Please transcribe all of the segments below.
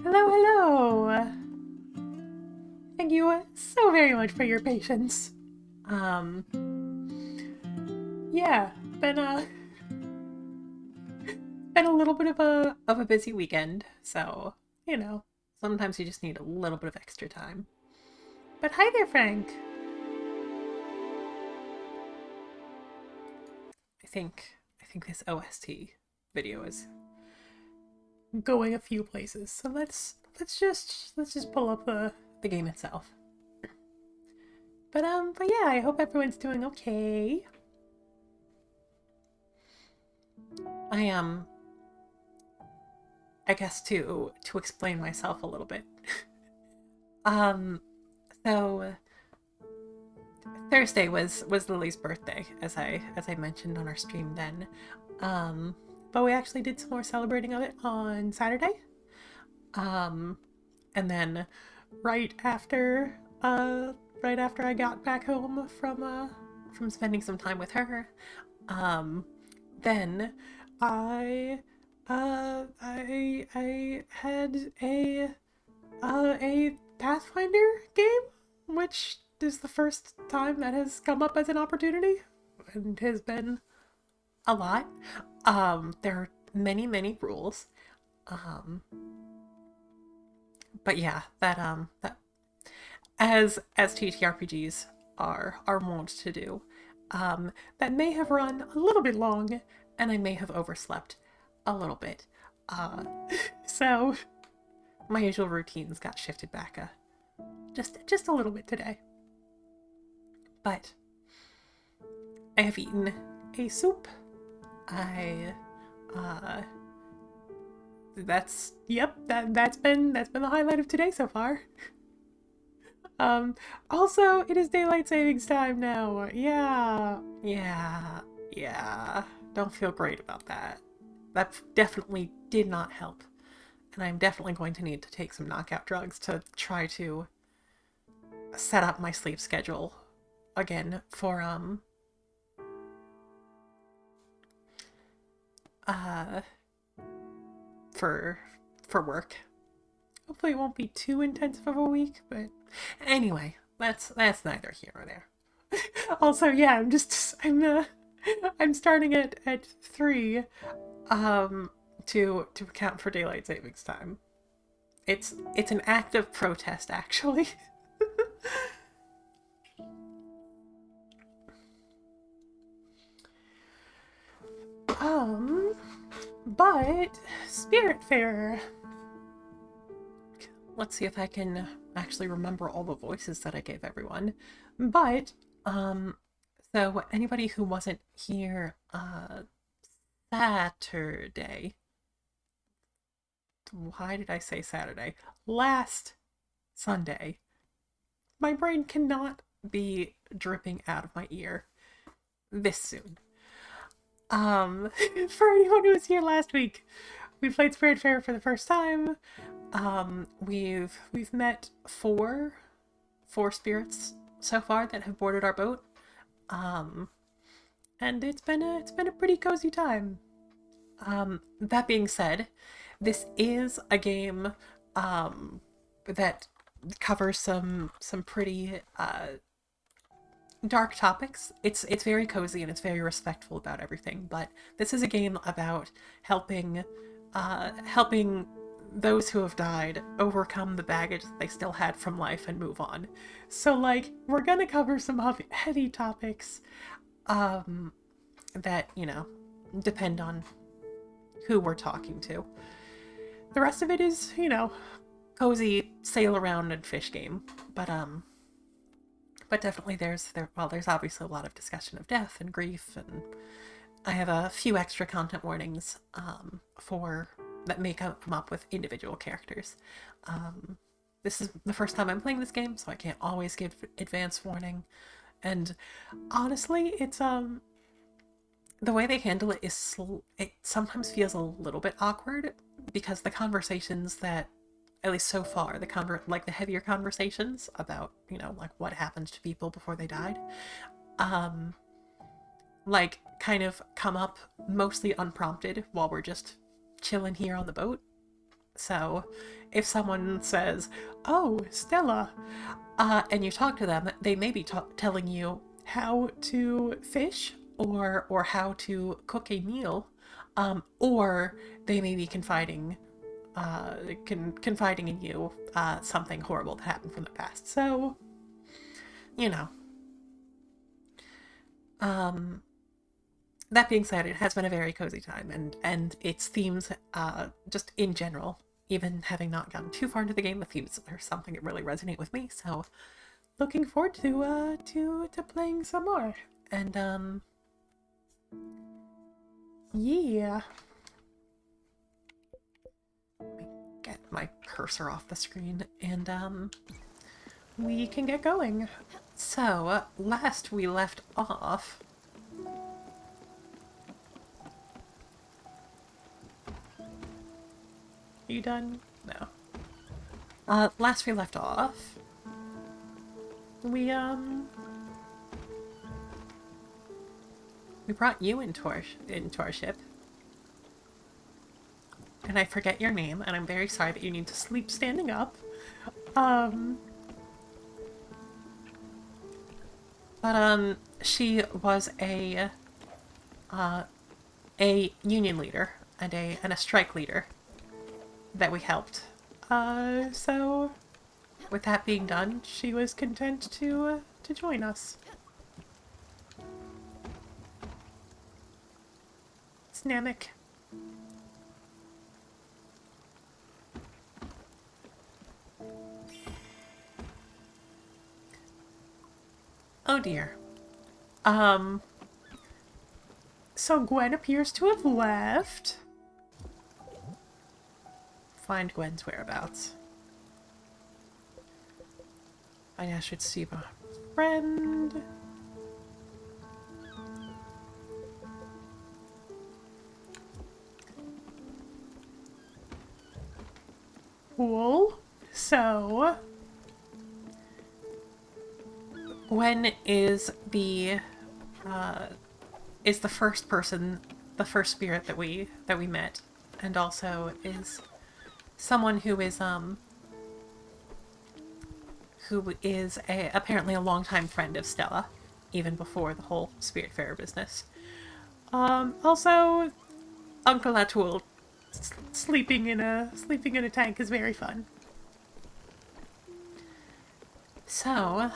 Hello, hello! Thank you so very much for your patience. Yeah, been been a little bit of a busy weekend, so you know, sometimes you just need a little bit of extra time. But hi there, Frank. I think this OST video is going a few places, so let's just pull up the game itself. But yeah, I hope everyone's doing okay. I I guess to explain myself a little bit. um, so Thursday was Lily's birthday, as I mentioned on our stream then. Um, but we actually did some more celebrating of it on Saturday. Um, and then right after right after I got back home from spending some time with her, um, then I I had a Pathfinder game, which is the first time that has come up as an opportunity, and has been a lot. There are many, many rules. Um, but yeah, that as TTRPGs are wont to do, that may have run a little bit long, and I may have overslept a little bit. Uh, so my usual routines got shifted back just a little bit today. But I have eaten a soup. I uh that's been the highlight of today so far. Um Also, it is daylight savings time now. Yeah. Don't feel great about that. That definitely did not help. And I'm definitely going to need to take some knockout drugs to try to set up my sleep schedule again uh for for work. Hopefully it won't be too intensive of a week, but anyway, that's neither here nor there. Also, yeah, I'm starting at 3 to account for daylight savings time. It's an act of protest, actually. um but Spiritfarer. Let's see if I can actually remember all the voices that I gave everyone. But so anybody who wasn't here Saturday. Why did I say Saturday? Last Sunday. My brain cannot be dripping out of my ear this soon. For anyone who was here last week, we played Spiritfarer for the first time. We've met four spirits so far that have boarded our boat. And it's been a pretty cozy time. That being said, this is a game that covers some pretty dark topics. It's very cozy and it's very respectful about everything, but this is a game about helping those who have died overcome the baggage that they still had from life and move on. So like we're gonna cover some heavy topics that, depend on who we're talking to. The rest of it is, cozy sail around and fish game. But definitely there's obviously a lot of discussion of death and grief, and I have a few extra content warnings for that may come up with individual characters. This is the first time I'm playing this game, so I can't always give advance warning. And honestly, it's the way they handle it is it sometimes feels a little bit awkward because the conversations that, at least so far, the heavier conversations about, like what happened to people before they died, like kind of come up mostly unprompted while we're just chilling here on the boat. So if someone says, "Oh, Stella," and you talk to them, they may be telling you how to fish or how to cook a meal, or they may be confiding in you something horrible that happened from the past. So, that being said, it has been a very cozy time, and its themes, just in general, even having not gotten too far into the game, the themes are something that really resonate with me. So, looking forward to playing some more. And yeah. Let me get my cursor off the screen, and we can get going. So, last we left off, are you done? No. Last we left off, we brought you into our ship. And I forget your name, and I'm very sorry that you need to sleep standing up. But she was a a union leader and a strike leader that we helped. So with that being done, she was content to join us. It's Namek. Oh dear. So Gwen appears to have left. Find Gwen's whereabouts. I should see my friend. Cool. So Gwen is the first person, the first spirit that we met, and also is someone who is apparently a longtime friend of Stella, even before the whole Spiritfarer business. Also, Uncle Atul sleeping in a tank is very fun. So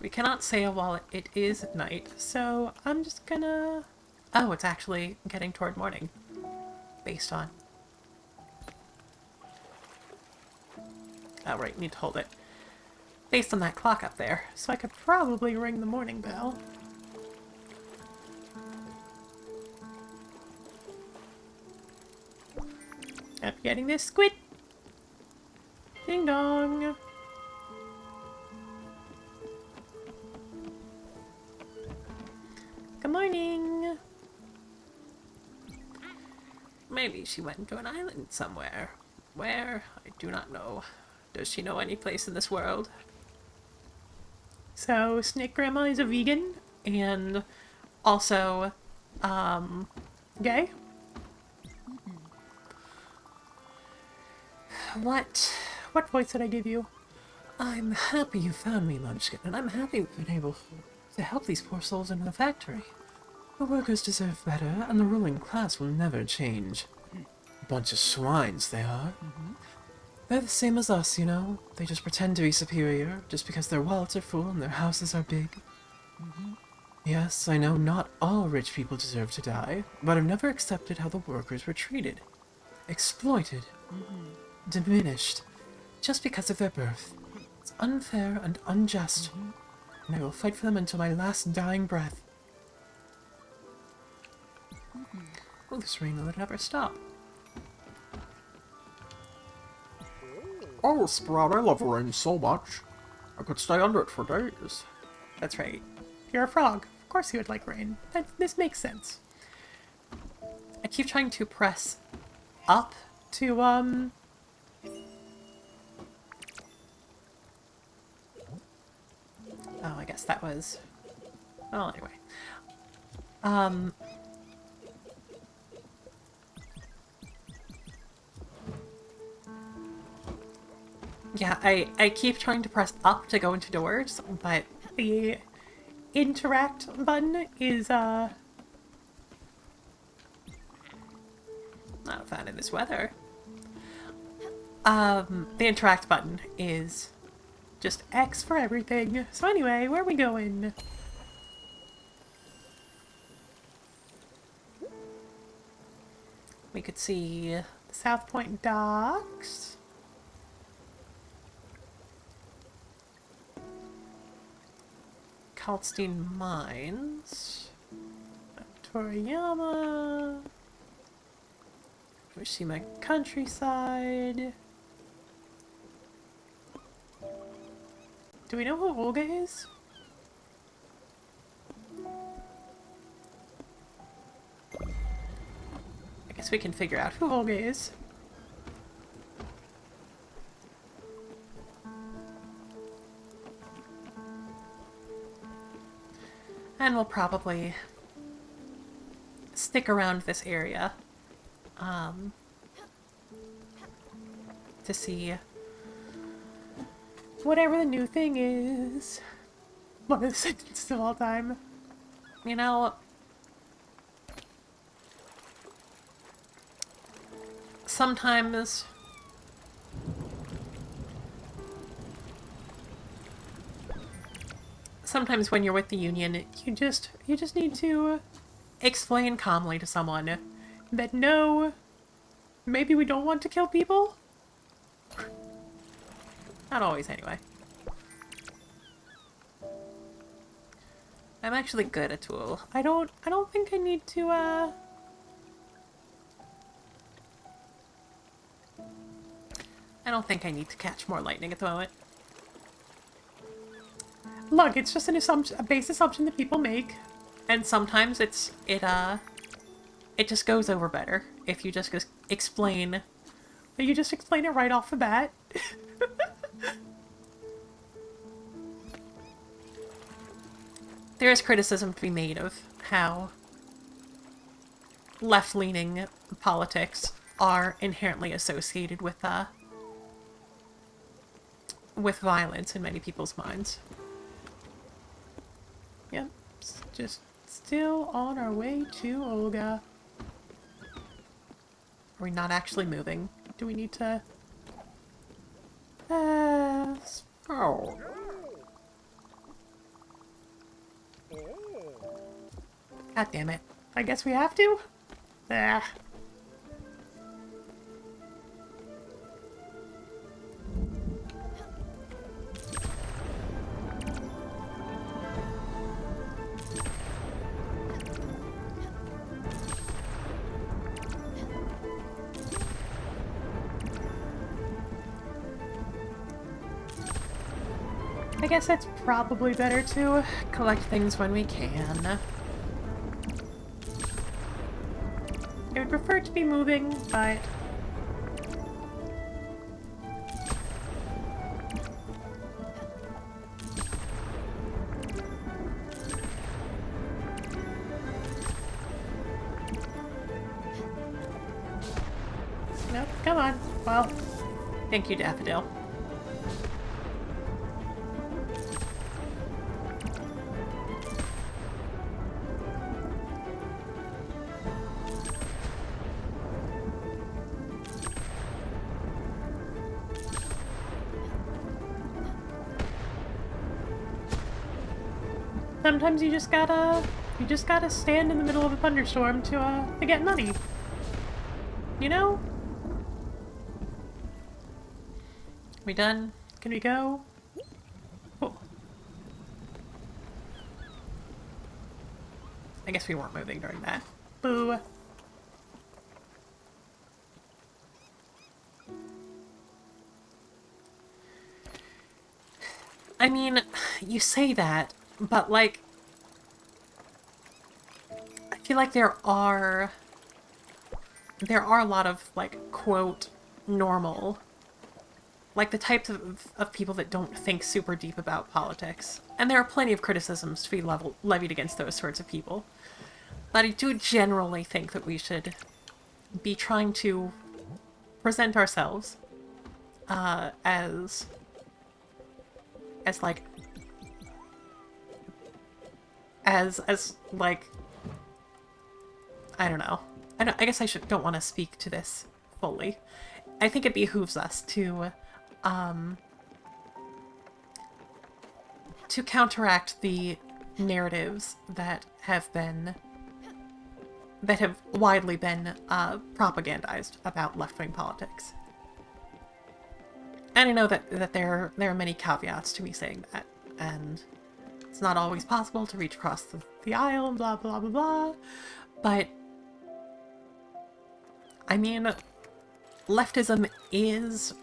we cannot sail while it is night, so I'm just gonna... Oh, it's actually getting toward morning. Based on... Oh, right, need to hold it. Based on that clock up there, so I could probably ring the morning bell. I'm getting this squid! Ding dong! Good morning! Maybe she went to an island somewhere. Where? I do not know. Does she know any place in this world? So, Snake Grandma is a vegan, and also, gay? What voice did I give you? I'm happy you found me, Munchkin, and I'm happy we've been able to help these poor souls in the factory. The workers deserve better, and the ruling class will never change. A bunch of swines, they are. They're the same as us, you know? They just pretend to be superior, just because their wallets are full and their houses are big. Yes, I know not all rich people deserve to die, but I've never accepted how the workers were treated. Exploited. Diminished. Just because of their birth. It's unfair and unjust. And I will fight for them until my last dying breath. Oh, this rain will never stop. Oh, Sprout, I love rain so much. I could stay under it for days. That's right. You're a frog. Of course you would like rain. This makes sense. I keep trying to press up to, Oh, I guess that was... Well, anyway. Yeah, I keep trying to press up to go into doors, but the interact button is, not found in this weather. The interact button is just X for everything. So anyway, where are we going? We could see the South Point docks. Kaltstein Mines. Toriyama. Hiroshima Countryside. Do we know who Olga is? I guess we can figure out who Olga is. And we'll probably stick around this area to see whatever the new thing is. One of the sentences of all time. You know, sometimes when you're with the Union, you just need to explain calmly to someone that no, maybe we don't want to kill people. Not always, anyway. I'm actually good at Tool. I don't think I need to, I don't think I need to catch more lightning at the moment. Look, it's just an assumption, a base assumption that people make. And sometimes it just goes over better if you just explain. You just explain it right off the bat. There is criticism to be made of how left-leaning politics are inherently associated with violence in many people's minds. Yep, just still on our way to Olga. Are we not actually moving? Do we need to... Oh. God damn it. I guess we have to? Ah. I guess it's probably better to collect things when we can. I would prefer to be moving, but... Nope, come on. Well, thank you, Daffodil. Sometimes you just gotta stand in the middle of a thunderstorm to get money. You know? We done? Can we go? Oh. I guess we weren't moving during that. Boo. I mean, you say that, but like, I feel like there are a lot of, like, quote, normal, like the types of people that don't think super deep about politics. And there are plenty of criticisms to be levied against those sorts of people. But I do generally think that we should be trying to present ourselves as like I don't know. I guess I don't want to speak to this fully. I think it behooves us to counteract the narratives that have widely been propagandized about left-wing politics. And I know that there are many caveats to me saying that, and it's not always possible to reach across the aisle and blah blah blah blah, but I mean, leftism is,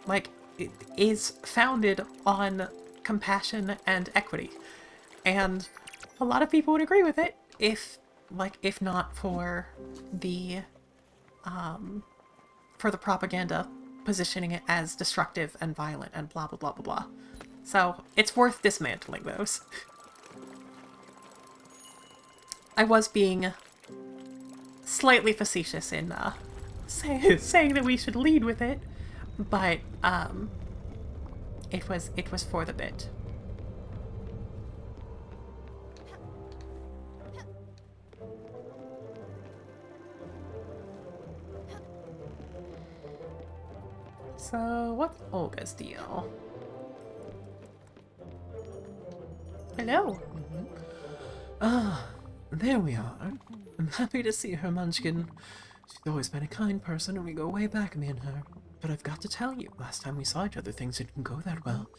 like, it is founded on compassion and equity. And a lot of people would agree with it if not for the propaganda positioning it as destructive and violent and blah blah blah blah blah. So it's worth dismantling those. I was being slightly facetious in saying that we should lead with it, but it was for the bit. So, what's Olga's deal? Hello. Ah, there we are. I'm happy to see her, Munchkin. She's always been a kind person, and we go way back, me and her. But I've got to tell you, last time we saw each other, things didn't go that well.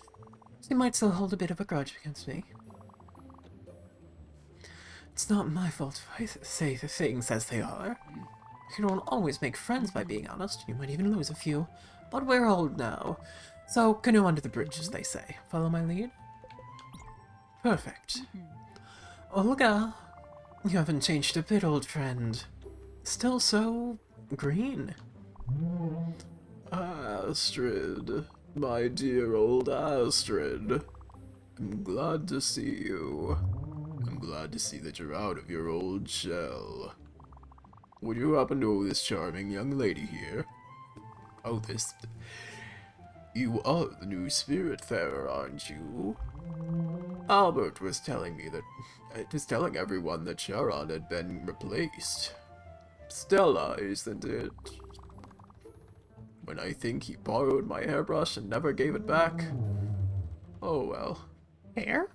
She might still hold a bit of a grudge against me. It's not my fault if I say the things as they are. You don't always make friends by being honest. You might even lose a few. But we're old now. So, canoe under the bridge, as they say. Follow my lead? Perfect. Olga, you haven't changed a bit, old friend. Still so green. Astrid, my dear old Astrid. I'm glad to see you. I'm glad to see that you're out of your old shell. Would you happen to know this charming young lady here? Oh, this... You are the new Spiritfarer, aren't you? Albert was telling me that... It was telling everyone that Sharon had been replaced. Stella, isn't it? When I think he borrowed my hairbrush and never gave it back. Oh well. Hair?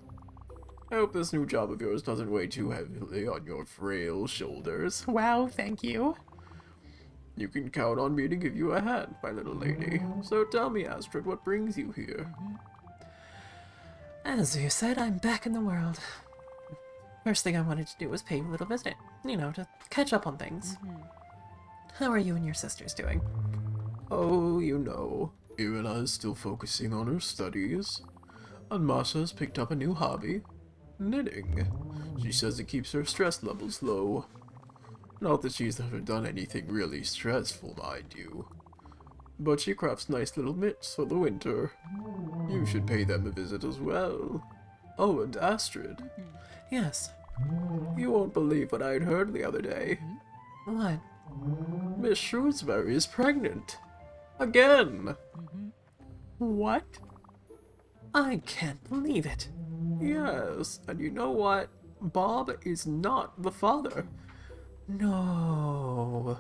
I hope this new job of yours doesn't weigh too heavily on your frail shoulders. Wow, thank you. You can count on me to give you a hand, my little lady. So tell me, Astrid, what brings you here? As you said, I'm back in the world. First thing I wanted to do was pay you a little visit. You know, to catch up on things. How are you and your sisters doing? Oh, you know, Irina is still focusing on her studies. And Masha's picked up a new hobby. Knitting. She says it keeps her stress levels low. Not that she's ever done anything really stressful, mind you. But she crafts nice little mitts for the winter. You should pay them a visit as well. Oh, and Astrid. Yes. You won't believe what I'd heard the other day. What? Miss Shrewsbury is pregnant. Again! What? I can't believe it. Yes, and you know what? Bob is not the father. No.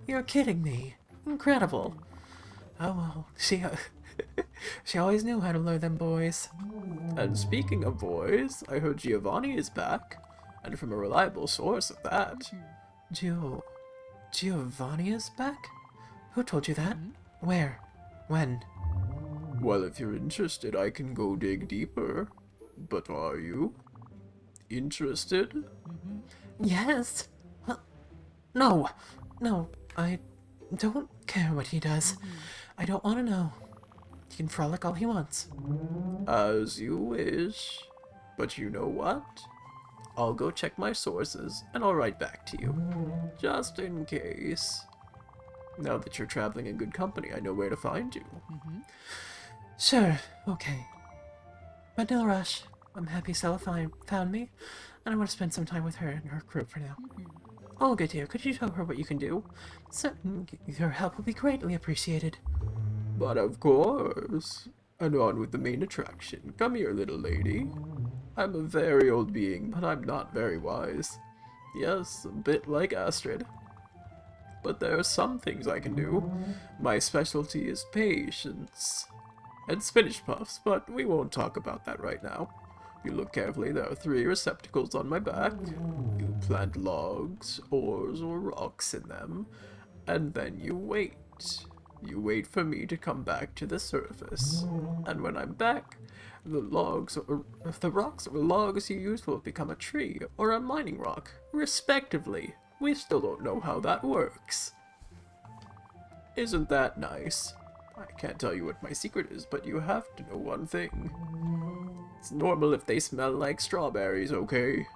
You're kidding me. Incredible. Oh well, she always knew how to lure them boys. And speaking of boys, I heard Giovanni is back, and from a reliable source at that. Giovanni is back? Who told you that? Where? When? Well, if you're interested, I can go dig deeper. But are you? Interested? Yes. No, I don't care what he does. I don't want to know. He can frolic all he wants. As you wish. But you know what? I'll go check my sources, and I'll write back to you. Just in case. Now that you're traveling in good company, I know where to find you. Sure, okay. But no rush. I'm happy Stella found me, and I want to spend some time with her and her crew for now. Olga, dear, could you show her what you can do? Your help will be greatly appreciated. But of course. And on with the main attraction. Come here, little lady. I'm a very old being, but I'm not very wise. Yes, a bit like Astrid. But there are some things I can do. My specialty is patience. And spinach puffs, but we won't talk about that right now. You look carefully, there are 3 receptacles on my back. You plant logs, oars, or rocks in them, and then you wait. You wait for me to come back to the surface. And when I'm back, the rocks or logs you use will become a tree or a mining rock, respectively. We still don't know how that works. Isn't that nice? I can't tell you what my secret is, but you have to know one thing. It's normal if they smell like strawberries, okay?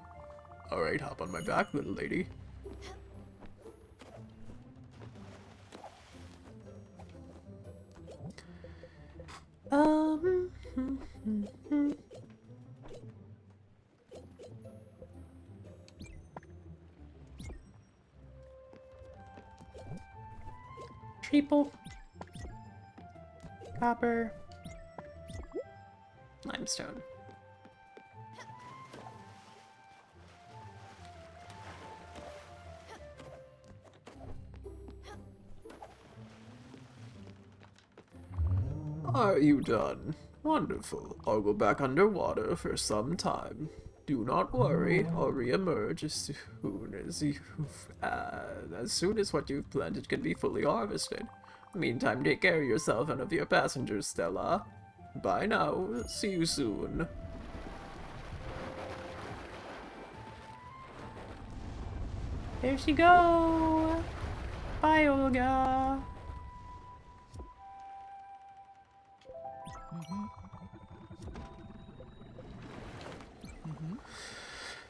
Alright, hop on my back, little lady. Triple. Copper. Limestone. Are you done? Wonderful. I'll go back underwater for some time. Do not worry, I'll re-emerge as soon as what you've planted can be fully harvested. Meantime, take care of yourself and of your passengers, Stella. Bye now. See you soon. There she go. Bye, Olga.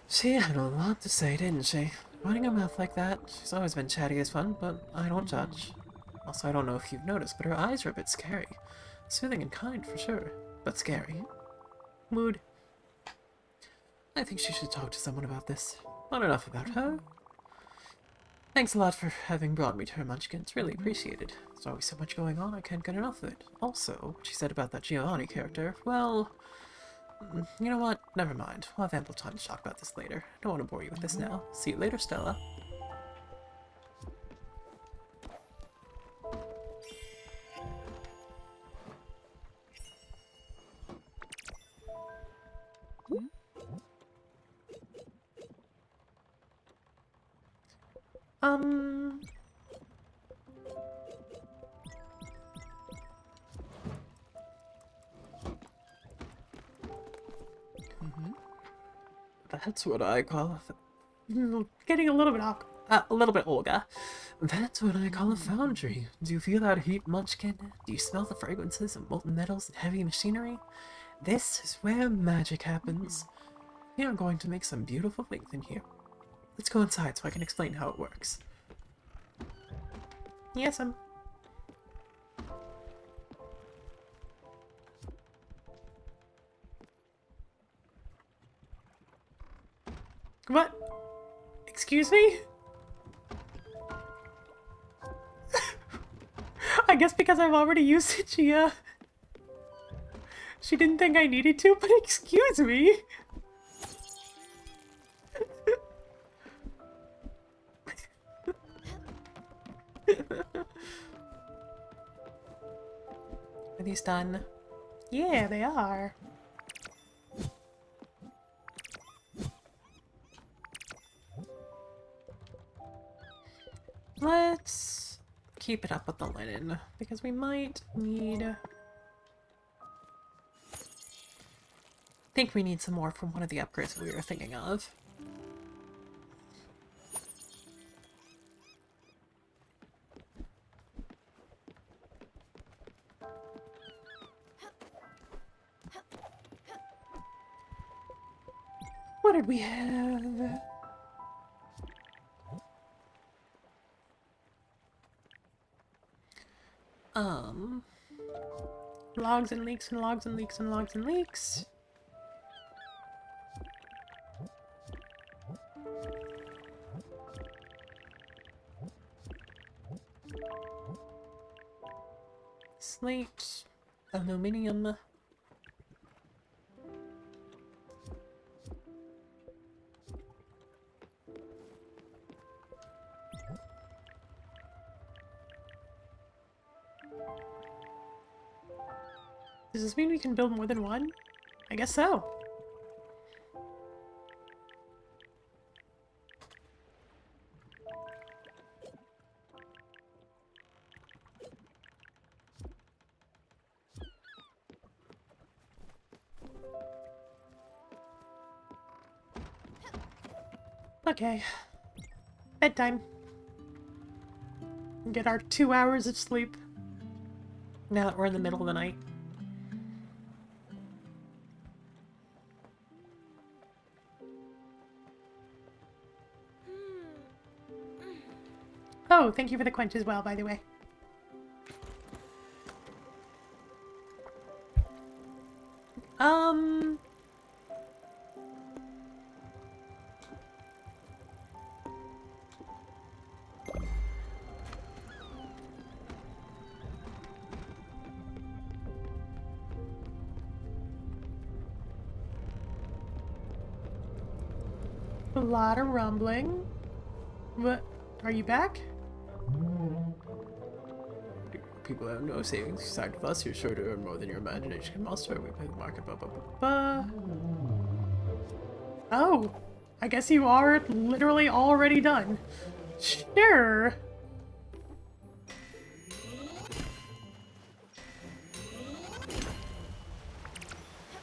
She had a lot to say, didn't she? Running her mouth like that, she's always been chatty as fun, but I don't judge. Also, I don't know if you've noticed, but her eyes are a bit scary. Soothing and kind, for sure, but scary. Mood. I think she should talk to someone about this. Not enough about her. Thanks a lot for having brought me to her, Munchkin. It's really appreciated. There's always so much going on, I can't get enough of it. Also, what she said about that Giovanni character, well... You know what? Never mind. We'll have ample time to talk about this later. I don't want to bore you with this now. See you later, Stella. That's what I call Getting a little bit Olga. That's what I call a foundry. Do you feel that heat, Munchkin? Do you smell the fragrances of molten metals and heavy machinery? This is where magic happens. We are going to make some beautiful things in here. Let's go inside so I can explain how it works. Yes, What? Excuse me? I guess because I've already used it, she didn't think I needed to, but excuse me. Are these done? Yeah, they are. Let's keep it up with the linen, because we might need... I think we need some more from one of the upgrades that we were thinking of. What did we have? Logs and leaks and logs and leaks and logs and leaks. Slate, aluminum. Does this mean we can build more than one? I guess so. Okay. Bedtime. Get our 2 hours of sleep. Now that we're in the middle of the night. Oh, thank you for the quench as well, by the way. A lot of rumbling. What? Are you back? people have no savings side with us. You're sure to earn more than your imagination can muster. We pay the market. Blah, blah, blah, blah. Oh, I guess you are literally already done. Sure.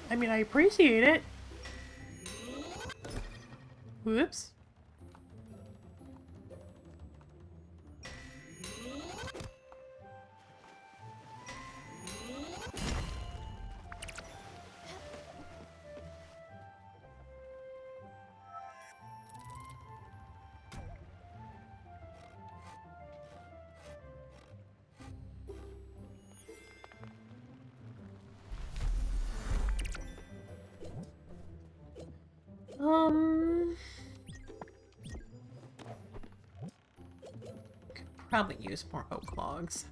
I mean, I appreciate it. Whoops. Could probably use more oak logs.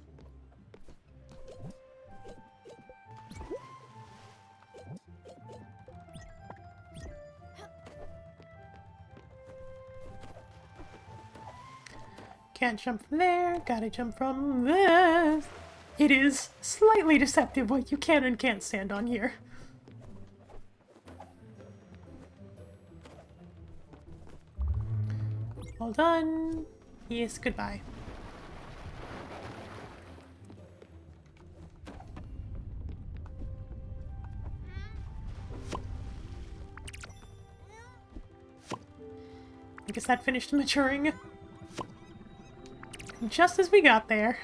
Can't jump from there, gotta jump from this. It is slightly deceptive what you can and can't stand on here. All done. Yes, goodbye. I guess that finished maturing just as we got there.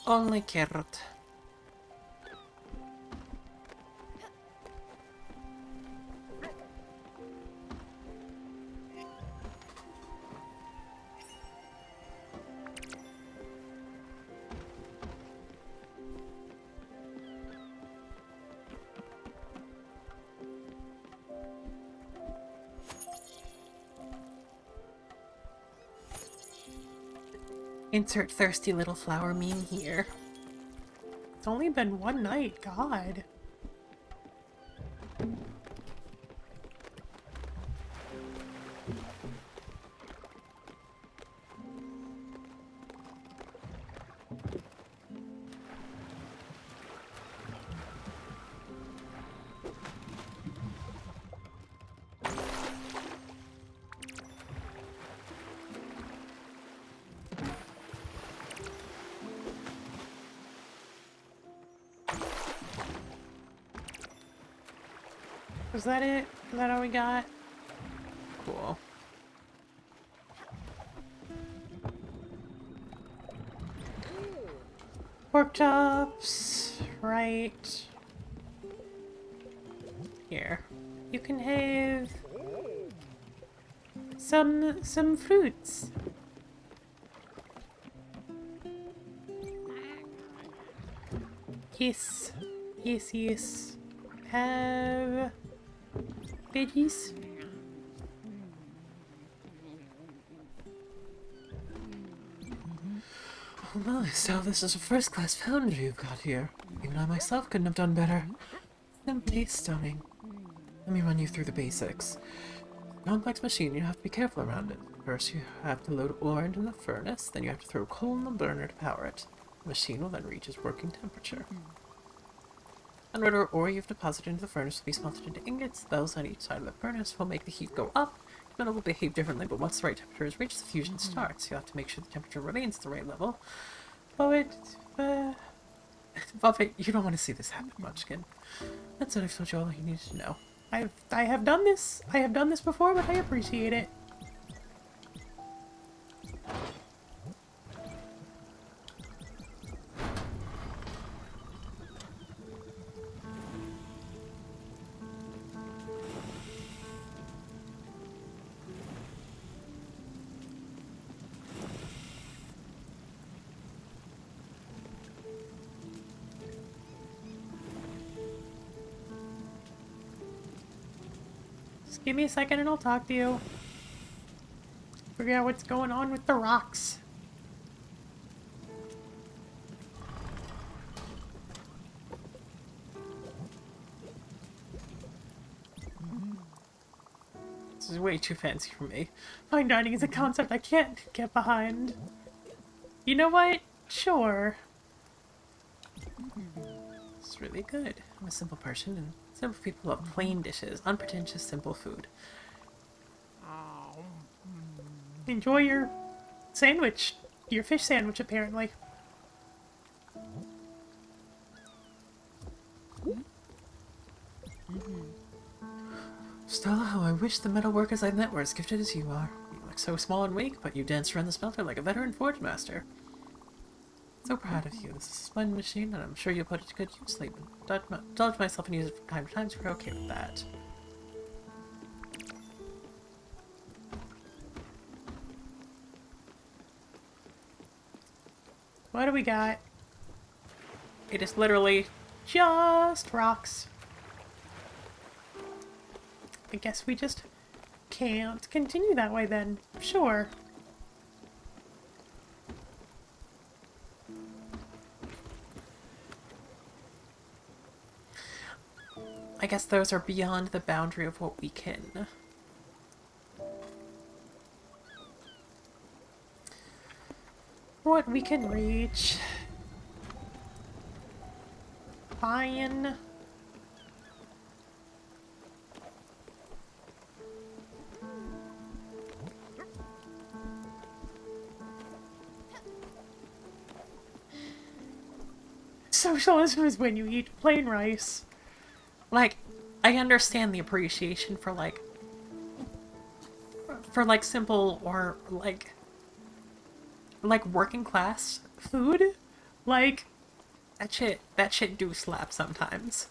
Only carrot. Insert thirsty little flower meme here. It's only been one night, God. Was that it? Is that all we got? Cool. Pork chops, right here. You can have some fruits. Yes, yes, yes. Have veggies. Oh my, so this is a first-class foundry you've got here. Even I myself couldn't have done better. Simply stunning. Let me run you through the basics. Complex machine, you have to be careful around it. First, you have to load ore into the furnace, then you have to throw coal in the burner to power it. The machine will then reach its working temperature. And whatever ore you've deposited into the furnace will be smelted into ingots. Those on each side of the furnace will make the heat go up. The metal will behave differently, but once the right temperature is reached, the fusion starts. You have to make sure the temperature remains at the right level. But, Buffett, you don't want to see this happen, Munchkin. That's it, I've told you all you need to know. I have done this. I have done this before, but I appreciate it. Just give me a second and I'll talk to you. Figure out what's going on with the rocks. This is way too fancy for me. Fine dining is a concept I can't get behind. You know what? Sure. It's really good. I'm a simple person, and simple people love plain dishes, unpretentious, simple food. Enjoy your sandwich. Your fish sandwich, apparently. Stella, how I wish the metal workers I met were as gifted as you are. You look so small and weak, but you dance around the smelter like a veteran forge master. So proud of you. This is a splendid machine, and I'm sure you'll put it to good use later. Indulge myself and use it from time to time, so we're okay with that. What do we got? It is literally just rocks. I guess we just can't continue that way then. Sure. I guess those are beyond the boundary of what we can. What we can reach. Fine. Socialism is when you eat plain rice. Like, I understand the appreciation for simple or like working class food. Like, that shit do slap sometimes.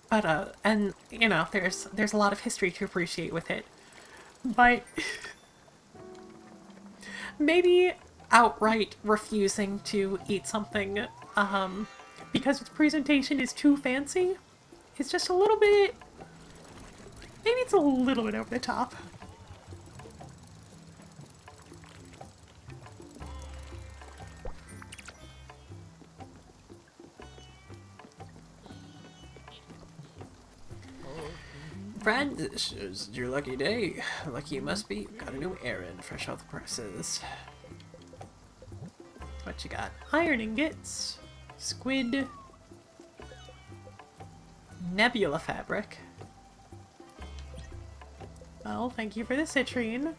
But and you know, there's a lot of history to appreciate with it. But maybe outright refusing to eat something because its presentation is too fancy is just a little bit, maybe it's a little bit over the top. Friend, this is your lucky day. Lucky you must be. Got a new errand fresh off the presses. What you got? Iron ingots, squid, nebula fabric. Well, thank you for the citrine.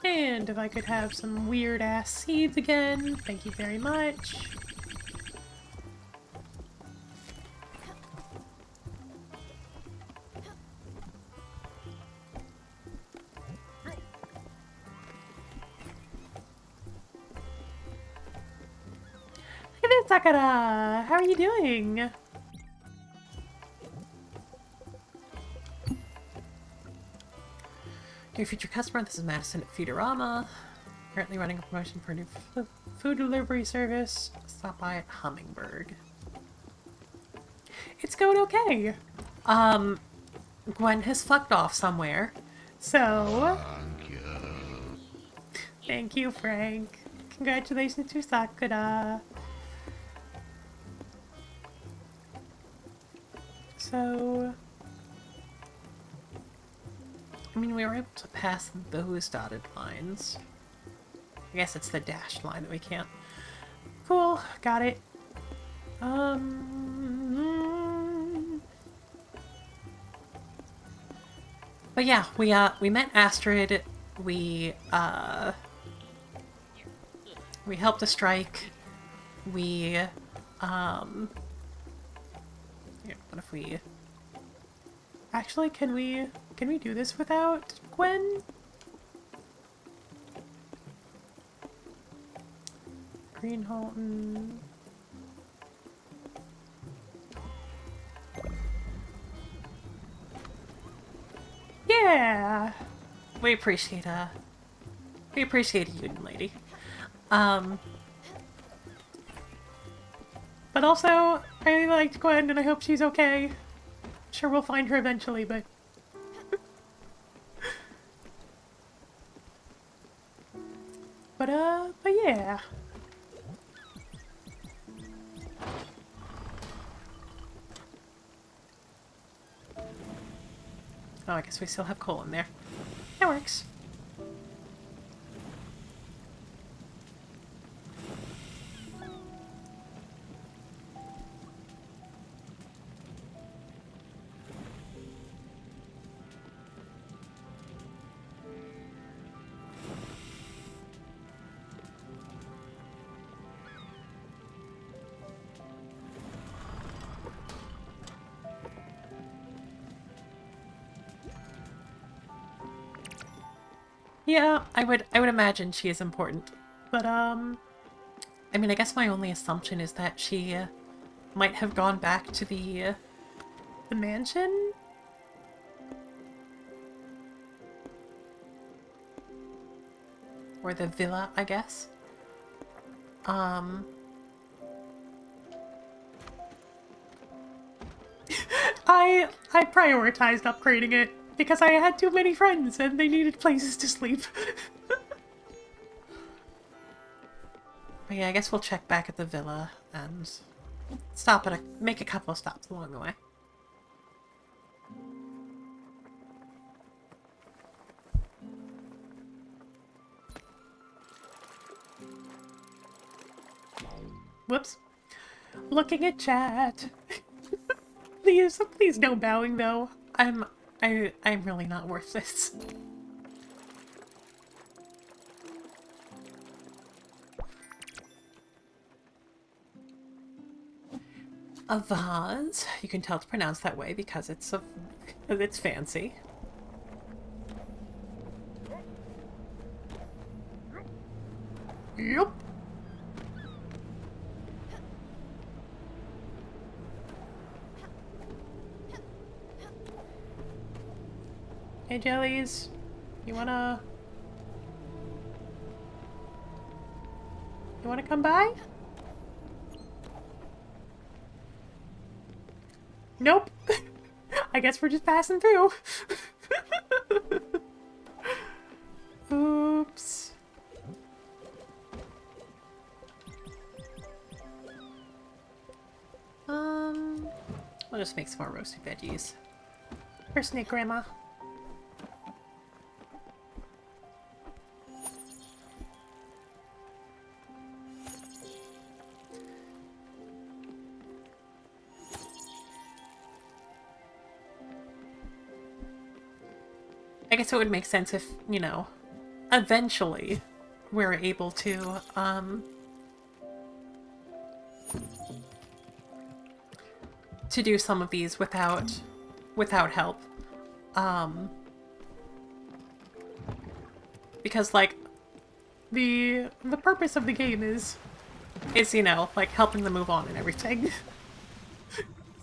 And if I could have some weird ass seeds again, thank you very much. Look at this, Sakura! How are you doing? Dear future customer, this is Madison at Feederama. Currently running a promotion for a new food delivery service. Stop by at Hummingbird. It's going okay. Gwen has fucked off somewhere. So... Thank you, Frank. Congratulations to Sakura. So... I mean, we were able to pass those dotted lines. I guess it's the dashed line that we can't. Cool, got it. But yeah, we met Astrid. We helped a strike. Yeah, what if we... Actually, can we do this without Gwen? Green Halton. Yeah. We appreciate a union lady. But also, I really liked Gwen, and I hope she's okay. Sure, we'll find her eventually, but... but yeah. Oh, I guess we still have coal in there. That works. Yeah, I would imagine she is important. But I mean, I guess my only assumption is that she might have gone back to the mansion? Or the villa, I guess. I prioritized upgrading it because I had too many friends and they needed places to sleep. But yeah, I guess we'll check back at the villa and stop at make a couple of stops along the way. Whoops. Looking at chat. Please no bowing though. I'm really not worth this. A vase. You can tell it's pronounced that way because it's fancy. Yep. Hey Jellies, you wanna come by? Nope. I guess we're just passing through. Oops. We'll just make some more roasted veggies. For Snake Grandma. I guess it would make sense if, you know, eventually we're able to do some of these without help. Because like the purpose of the game is you know, like helping them move on and everything.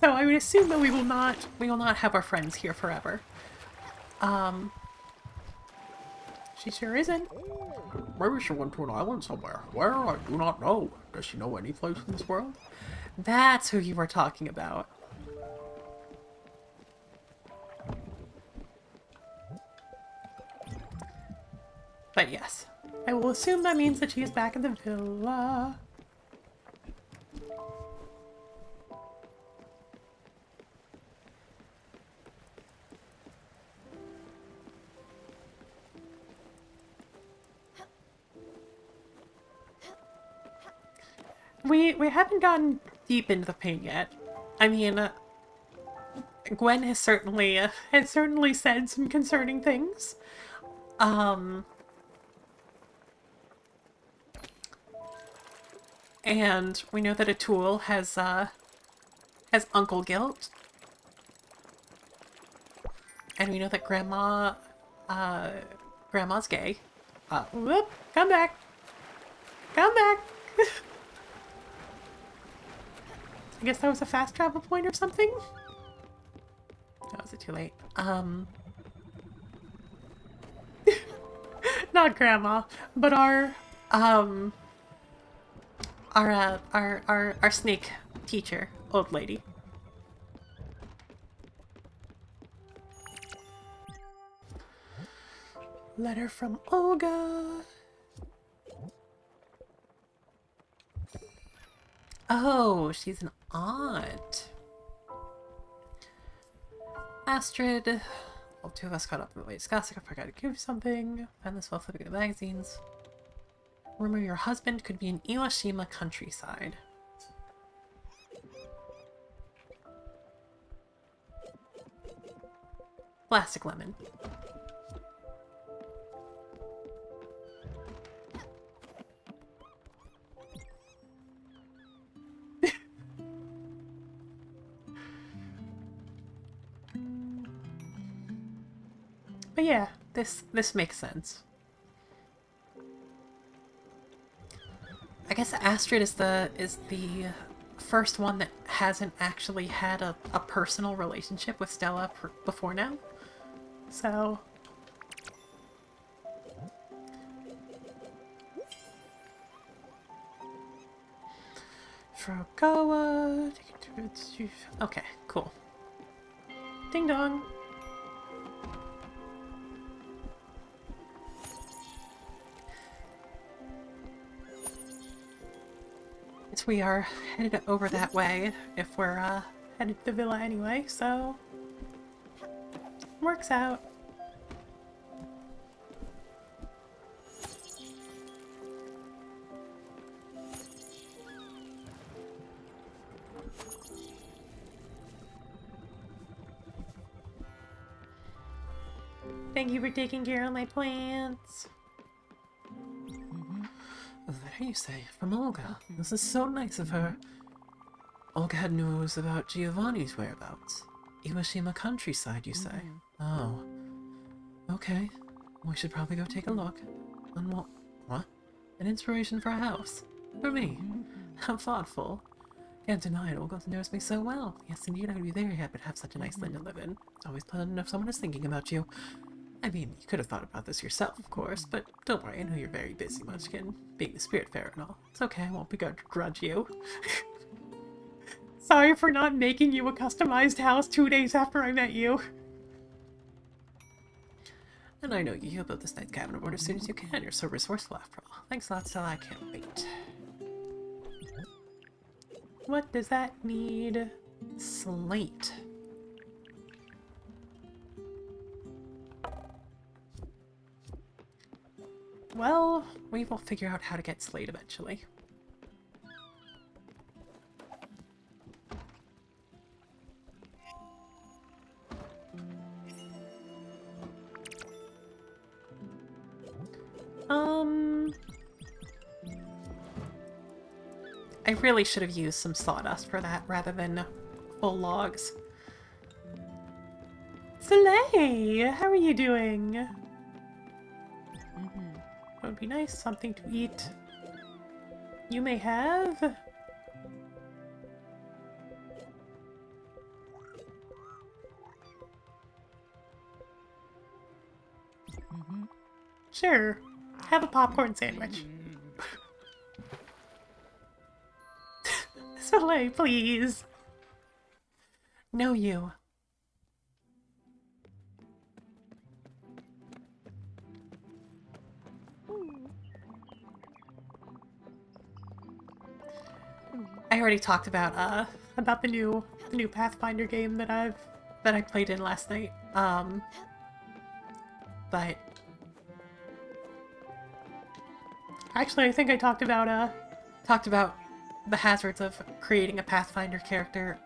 So I would assume that we will not have our friends here forever. She sure isn't. Maybe she went to an island somewhere. Where? I do not know. Does she know any place in this world? That's who you were talking about. But yes, I will assume that means that she is back in the villa. We haven't gotten deep into the pain yet. I mean, Gwen has certainly said some concerning things. And we know that Atul has uncle guilt. And we know that Grandma's gay. Whoop, come back. Come back. I guess that was a fast travel point or something? Oh, was it too late? Not Grandma, but our our snake teacher, old lady. Letter from Olga. Oh, she's an aunt. Astrid. All two of us caught up in the way discussing. I forgot to give you something. Find this while flipping the magazines. Rumor your husband could be in Iwashima countryside. Plastic lemon. But yeah, this makes sense. I guess Astrid is the first one that hasn't actually had a personal relationship with Stella before now. So Frogoa. Okay, cool. Ding dong. We are headed over that way if we're headed to the villa anyway, so works out. Thank you for taking care of my plants. There you say, from Olga. This is so nice of her. Olga had news about Giovanni's whereabouts. Iwashima countryside, you say? Oh. Okay. We should probably go take a look. And what? An inspiration for a house. For me. How thoughtful. Can't deny it, Olga knows me so well. Yes, indeed, I would be very happy to have such a nice land to live in. It's always pleasant enough someone is thinking about you. I mean, you could have thought about this yourself, of course, but don't worry, I know you're very busy, Munchkin. Being the Spiritfarer and all. It's okay, I won't begrudge you. Sorry for not making you a customized house 2 days after I met you. And I know you'll build this nice cabin aboard as soon as you can. You're so resourceful after all. Thanks a lot, Stella. I can't wait. What does that need? Slate. Well, we will figure out how to get Slate eventually. I really should have used some sawdust for that rather than full logs. Soleil, how are you doing? It would be nice, something to eat. You may have. Sure. Have a popcorn sandwich. Soleil, please. No, you. I already talked about the new Pathfinder game that I played in last night. But actually, I think I talked about the hazards of creating a Pathfinder character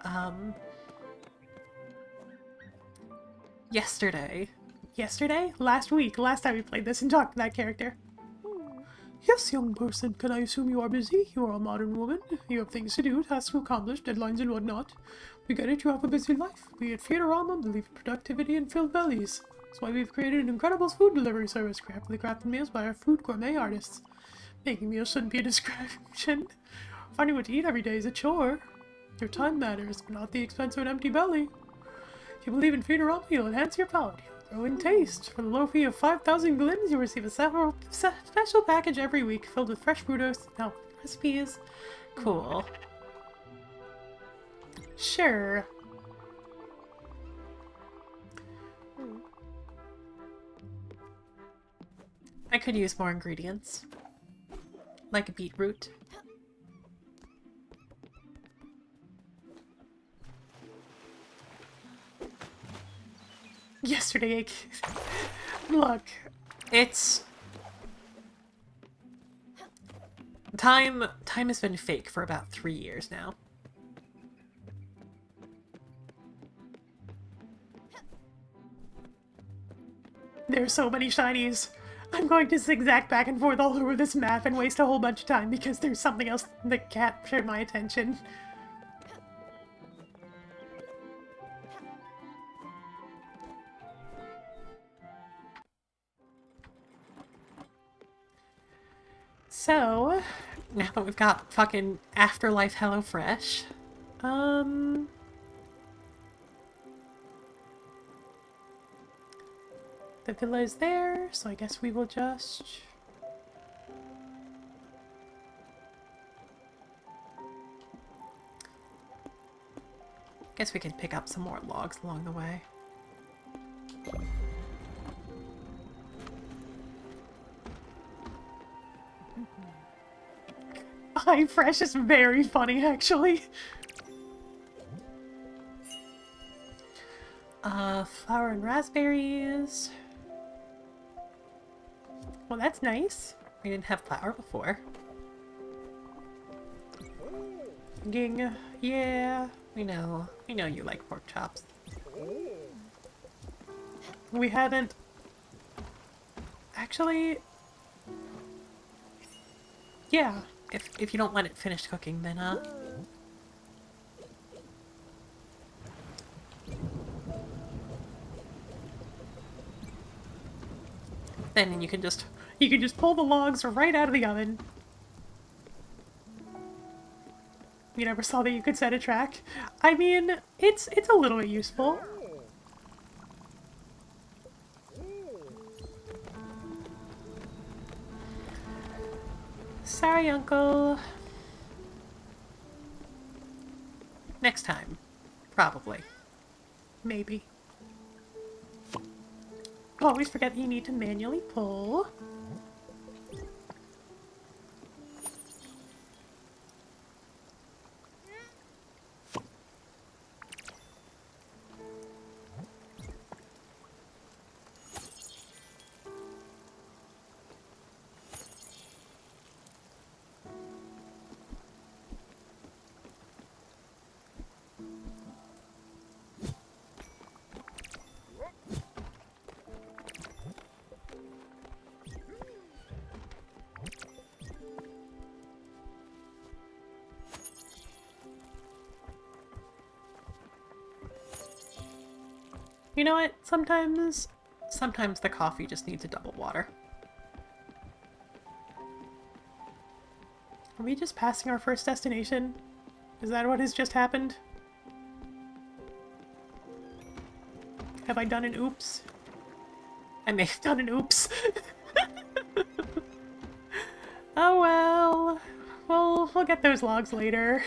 yesterday. Yesterday? Last week. Last time we played this and talked to that character. Yes, young person, can I assume you are busy? You are a modern woman. You have things to do, tasks to accomplish, deadlines and whatnot. We get it, you have a busy life. We at Furry believe in productivity and filled bellies. That's why we've created an incredible food delivery service, carefully crafted meals by our food gourmet artists. Making meals shouldn't be a distraction. Finding what to eat every day is a chore. Your time matters, but not the expense of an empty belly. If you believe in Furry, you'll enhance your palate. Grow in taste. For the low fee of 5,000 glims, you'll receive a special package every week filled with fresh brewed recipes. Cool. Sure. I could use more ingredients. Like a beetroot. Yesterday, look, it's... Time has been fake for about 3 years now. There's so many shinies. I'm going to zigzag back and forth all over this map and waste a whole bunch of time because there's something else that captured my attention. So, now that we've got fucking Afterlife HelloFresh, the villa is there, so I guess we will just... Guess we can pick up some more logs along the way. Hi, Fresh is very funny, actually. Flour and raspberries. Well, that's nice. We didn't have flour before. Ging. Yeah, we know. We know you like pork chops. We haven't... Actually... Yeah. If you don't let it finish cooking, then, then you can just pull the logs right out of the oven. You never saw that you could set a track? I mean, it's a little bit useful. Sorry, Uncle. Next time. Probably. Maybe. Always forget that you need to manually pull. You know what? Sometimes the coffee just needs a double water. Are we just passing our first destination? Is that what has just happened? Have I done an oops? I may have done an oops. Oh well. We'll get those logs later.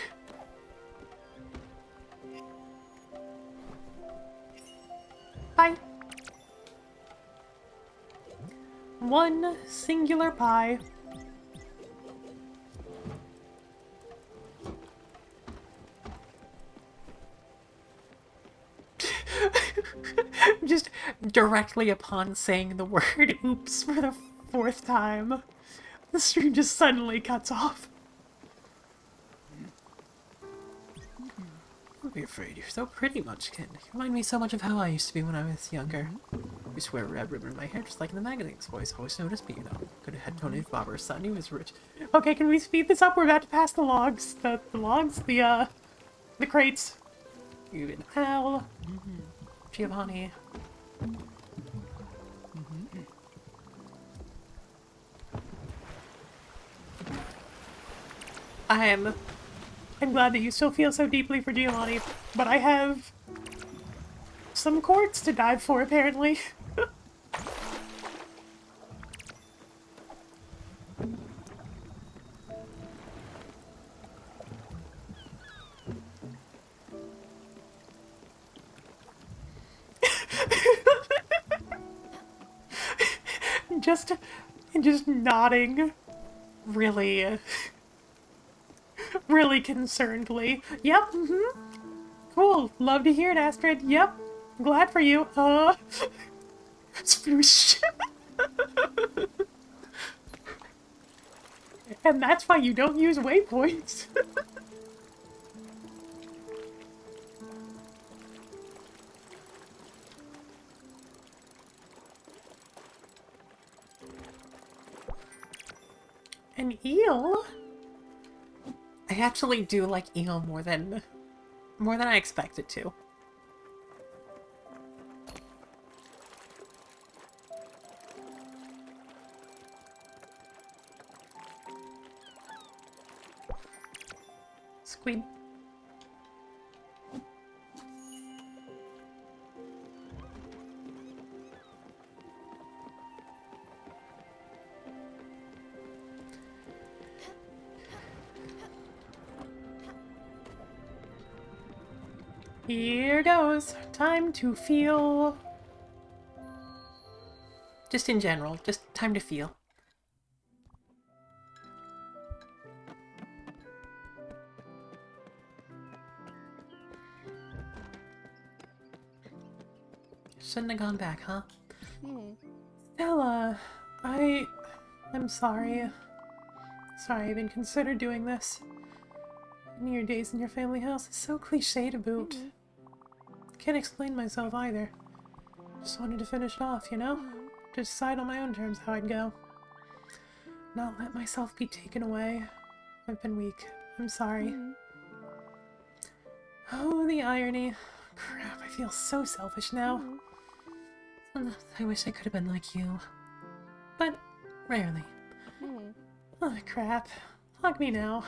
Bye. One singular pie. Just directly upon saying the word oops for the 4th time, the stream just suddenly cuts off. Don't be afraid, you're so pretty, Munchkin. You remind me so much of how I used to be when I was younger. I used to wear a red ribbon in my hair just like in the magazines. Boys always noticed me, you know. Could have had Tony Bobber's son, he was rich. Okay, can we speed this up? We're about to pass the logs. The logs? The crates. You and Al. Giovanni. I'm glad that you still feel so deeply for Giovanni, but I have some quartz to dive for, apparently. just nodding really really concernedly. Yep, cool. Love to hear it, Astrid. Yep. Glad for you. Sploosh. And that's why you don't use waypoints. An eel? I actually do like eel more than I expected to. Squid. Here goes. Time to feel. Just in general, just time to feel. Shouldn't have gone back, huh? Stella, I'm sorry. Sorry I even considered doing this. Your days in your family house is so cliche to boot. Can't explain myself either. Just wanted to finish it off, you know? To decide on my own terms how I'd go. Not let myself be taken away. I've been weak. I'm sorry. Oh, the irony. Crap, I feel so selfish now. I wish I could have been like you. But rarely. Oh, crap. Hug me now.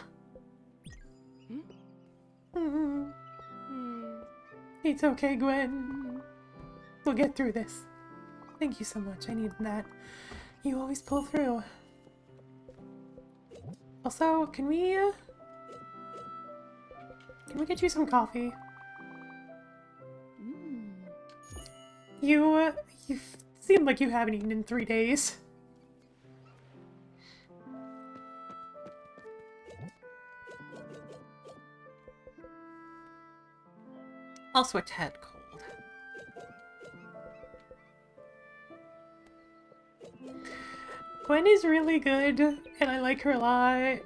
It's okay, Gwen. We'll get through this. Thank you so much. I needed that. You always pull through. Also, can we get you some coffee? You seem like you haven't eaten in 3 days. Also a tad cold. Gwen is really good, and I like her a lot.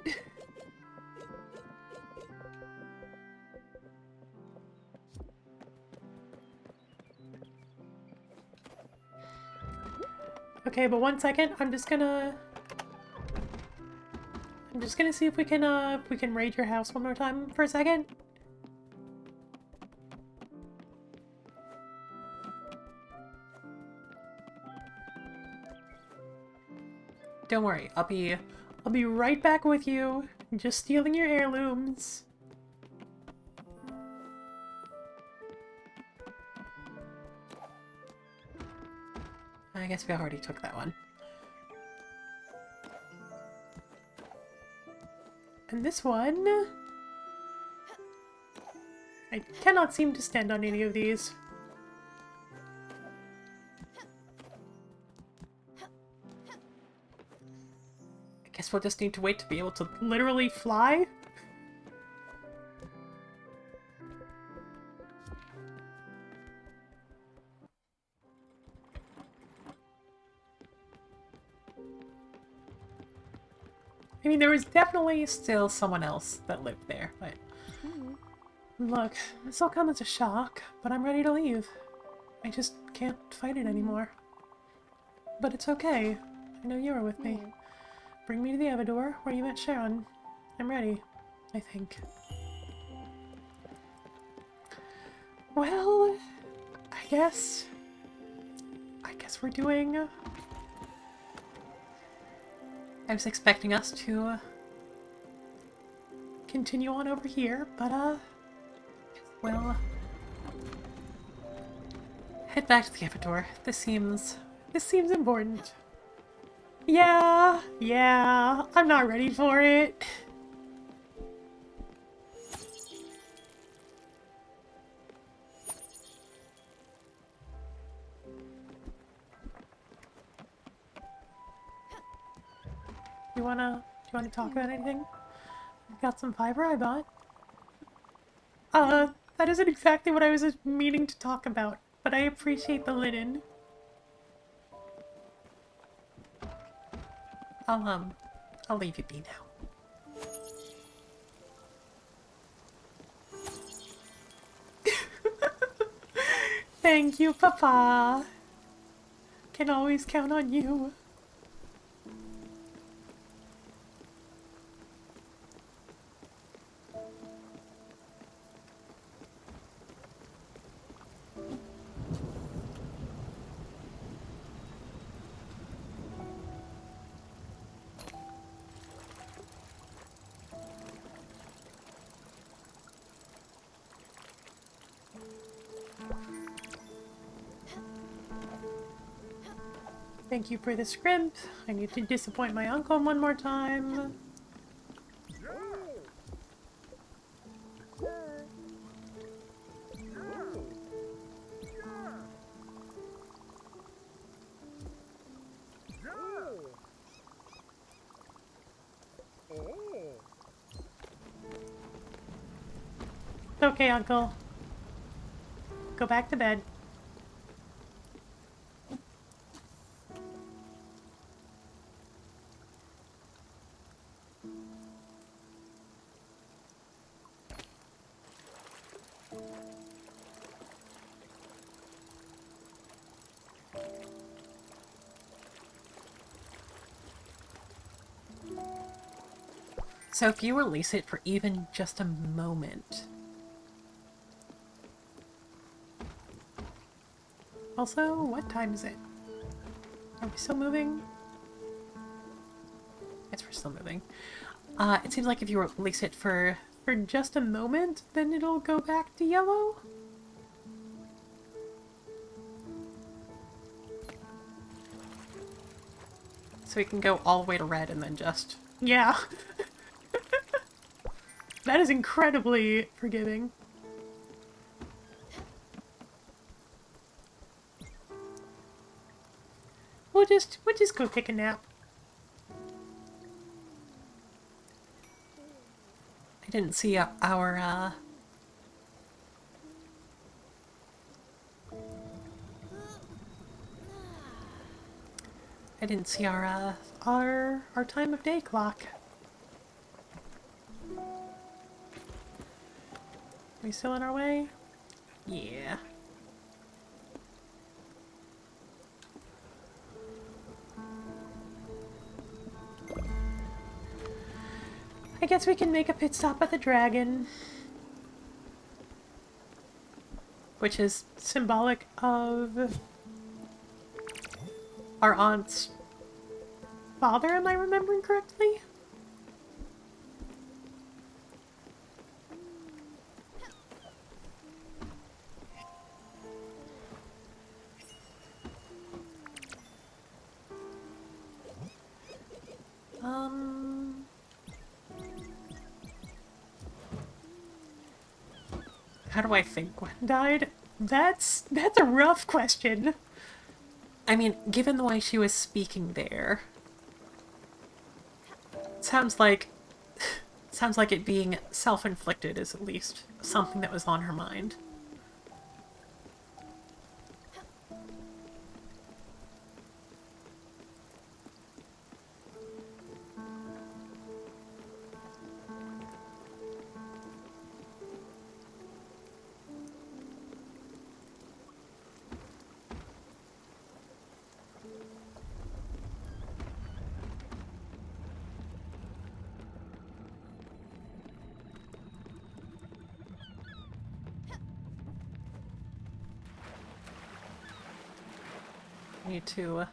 Okay, but 1 second. I'm just gonna see if we can raid your house one more time for a second. Don't worry, I'll be right back with you. Just stealing your heirlooms. I guess we already took that one. And this one... I cannot seem to stand on any of these. I guess we'll just need to wait to be able to literally fly? I mean, there was definitely still someone else that lived there, but... Look, this will come as a shock, but I'm ready to leave. I just can't fight it anymore. But it's okay. I know you're with me. Bring me to the Evador, where you met Sharon. I'm ready, I think. Well, I guess we're doing... I was expecting us to continue on over here, but we'll head back to the Evador. This seems important. Yeah, I'm not ready for it. wanna talk about anything? Got some fiber I bought. That isn't exactly what I was meaning to talk about, but I appreciate the linen. I'll leave you be now. Thank you, Papa. Can always count on you. Thank you for the scrimp. I need to disappoint my uncle one more time. Okay, Uncle. Go back to bed. So if you release it for even just a moment... Also, what time is it? Are we still moving? Yes, we're still moving. It seems like if you release it for just a moment, then it'll go back to yellow. So we can go all the way to red and then just... Yeah. That is incredibly forgiving. We'll just go take a nap. I didn't see our I didn't see our time of day clock. Are we still on our way? Yeah. I guess we can make a pit stop at the dragon. Which is symbolic of our aunt's father, am I remembering correctly? How do I think Gwen died? That's a rough question. I mean, given the way she was speaking there, sounds like it being self-inflicted is at least something that was on her mind. Need to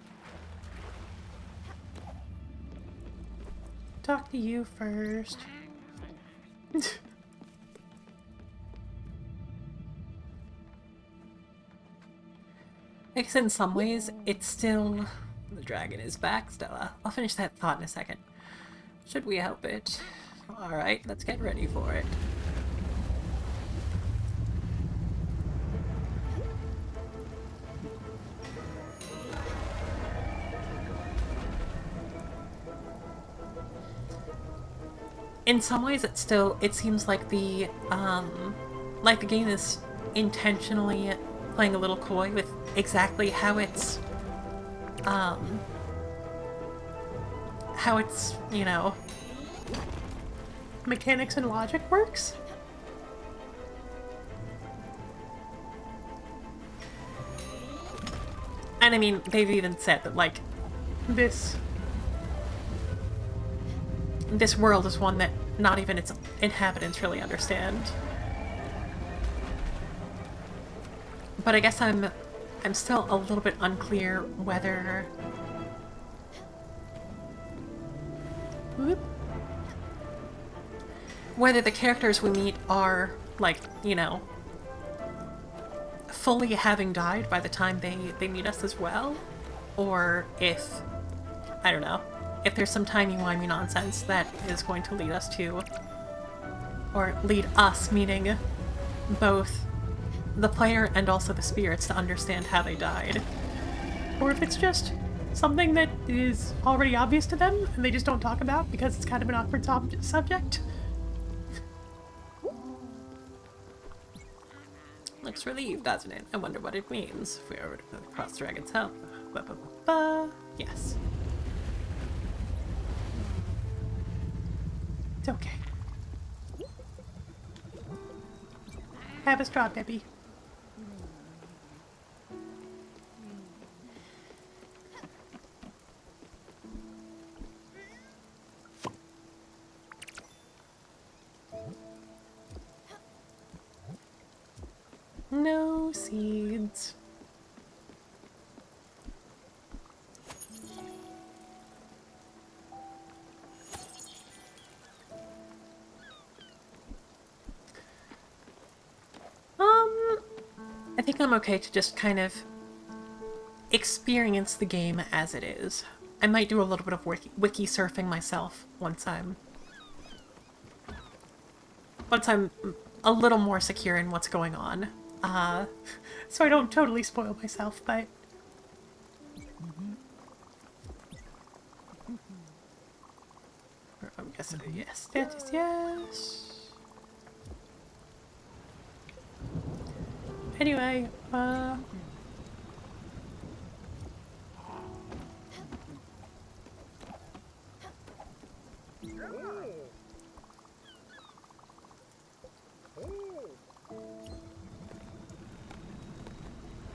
talk to you first. I guess in some ways, it's still... The dragon is back, Stella. I'll finish that thought in a second. Should we help it? Alright, let's get ready for it. in some ways it seems like the game is intentionally playing a little coy with exactly how its, you know, mechanics and logic works. And I mean, they've even said that, like, this world is one that not even its inhabitants really understand. But I guess I'm still a little bit unclear whether the characters we meet are, like, you know, fully having died by the time they meet us as well, or if, I don't know, if there's some timey-wimey nonsense that is going to lead us to, or lead us, meaning both the player and also the spirits, to understand how they died. Or if it's just something that is already obvious to them and they just don't talk about because it's kind of an awkward subject. Looks relieved, doesn't it? I wonder what it means. If we are to cross Dragon's help. Yes. It's okay. Have a straw, Debbie. No seeds. I think I'm okay to just kind of experience the game as it is. I might do a little bit of wiki surfing myself once I'm a little more secure in what's going on. So I don't totally spoil myself, but I'm guessing yes, that is yes. Anyway, but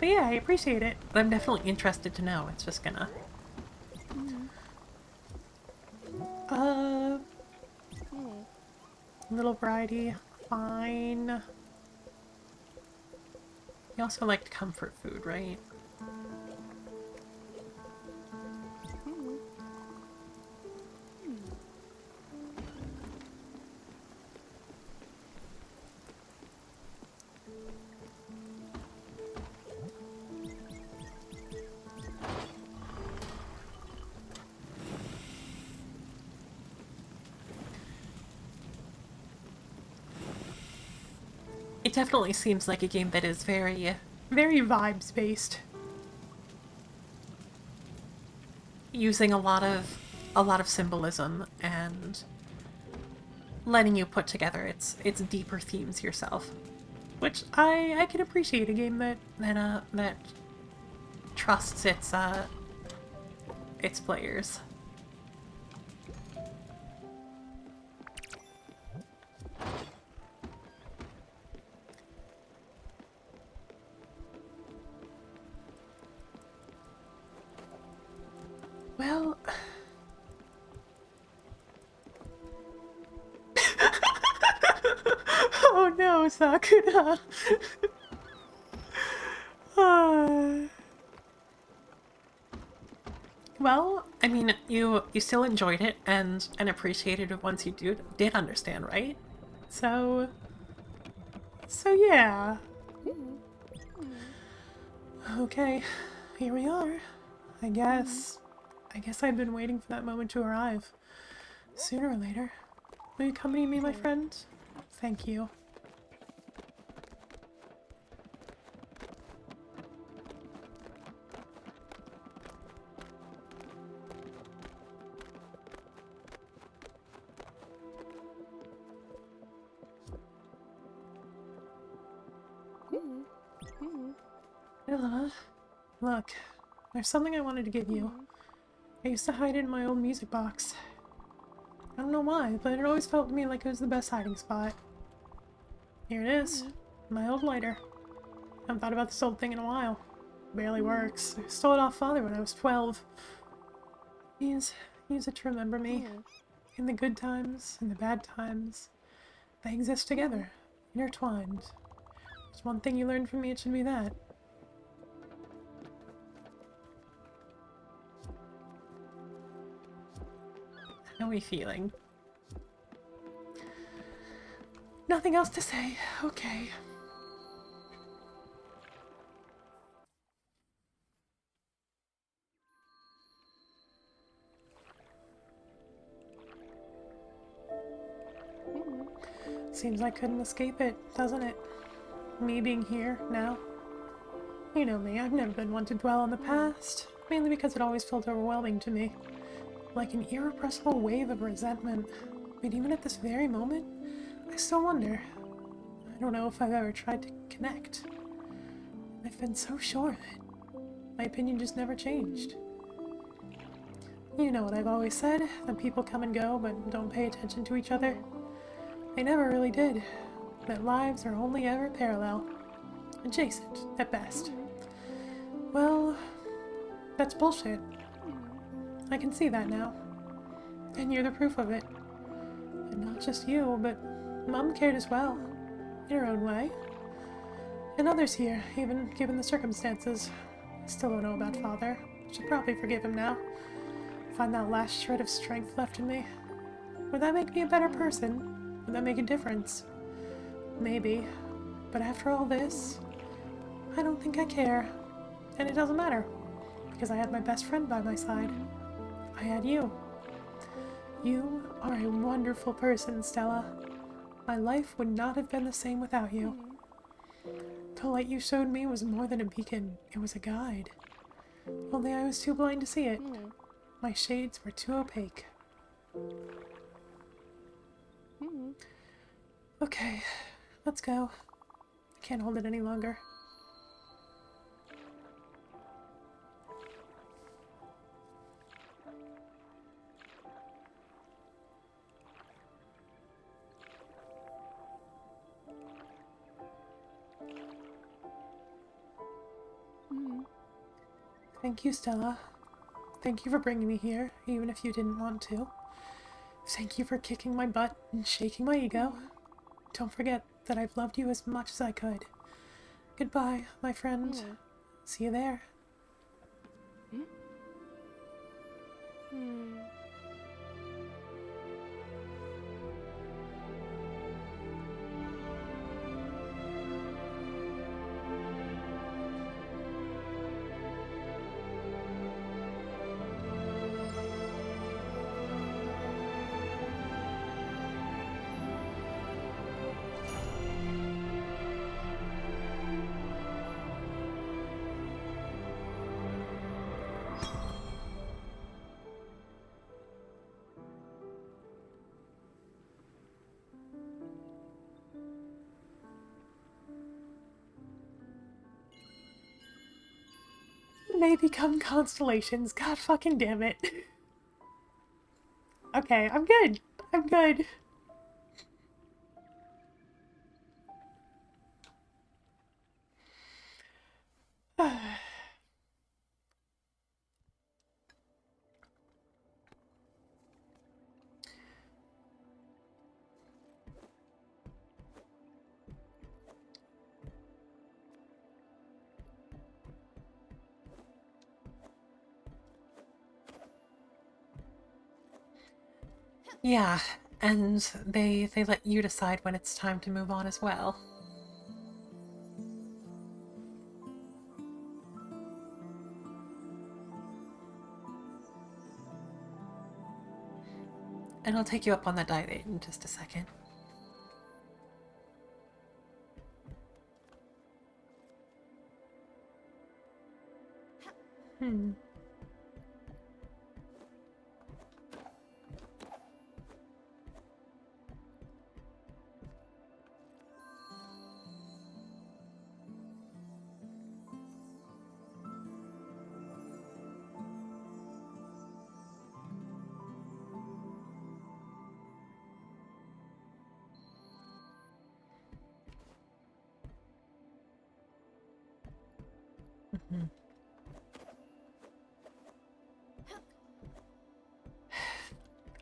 yeah, I appreciate it. I'm definitely interested to know. It's just gonna... little variety. Fine. You also liked comfort food, right? It definitely seems like a game that is very, very vibes-based. Using a lot of symbolism and letting you put together its deeper themes yourself, which I can appreciate. A game that trusts its players. Well, oh no, Sakura. Well, I mean, you still enjoyed it and appreciated it once you did understand, right? So yeah. Okay, here we are. I guess I've been waiting for that moment to arrive. Sooner or later. Will you accompany me, my friend? Thank you. Ella, look, there's something I wanted to give you. I used to hide it in my old music box. I don't know why, but it always felt to me like it was the best hiding spot. Here it is. My old lighter. I haven't thought about this old thing in a while. Barely works. I stole it off Father when I was 12. Use it to remember me. In the good times, in the bad times. They exist together, intertwined. There's one thing you learned from me, it should be that. How are we feeling? Nothing else to say. Okay. Seems I couldn't escape it, doesn't it? Me being here, now. You know me, I've never been one to dwell on the past, mainly because it always felt overwhelming to me. Like an irrepressible wave of resentment. But even at this very moment, I still wonder. I don't know if I've ever tried to connect. I've been so sure of it. My opinion just never changed. You know what I've always said, that people come and go but don't pay attention to each other. They never really did. That lives are only ever parallel. Adjacent, at best. Well, that's bullshit. I can see that now. And you're the proof of it. And not just you, but Mum cared as well. In her own way. And others here, even given the circumstances. Still don't know about Father. Should probably forgive him now. Find that last shred of strength left in me. Would that make me a better person? Would that make a difference? Maybe. But after all this, I don't think I care. And it doesn't matter. Because I had my best friend by my side. I had you. You are a wonderful person, Stella. My life would not have been the same without you. The light you showed me was more than a beacon. It was a guide. Only I was too blind to see it. My shades were too opaque. Okay, let's go. I can't hold it any longer. Thank you, Stella. Thank you for bringing me here, even if you didn't want to. Thank you for kicking my butt and shaking my ego. Don't forget that I've loved you as much as I could. Goodbye, my friend. See you there. They become constellations. God fucking damn it. Okay, I'm good. I'm good. Yeah, and they let you decide when it's time to move on as well. And I'll take you up on that diet in just a second.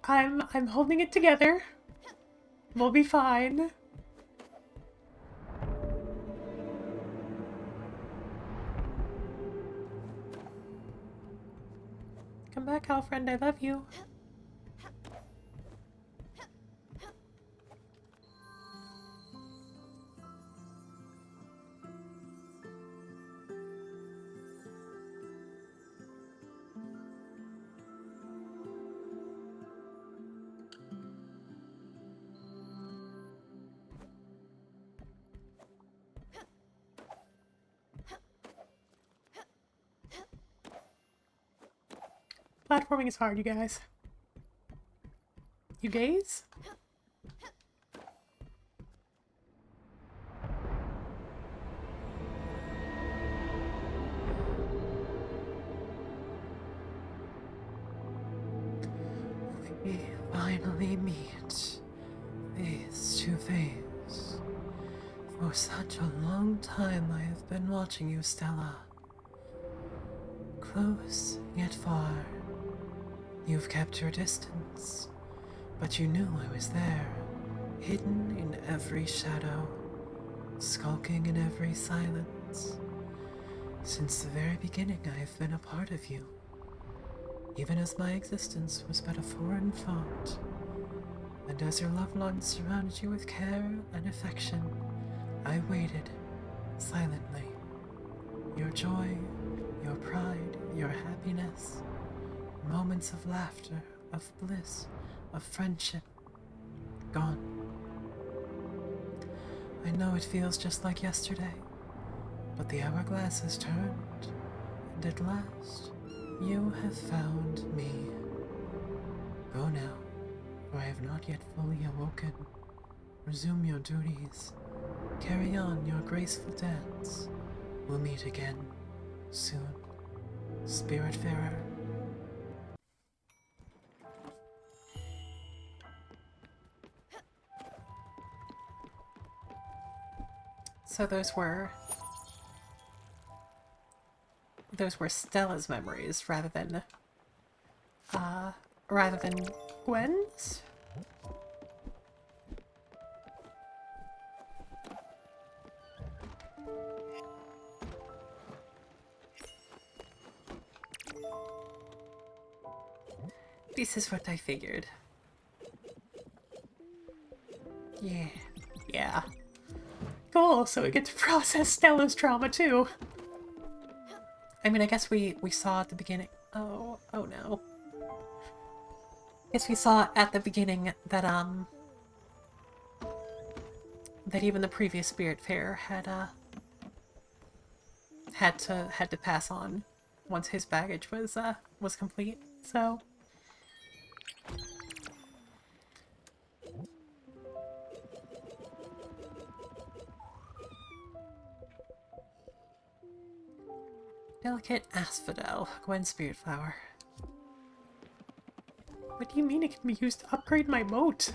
I'm holding it together. We'll be fine. Come back, Alfred. I love you. Platforming is hard, you guys. You gaze? We finally meet face to face. For such a long time I have been watching you, Stella. Close yet far. You've kept your distance, but you knew I was there, hidden in every shadow, skulking in every silence. Since the very beginning I have been a part of you, even as my existence was but a foreign thought. And as your loved ones surrounded you with care and affection, I waited, silently. Your joy, your pride, your happiness, moments of laughter, of bliss, of friendship, gone. I know it feels just like yesterday, but the hourglass has turned, and at last, you have found me. Go now, for I have not yet fully awoken. Resume your duties. Carry on your graceful dance. We'll meet again, soon. Spiritfarer. So those were Stella's memories rather than Gwen's. This is what I figured. Yeah. Cool, so we get to process Stella's trauma too. I mean, I guess we saw at the beginning. Oh no. I guess we saw at the beginning that that even the previous Spiritfarer had to pass on once his baggage was complete. So delicate asphodel, Gwen Spiritflower. What do you mean it can be used to upgrade my moat?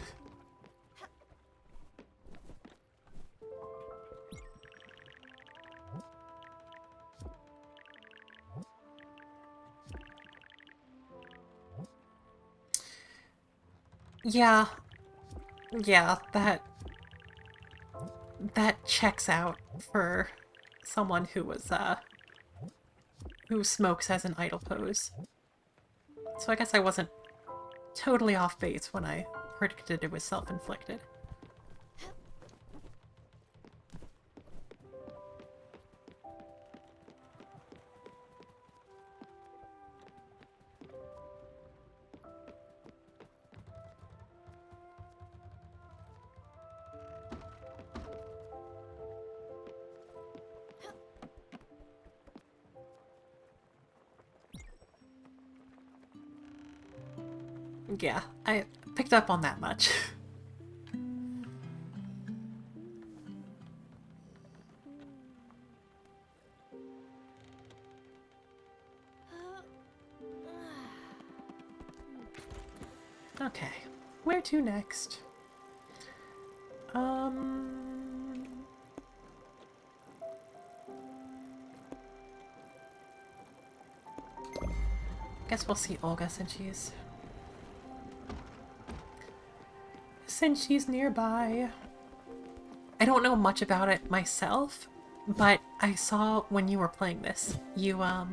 Yeah, that checks out for someone who smokes as an idle pose. So I guess I wasn't totally off base when I predicted it was self-inflicted. Yeah, I picked up on that much. Okay, where to next? Guess we'll see Olga since she's nearby. I don't know much about it myself, but I saw when you were playing this, you were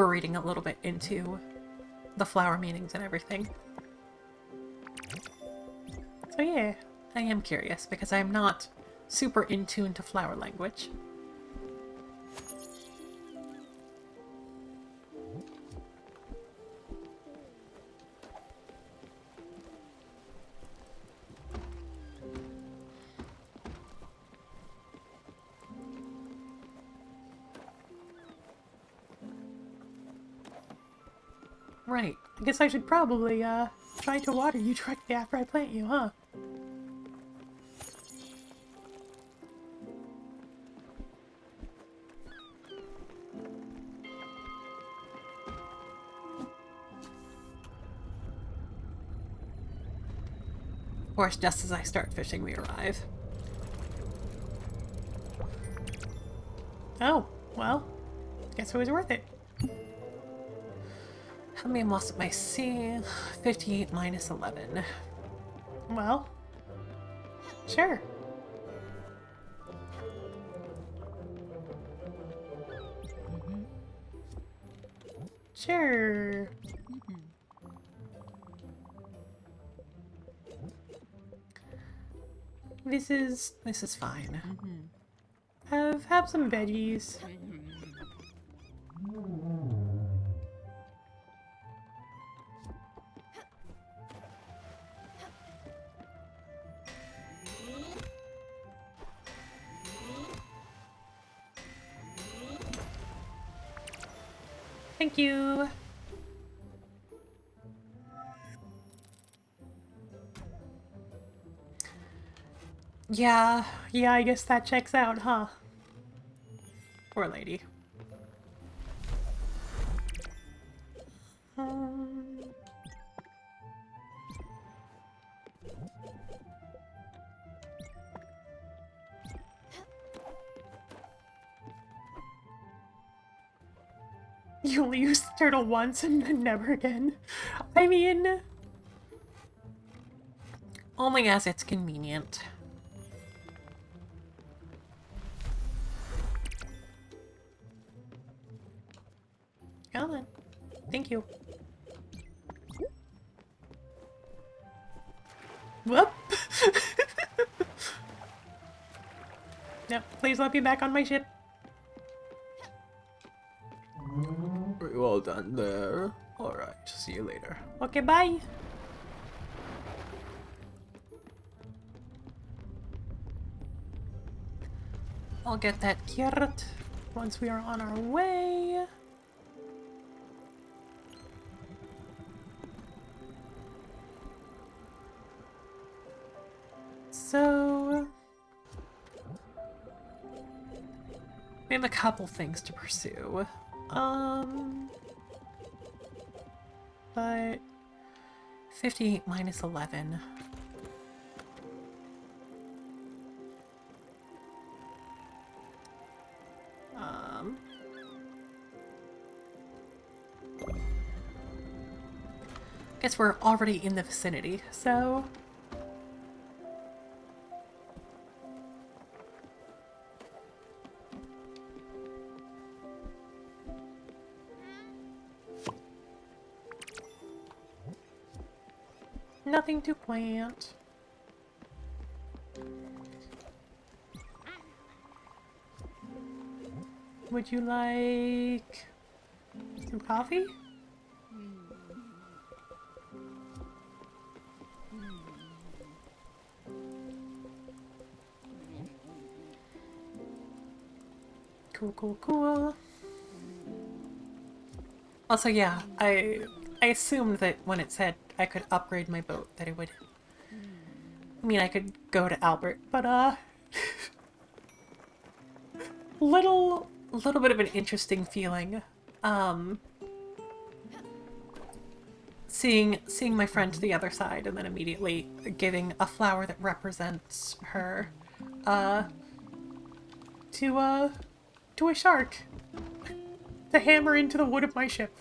reading a little bit into the flower meanings and everything. So yeah, I am curious because I'm not super in tune to flower language. Right. I guess I should probably, try to water you directly after I plant you, huh? Of course, just as I start fishing, we arrive. Oh, well, guess it was worth it. How many lost at my sea? 58 minus 11. Well, sure. Sure. This is fine. Have some veggies. Thank you. Yeah, I guess that checks out, huh? Poor lady. You only use the turtle once and then never again. I mean, only as it's convenient. Come on. Thank you. Whoop! No, please let me back on my ship. Are you all done there? Alright, see you later. Okay, bye. I'll get that carrot once we are on our way. So, we have a couple things to pursue. But 58 minus 11. Guess we're already in the vicinity, so nothing to plant. Would you like some coffee? Cool. Also, yeah, I assumed that when it said I could upgrade my boat, that it would mean I could go to Albert, but little bit of an interesting feeling. Seeing my friend to the other side and then immediately giving a flower that represents her to a shark. the hammer into the wood of my ship.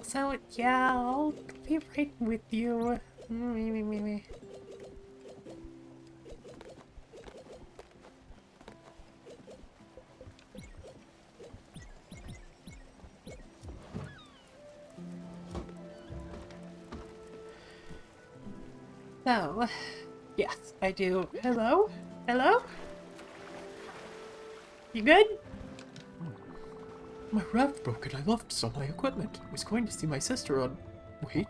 So, yeah, I'll be right with you. Me. So, yes, I do. Hello? Hello? You good? My raft broke and I lost all my equipment. I was going to see my sister on... Wait,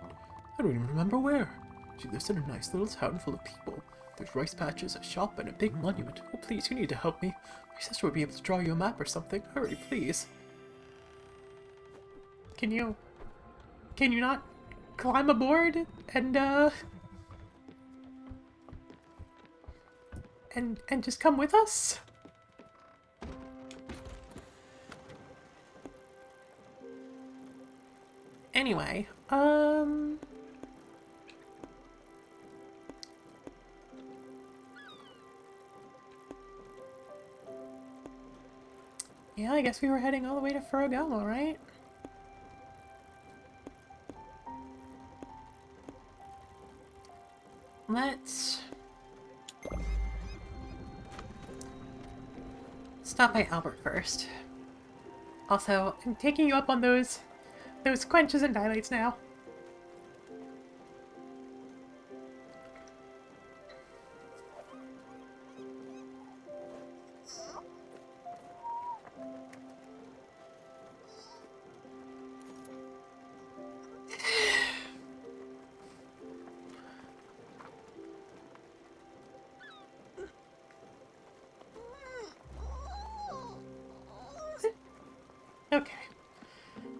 I don't even remember where. She lives in a nice little town full of people. There's rice patches, a shop, and a big monument. Oh, please, you need to help me. My sister would be able to draw you a map or something. Hurry, please. Can you not climb aboard and and just come with us? Anyway, yeah, I guess we were heading all the way to Ferragamo, right? Let's stop by Albert first. Also, I'm taking you up on those quenches and dilates now. Okay.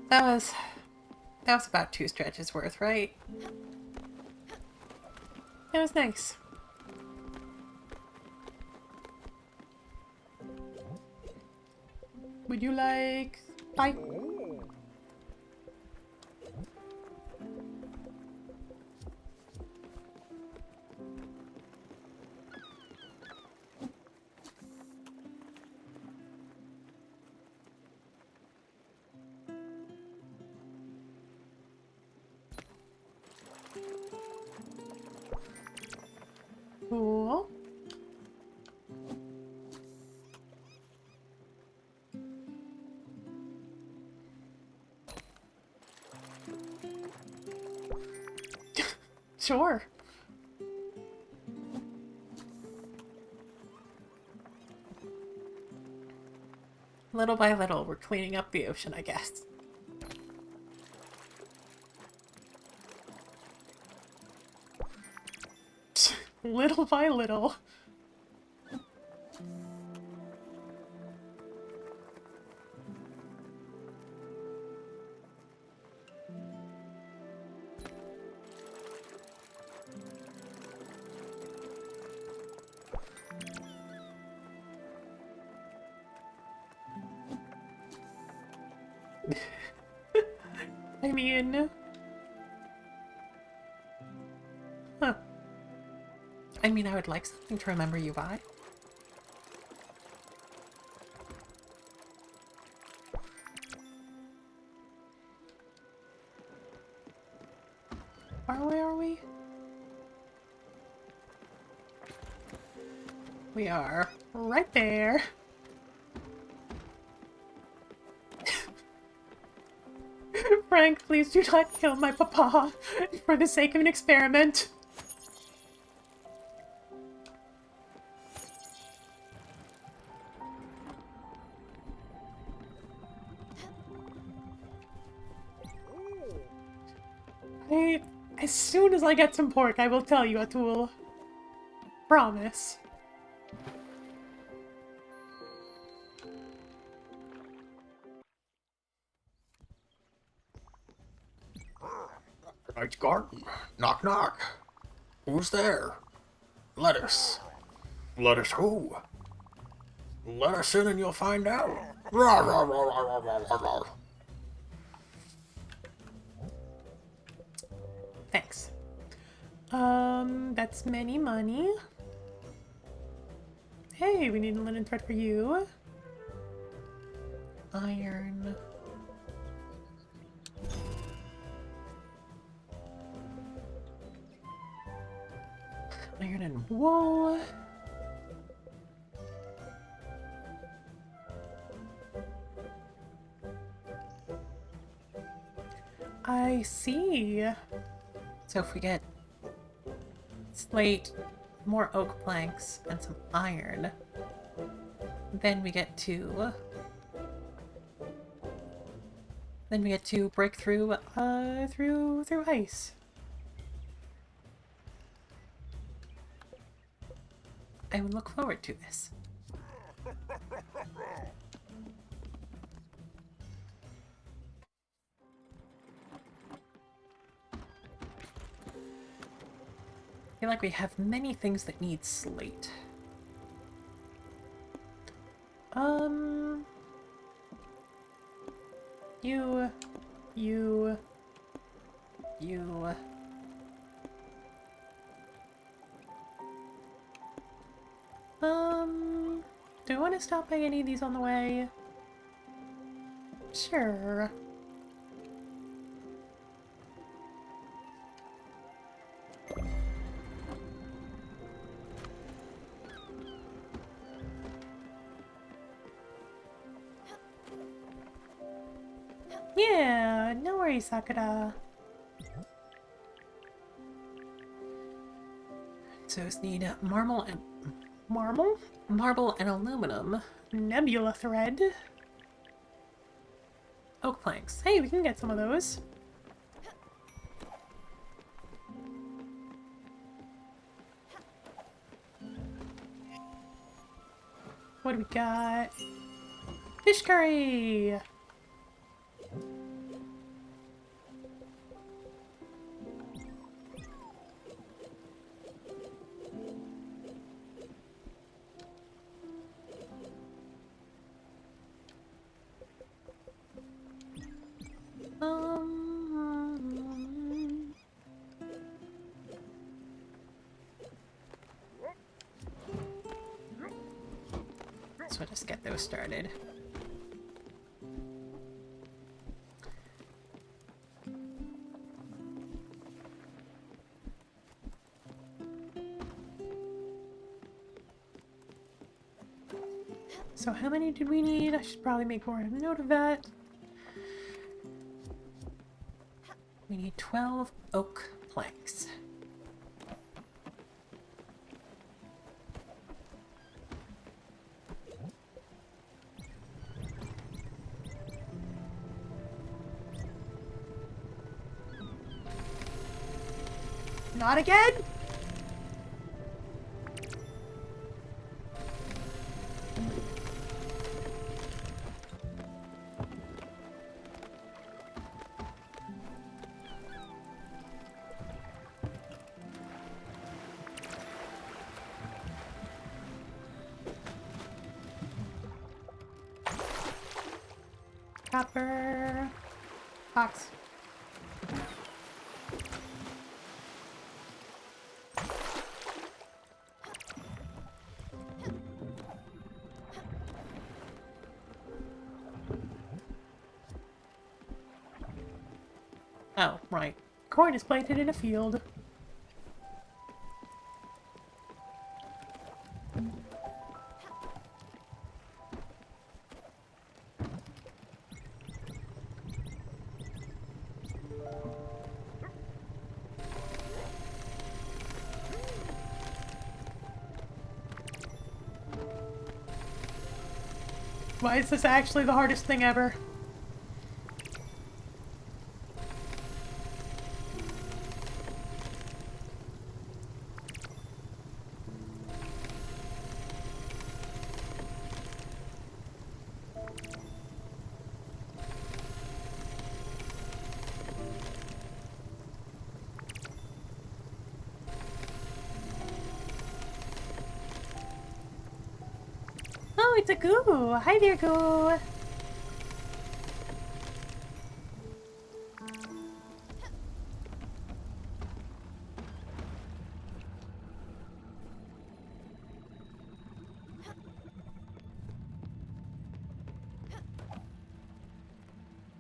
That was about 2 stretches worth, right? That was nice. Would you like pie? Cool. Sure. Little by little, we're cleaning up the ocean, I guess. Little by little. I mean... Huh. I mean, I would like something to remember you by. Where are we? We are right there. Frank, please do not kill my papa for the sake of an experiment. As soon as I get some pork, I will tell you, Atul. Promise. Tonight's garden. Knock knock. Who's there? Lettuce. Lettuce who? Let us in and you'll find out. Rah, rah, rah, rah, rah, rah, rah, rah. Thanks. That's many money. Hey, we need a linen thread for you. Iron. Iron and wool. I see. So if we get slate, more oak planks, and some iron, then we get to break through through ice. I would look forward to this. I feel like we have many things that need slate. You. Do I want to stop by any of these on the way? Sure. Yeah, no worries, Sakura. So we need marble and aluminum, nebula thread, oak planks. Hey, we can get some of those. What do we got? Fish curry! So I'll just get those started. So how many did we need? I should probably make more of a note of that. We need 12 oak planks. Not again? Copper. Box. Oh, right. Corn is planted in a field. Why is this actually the hardest thing ever? Oh, it's a goo! Hi there, goo!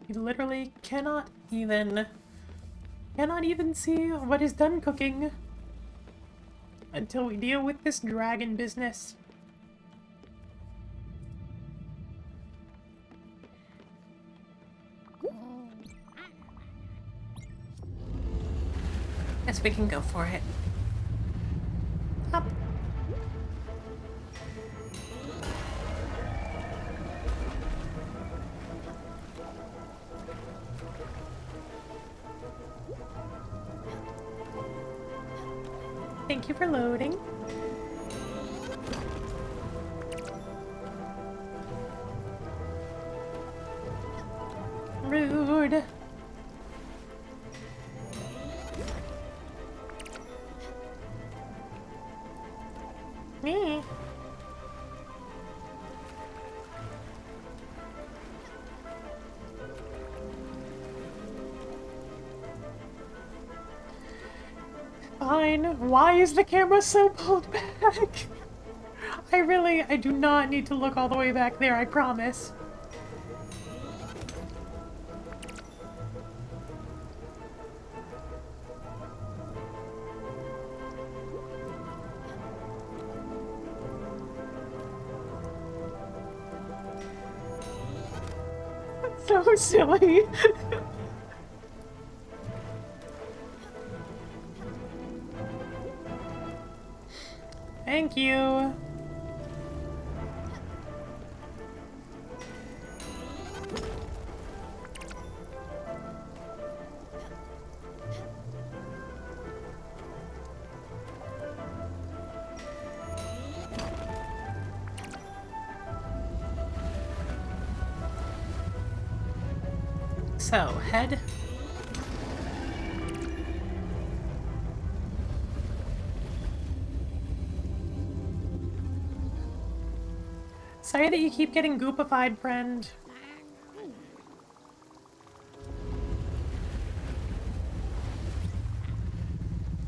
You literally cannot even see what is done cooking until we deal with this dragon business. Yes, we can go for it. Up. Thank you for loading. Rude. Me. Fine. Why is the camera so pulled back? I do not need to look all the way back there, I promise. So silly. Thank you. So, head. Sorry that you keep getting goopified, friend.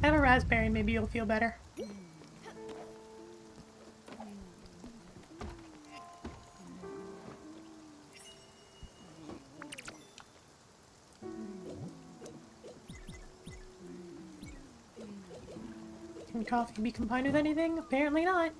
Have a raspberry, maybe you'll feel better. Can coffee be combined with anything? Apparently not.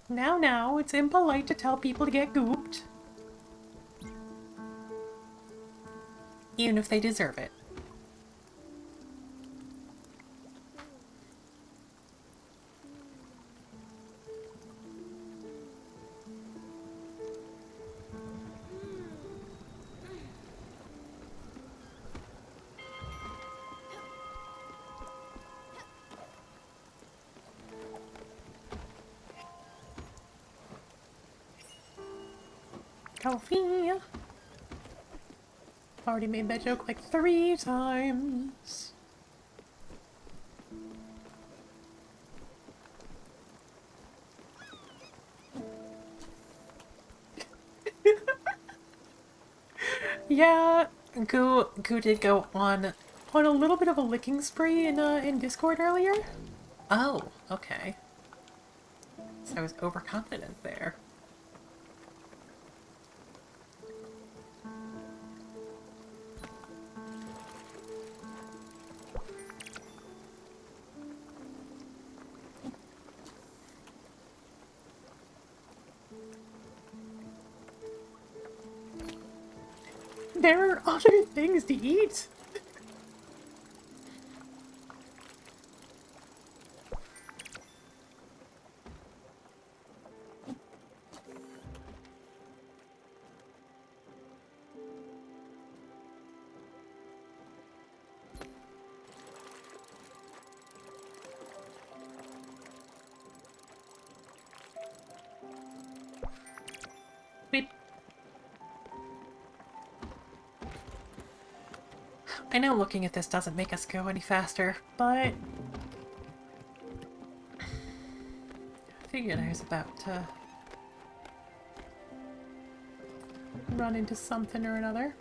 Now, it's impolite to tell people to get gooped. Even if they deserve it. Coffee. Already made that joke like 3 times. Yeah, Goo did go on a little bit of a licking spree in Discord earlier. Oh, okay. So I was overconfident there. There are other things to eat. Wait. I know looking at this doesn't make us go any faster, but I figured I was about to run into something or another.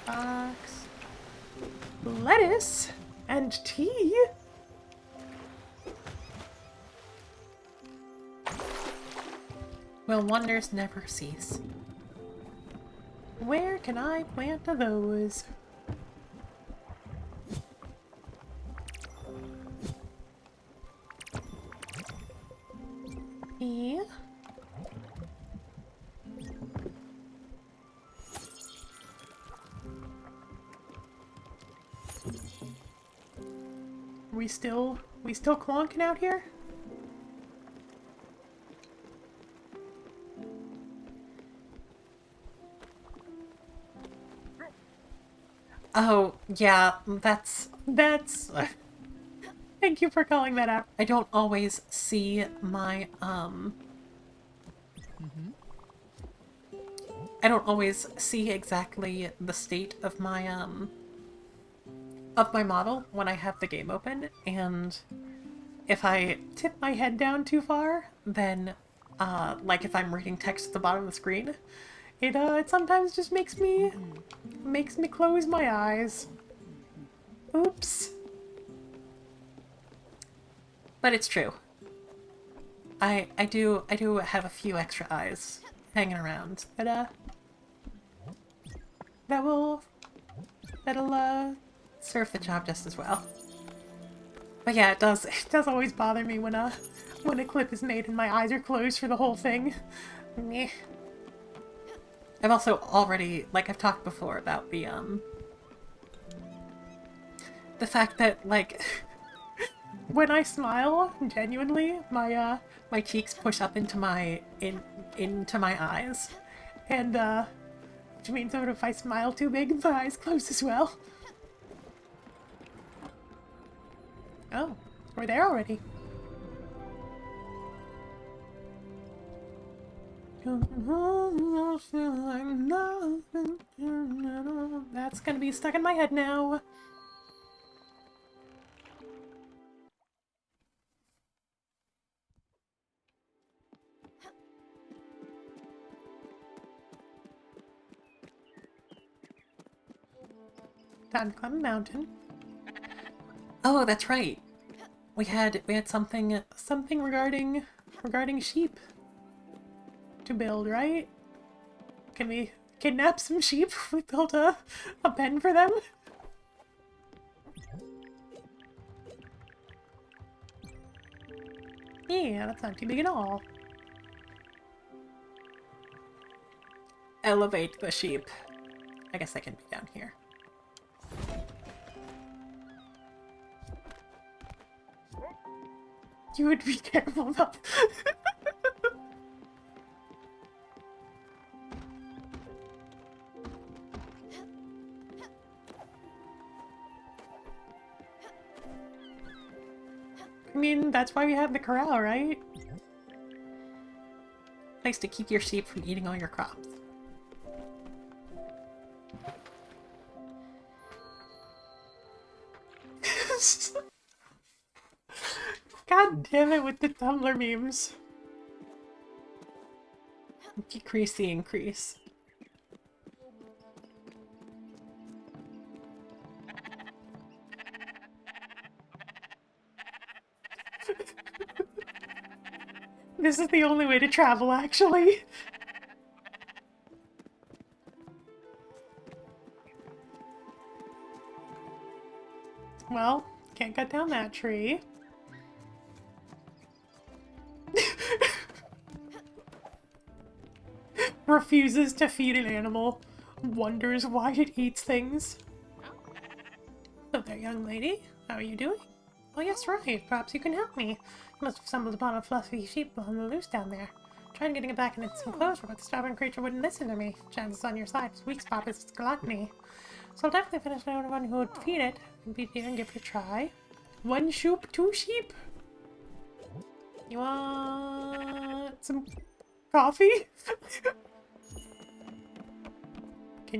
Box. Lettuce and tea. Will wonders never cease? Where can I plant those? Tea. We still clonking out here? Oh, yeah, that's thank you for calling that out. I don't always see my I don't always see exactly the state of my model when I have the game open, and if I tip my head down too far, then like if I'm reading text at the bottom of the screen, it sometimes just makes me close my eyes. Oops. But it's true. I do have a few extra eyes hanging around, but that'll serve the job just as well. But yeah, it does always bother me when a clip is made and my eyes are closed for the whole thing. Meh. I've also already, like I've talked before about the fact that, like, when I smile, genuinely, my cheeks push up into my eyes, and which means that if I smile too big, my eyes close as well. Oh, we're there already. That's gonna be stuck in my head now. Time to climb a mountain. Oh, that's right. We had something regarding sheep to build, right? Can we kidnap some sheep? We built a pen for them? Yeah, that's not too big at all. Elevate the sheep. I guess I can be down here. You would be careful though. I mean, that's why we have the corral, right? Place to keep your sheep from eating all your crops. God damn it with the Tumblr memes. Decrease the increase. This is the only way to travel, actually. Well, can't cut down that tree. Refuses to feed an animal. Wonders why it eats things. Hello there, young lady. How are you doing? Oh yes, right. Perhaps you can help me. You must have stumbled upon a fluffy sheep on the loose down there. Tried getting it back in its enclosure, but the stubborn creature wouldn't listen to me. Chances on your side. Its weak spot is its gluttony. So I'll definitely finish knowing one who would feed it and be here and give it a try. One sheep, two sheep. You want some coffee? Do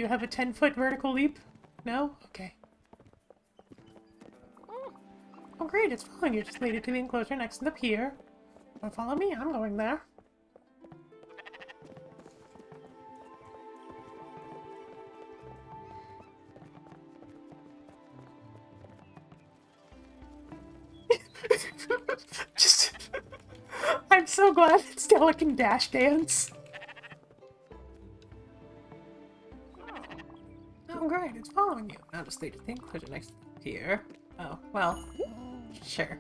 you have a 10-foot vertical leap? No? Okay. Oh great, it's following you. Just lead it to the enclosure next to the pier. Don't follow me, I'm going there. Just, I'm so glad that Stella can dash dance. Oh, great, it's following you. Now just leave the thing clear next here. Oh, well, sure.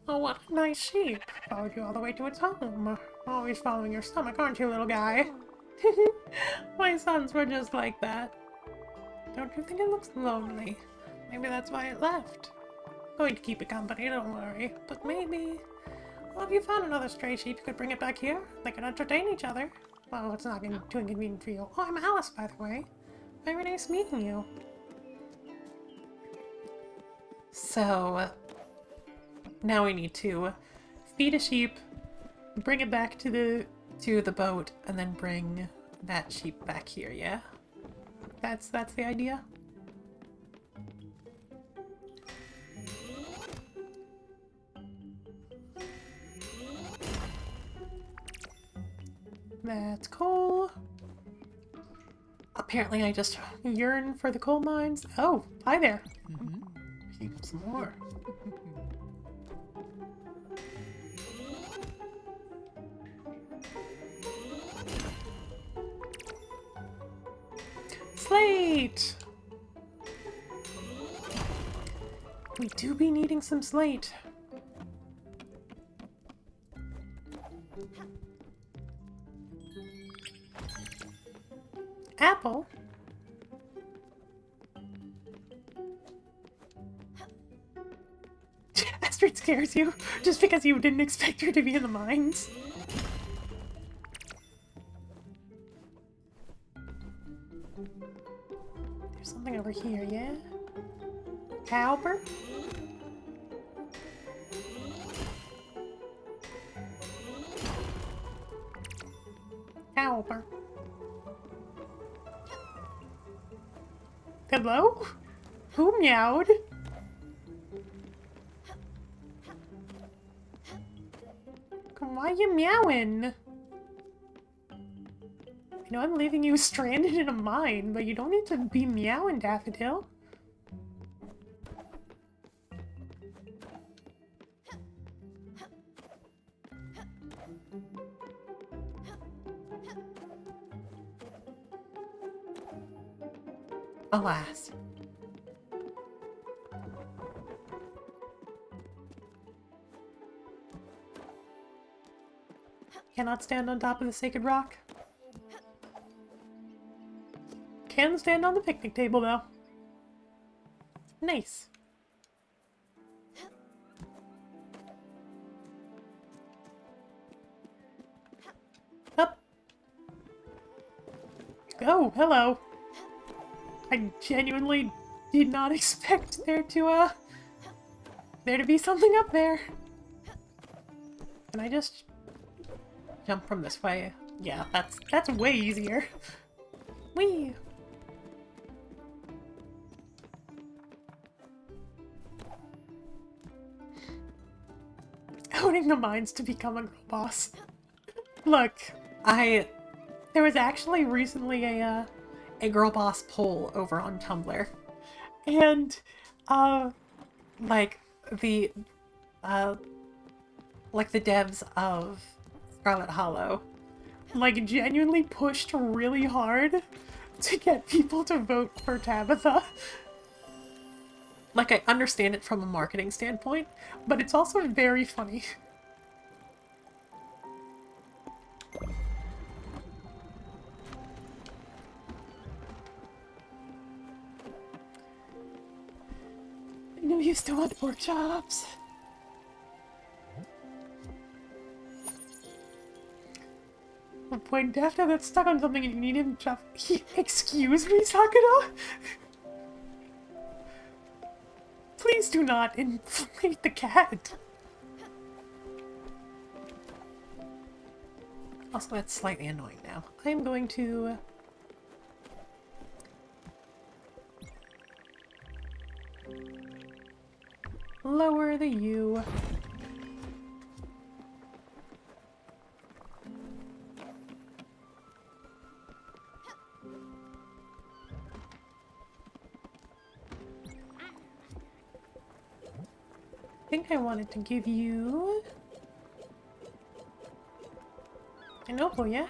Oh, what a nice sheep. Followed you all the way to its home. Always following your stomach, aren't you, little guy? My sons were just like that. Don't you think it looks lonely? Maybe that's why it left. Going to keep it company, don't worry. But maybe... Well, if you found another stray sheep, you could bring it back here. They could entertain each other. Well, it's not too inconvenient for you. Oh, I'm Alice, by the way. Very nice meeting you. So, now we need to feed a sheep, bring it back to the boat, and then bring that sheep back here, yeah? That's the idea? That's cool. Apparently I just Yearn for the coal mines. Oh, hi there. keep some more. Slate! We do be needing some slate. Apple? Astrid scares you just because you didn't expect her to be in the mines. There's something over here, yeah? Cowper? Cowper. Hello? Who meowed? Why are you meowing? I know I'm leaving you stranded in a mine, but you don't need to be meowing, Daffodil. Alas. Cannot stand on top of the sacred rock. Can stand on the picnic table, though. Nice. Up. Oh, hello. I genuinely did not expect there to be something up there. Can I just jump from this way? Yeah, that's way easier. Whee! Owning the mines to become a girl boss. Look, there was actually recently a girl boss poll over on Tumblr, and like the devs of Scarlet Hollow like genuinely pushed really hard to get people to vote for Tabitha. Like, I understand it from a marketing standpoint, But it's also very funny. I know you still want pork chops. When Daphne gets stuck on something and you need him to chop. Excuse me, Sakura? Please do not inflate the cat. also that's slightly annoying now. I am going to lower the U. think I wanted to give you an opal, yeah?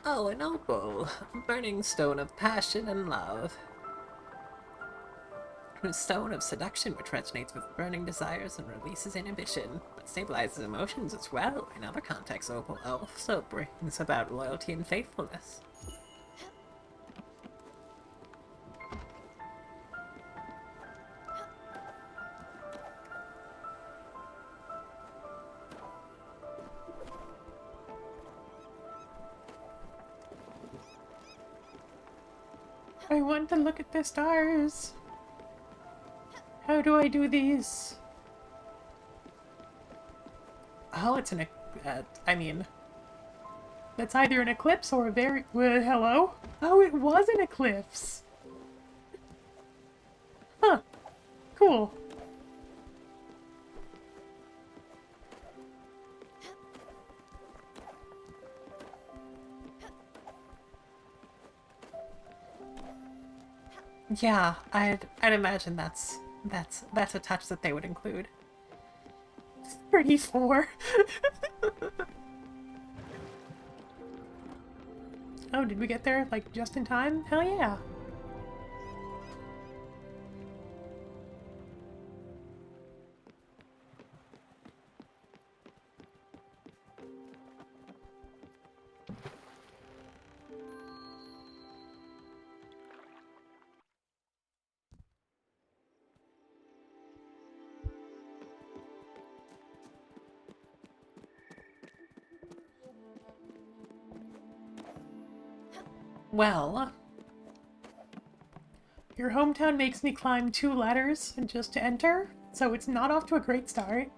Oh, an opal. Burning stone of passion and love. A stone of seduction which resonates with burning desires and releases inhibition, but stabilizes emotions as well. In other contexts, opal also brings about loyalty and faithfulness. I want to look at the stars. How do I do these? Oh, it's an... I mean... That's either an eclipse or a very... hello? Oh, it was an eclipse! Huh. Cool. Yeah, I'd imagine that's a touch that they would include. 34. Oh, did we get there, like, just in time? Hell yeah. Well, your hometown makes me climb 2 ladders and just to enter, so it's not off to a great start.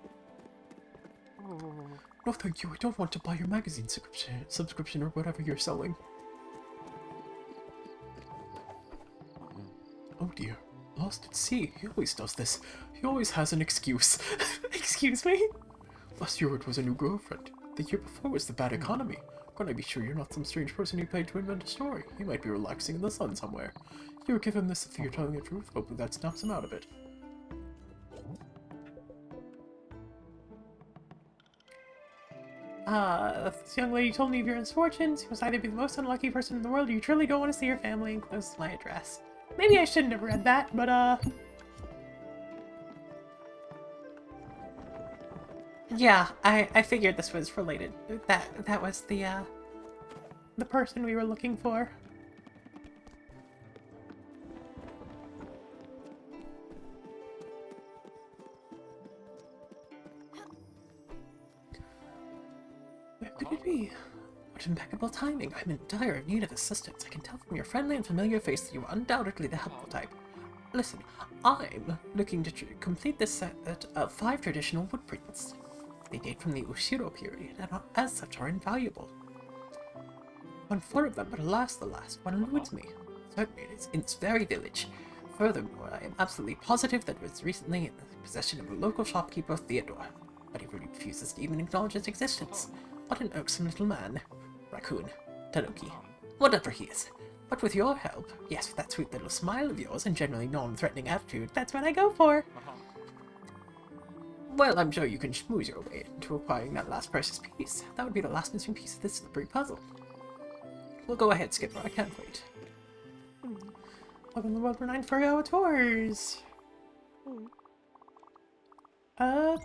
No, thank you. I don't want to buy your magazine subscription or whatever you're selling. Oh dear. Lost at sea. He always does this. He always has an excuse. Excuse me? Last year it was a new girlfriend. The year before was the bad economy. Gonna be sure you're not some strange person who paid to invent a story. He might be relaxing in the sun somewhere. You give him this if you're telling the truth. Hopefully that snaps him out of it. This young lady told me of your misfortunes. You must either be the most unlucky person in the world or you truly don't want to see your family, and closes my address. Maybe I shouldn't have read that, but, yeah, I figured this was related. That was the person we were looking for. Where could it be? What impeccable timing. I'm in dire need of assistance. I can tell from your friendly and familiar face that you are undoubtedly the helpful type. Listen, I'm looking to complete this set of 5 traditional wood prints. They date from the Ushiro period, and as such are invaluable. On 4 of them, but alas, the last one eludes me. Certainly it is in this very village. Furthermore, I am absolutely positive that it was recently in the possession of a local shopkeeper, Theodore, but he refuses to even acknowledge its existence. What an irksome little man. Raccoon. Tanuki. Whatever he is. But with your help, yes, with that sweet little smile of yours and generally non-threatening attitude, That's what I go for. well, I'm sure you can schmooze your way into acquiring that last precious piece. That would be the last missing piece of this slippery puzzle. Well, go ahead, Skipper. I can't wait. Welcome to World War 9 Furry Tours.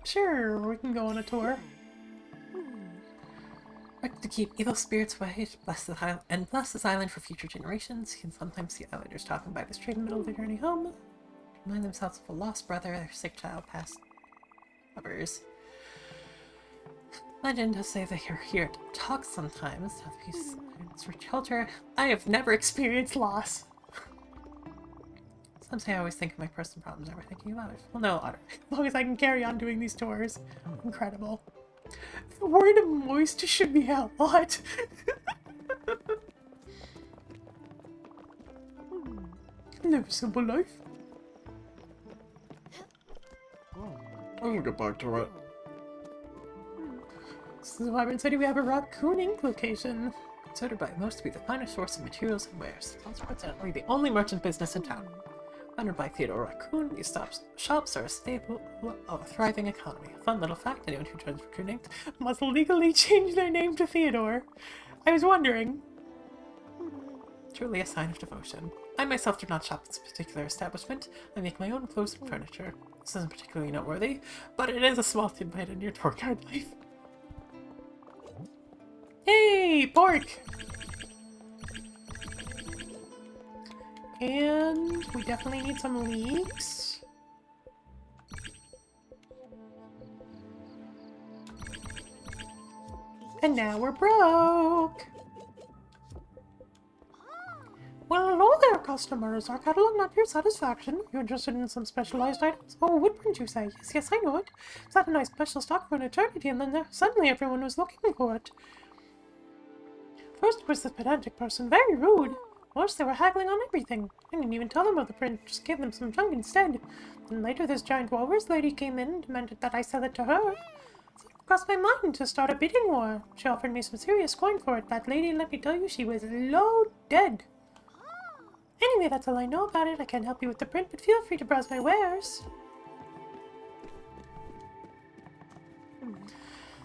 Sure, we can go on a tour. Like to keep evil spirits away, bless this island for future generations. You can sometimes see islanders talking by the street in the middle of their journey home. Remind themselves of a lost brother, their sick child, past lovers. Legend does say that you're here to talk sometimes, have peace for shelter. I have never experienced loss. Some say I always think of my personal problems, never thinking about it. Well, no, Otter. As long as I can carry on doing these tours. Incredible. The word moist should be a lot. Live a simple life. I'll get back to it. This is why in City we have a raccoon ink location. Considered by most to be the finest source of materials and wares. It's also coincidentally the only merchant business in town. Founded by Theodore Raccoon, these shops are a staple of a thriving economy. A fun little fact, anyone who joins recruit names must legally change their name to Theodore. I was wondering. Truly a sign of devotion. I myself do not shop at this particular establishment. I make my own clothes and furniture. This isn't particularly noteworthy, but it is a small tidbit in your tour guide life. Hey, pork! And we definitely need some leeks. And now we're broke! Well, hello there, customers. Our catalog not to your satisfaction. You interested in some specialized items? Oh, wouldn't you say? Yes, yes, I know it. It's had a nice special stock for an eternity, and then suddenly everyone was looking for it. First it was the pedantic person, very rude. Worse, they were haggling on everything. I didn't even tell them of the print, just gave them some junk instead. Then later this giant walrus lady came in and demanded that I sell it to her. It crossed my mind to start a bidding war. She offered me some serious coin for it. That lady, let me tell you, she was loaded. Anyway, that's all I know about it. I can't help you with the print, but feel free to browse my wares.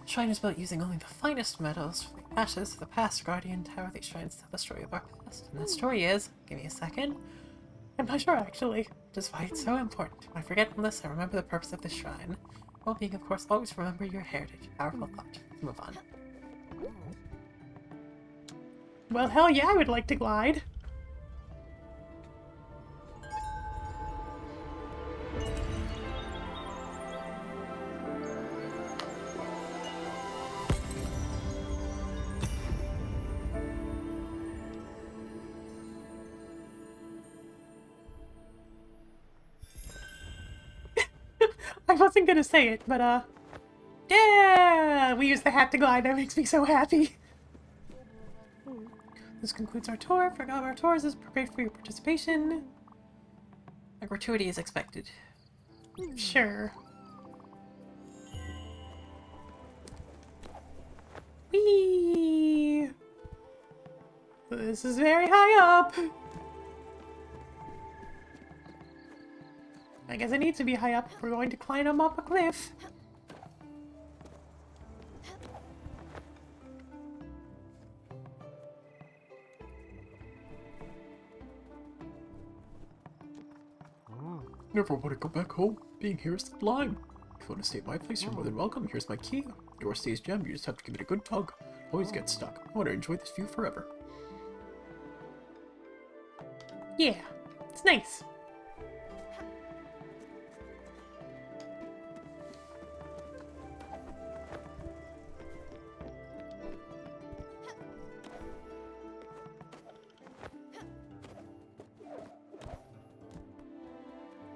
Shrine is built using only the finest metals. From the ashes of the past guardian tower, these shrines tell the story of our past. And that story is, give me a second. I'm not sure, actually. Just why it's so important. When I forget unless I remember the purpose of this shrine. Well being, of course, always remember your heritage. Powerful thought. Let's move on. Well, hell yeah, I would like to glide. I wasn't gonna say it, but yeah! We use the hat to glide, that makes me so happy. This concludes our tour. For all of our tours is great for your participation. A gratuity is expected. Sure. Whee! This is very high up. I guess it needs to be high up if we're going to climb up a cliff. Never want to go back home. Being here is sublime. If you want to stay at my place, you're more than welcome. Here's my key. The door stays jammed. You just have to give it a good tug. Always get stuck. I want to enjoy this view forever. Yeah, it's nice.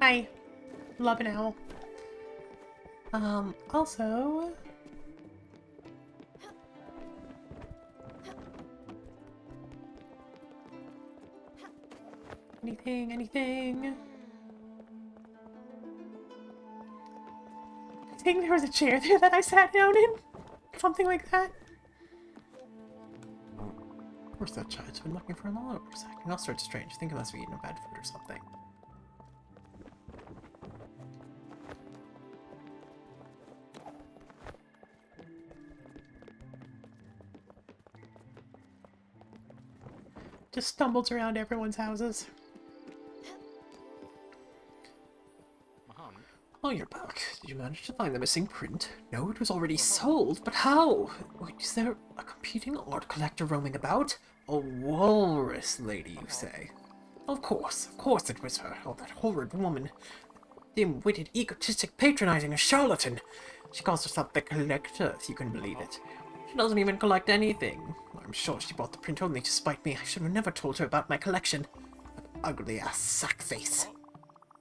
I love an owl. Also... Anything? I think there was a chair there that I sat down in. Something like that. Of course that child's been looking for him all over. Acting all sorts strange. I think he must be eating bad food or something. Just stumbles around everyone's houses. Oh, you're back. Did you manage to find the missing print? No, it was already sold, but how? Wait, is there a competing art collector roaming about? A walrus lady, you say? Of course it was her. Oh, that horrid woman. Dim-witted, egotistic, patronizing, a charlatan. She calls herself the collector, if you can believe it. She doesn't even collect anything. I'm sure she bought the print only to spite me. I should have never told her about my collection. That ugly-ass sackface.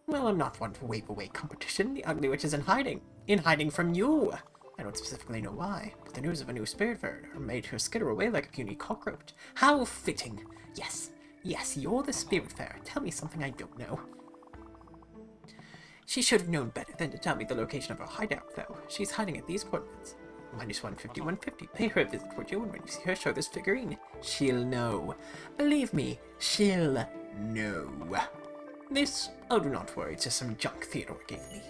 Well, I'm not one to wave away competition. The ugly witch is in hiding. In hiding from you. I don't specifically know why, but the news of a new Spiritfarer made her skitter away like a puny cockroach. How fitting. Yes, you're the Spiritfarer. Tell me something I don't know. She should have known better than to tell me the location of her hideout, though. She's hiding at these coordinates. -150, 150. Pay her a visit, would you? And when you see her, show this figurine. She'll know. Believe me, she'll know. This, oh, do not worry, it's just some junk Theodore gave me.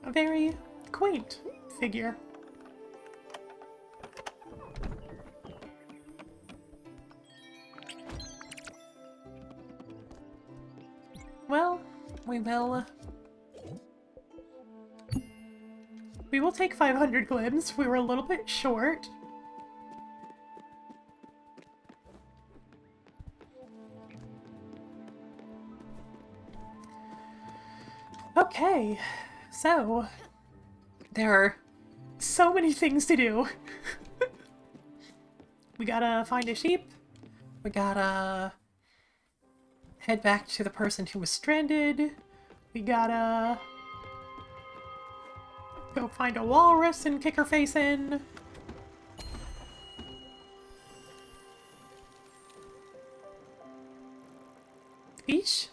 A very quaint figure. Well, we will take 500 glims. We were a little bit short. Okay, so there are so many things to do. We gotta find a sheep. We gotta head back to the person who was stranded. We gotta go find a walrus and kick her face in. Fish?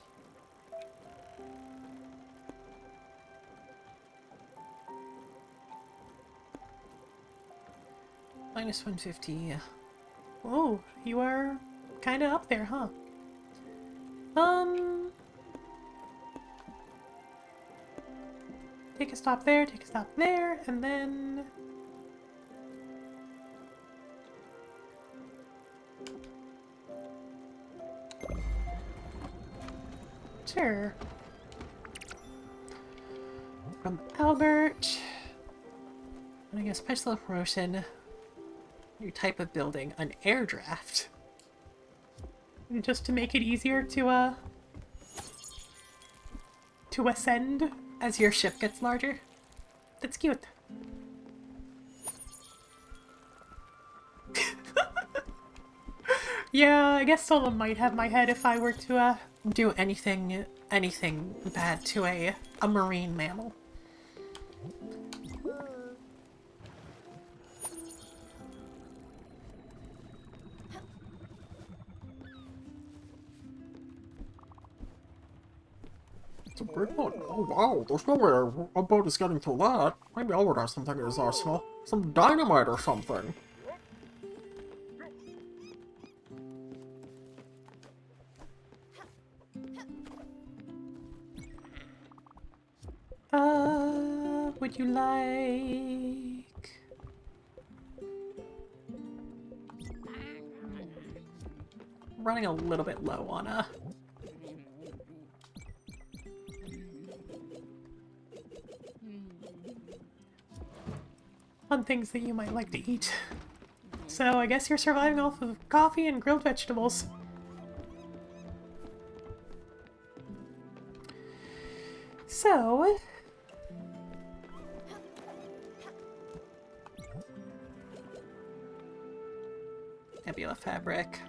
Minus 150. Oh, you are kind of up there, huh? Take a stop there, and then... Sure. From Albert. Running a special promotion. New type of building, an air draft. Just to make it easier to ascend as your ship gets larger. That's cute. Yeah, I guess Solon might have my head if I were to do anything bad to a marine mammal. It's a big one. Oh wow, there's no way a boat is getting through that. Maybe Albert has something in his arsenal. Some dynamite or something. Would you like... Running a little bit low on things that you might like to eat. So I guess you're surviving off of coffee and grilled vegetables. So... Nebula fabric.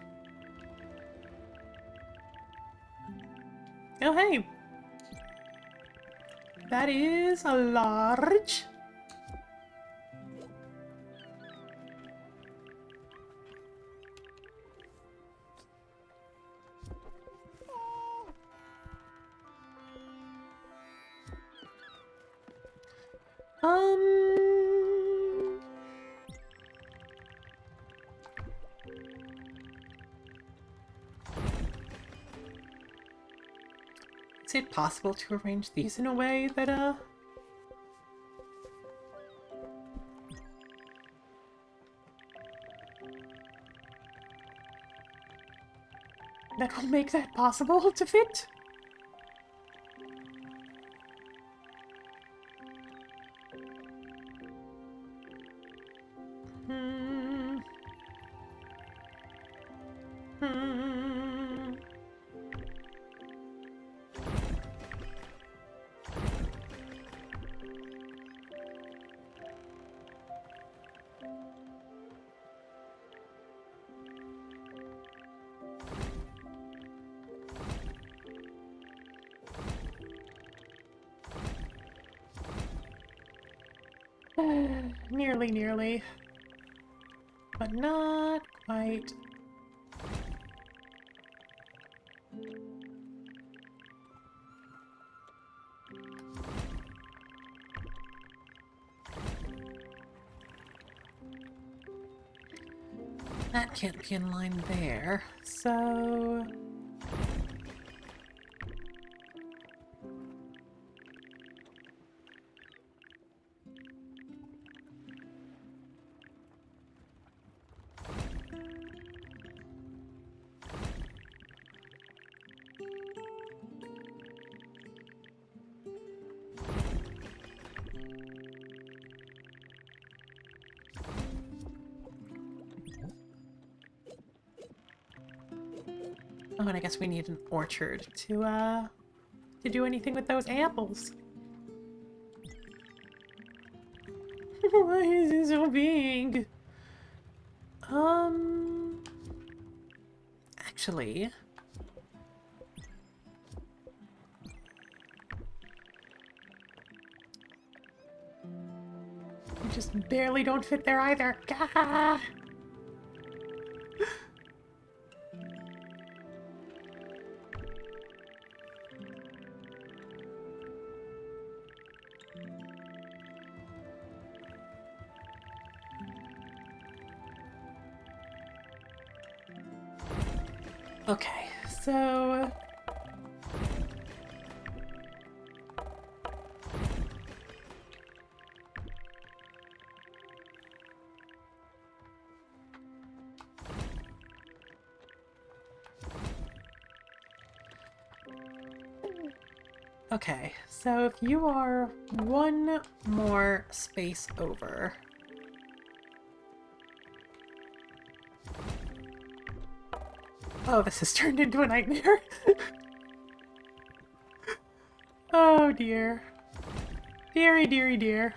Oh hey! That is a large. Is it possible to arrange these in a way that, that will make that possible to fit? Hmm. Hmm. Nearly. But not quite. That can't be in line there, so... Oh, and I guess we need an orchard to do anything with those apples. Why is it so big? Actually... we just barely don't fit there either. Gah! Okay, so... okay, so if you are one more space over... Oh, this has turned into a nightmare. Oh dear. Deary, deary, dear.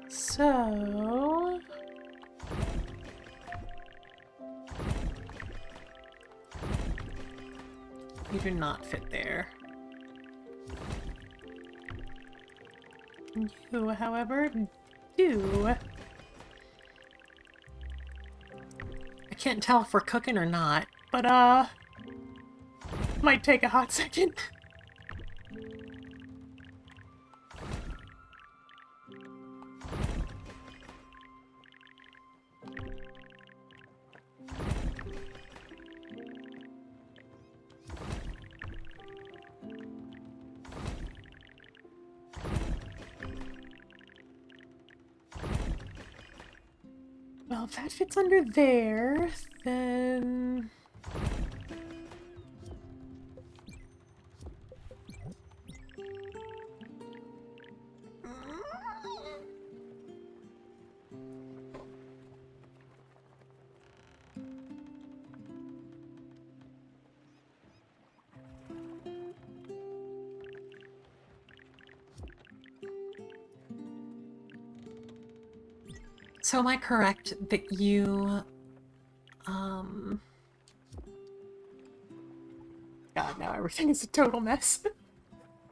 So... you do not fit there. You, however, do. I can't tell if we're cooking or not, but, might take a hot second. Well, if that fits under there, then... So am I correct that you, God, now everything is a total mess.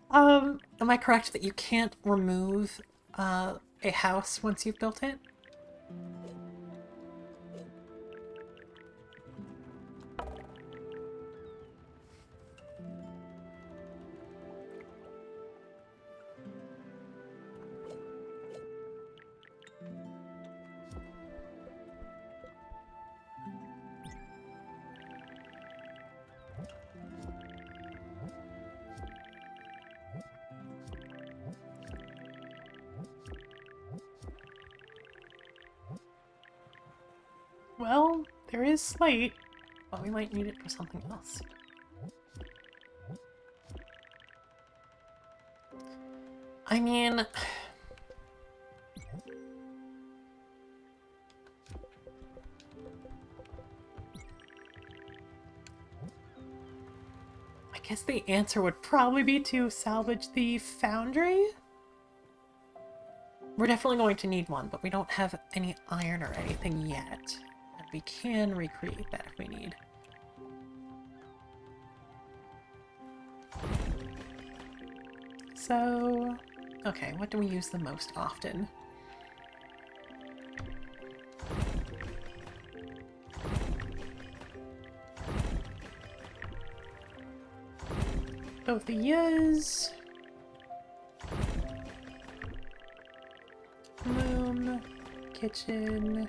Am I correct that you can't remove, a house once you've built it? Well, there is slate, but we might need it for something else. I mean... I guess the answer would probably be to salvage the foundry? We're definitely going to need one, but we don't have any iron or anything yet. And we can recreate that if we need. So... Okay, what do we use the most often? Both the years. Room, kitchen.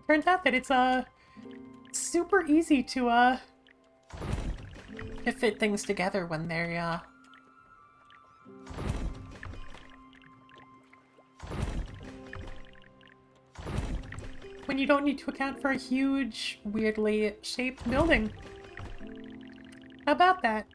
Turns out that it's super easy to fit things together when they're when you don't need to account for a huge, weirdly shaped building. How about that?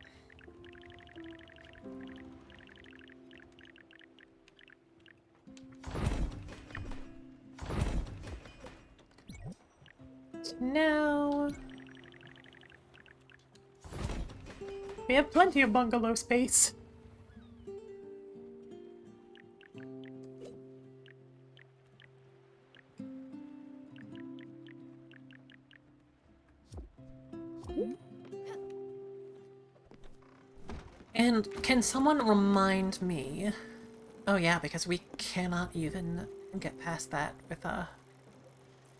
So now we have plenty of bungalow space. And can someone remind me? Oh yeah, because we cannot even get past that with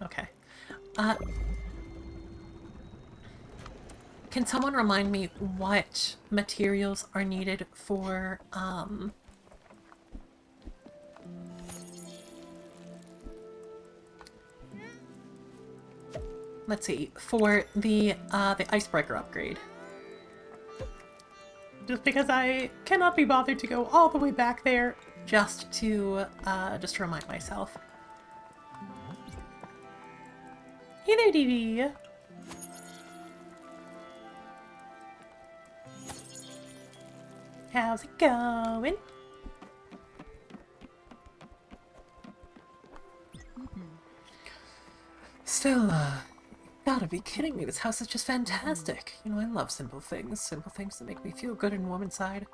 okay. Can someone remind me what materials are needed for let's see, for the icebreaker upgrade? Just because I cannot be bothered to go all the way back there just to remind myself. Hey there, DV. How's it going? Stella, gotta be kidding me. This house is just fantastic. You know, I love simple things that make me feel good and warm inside.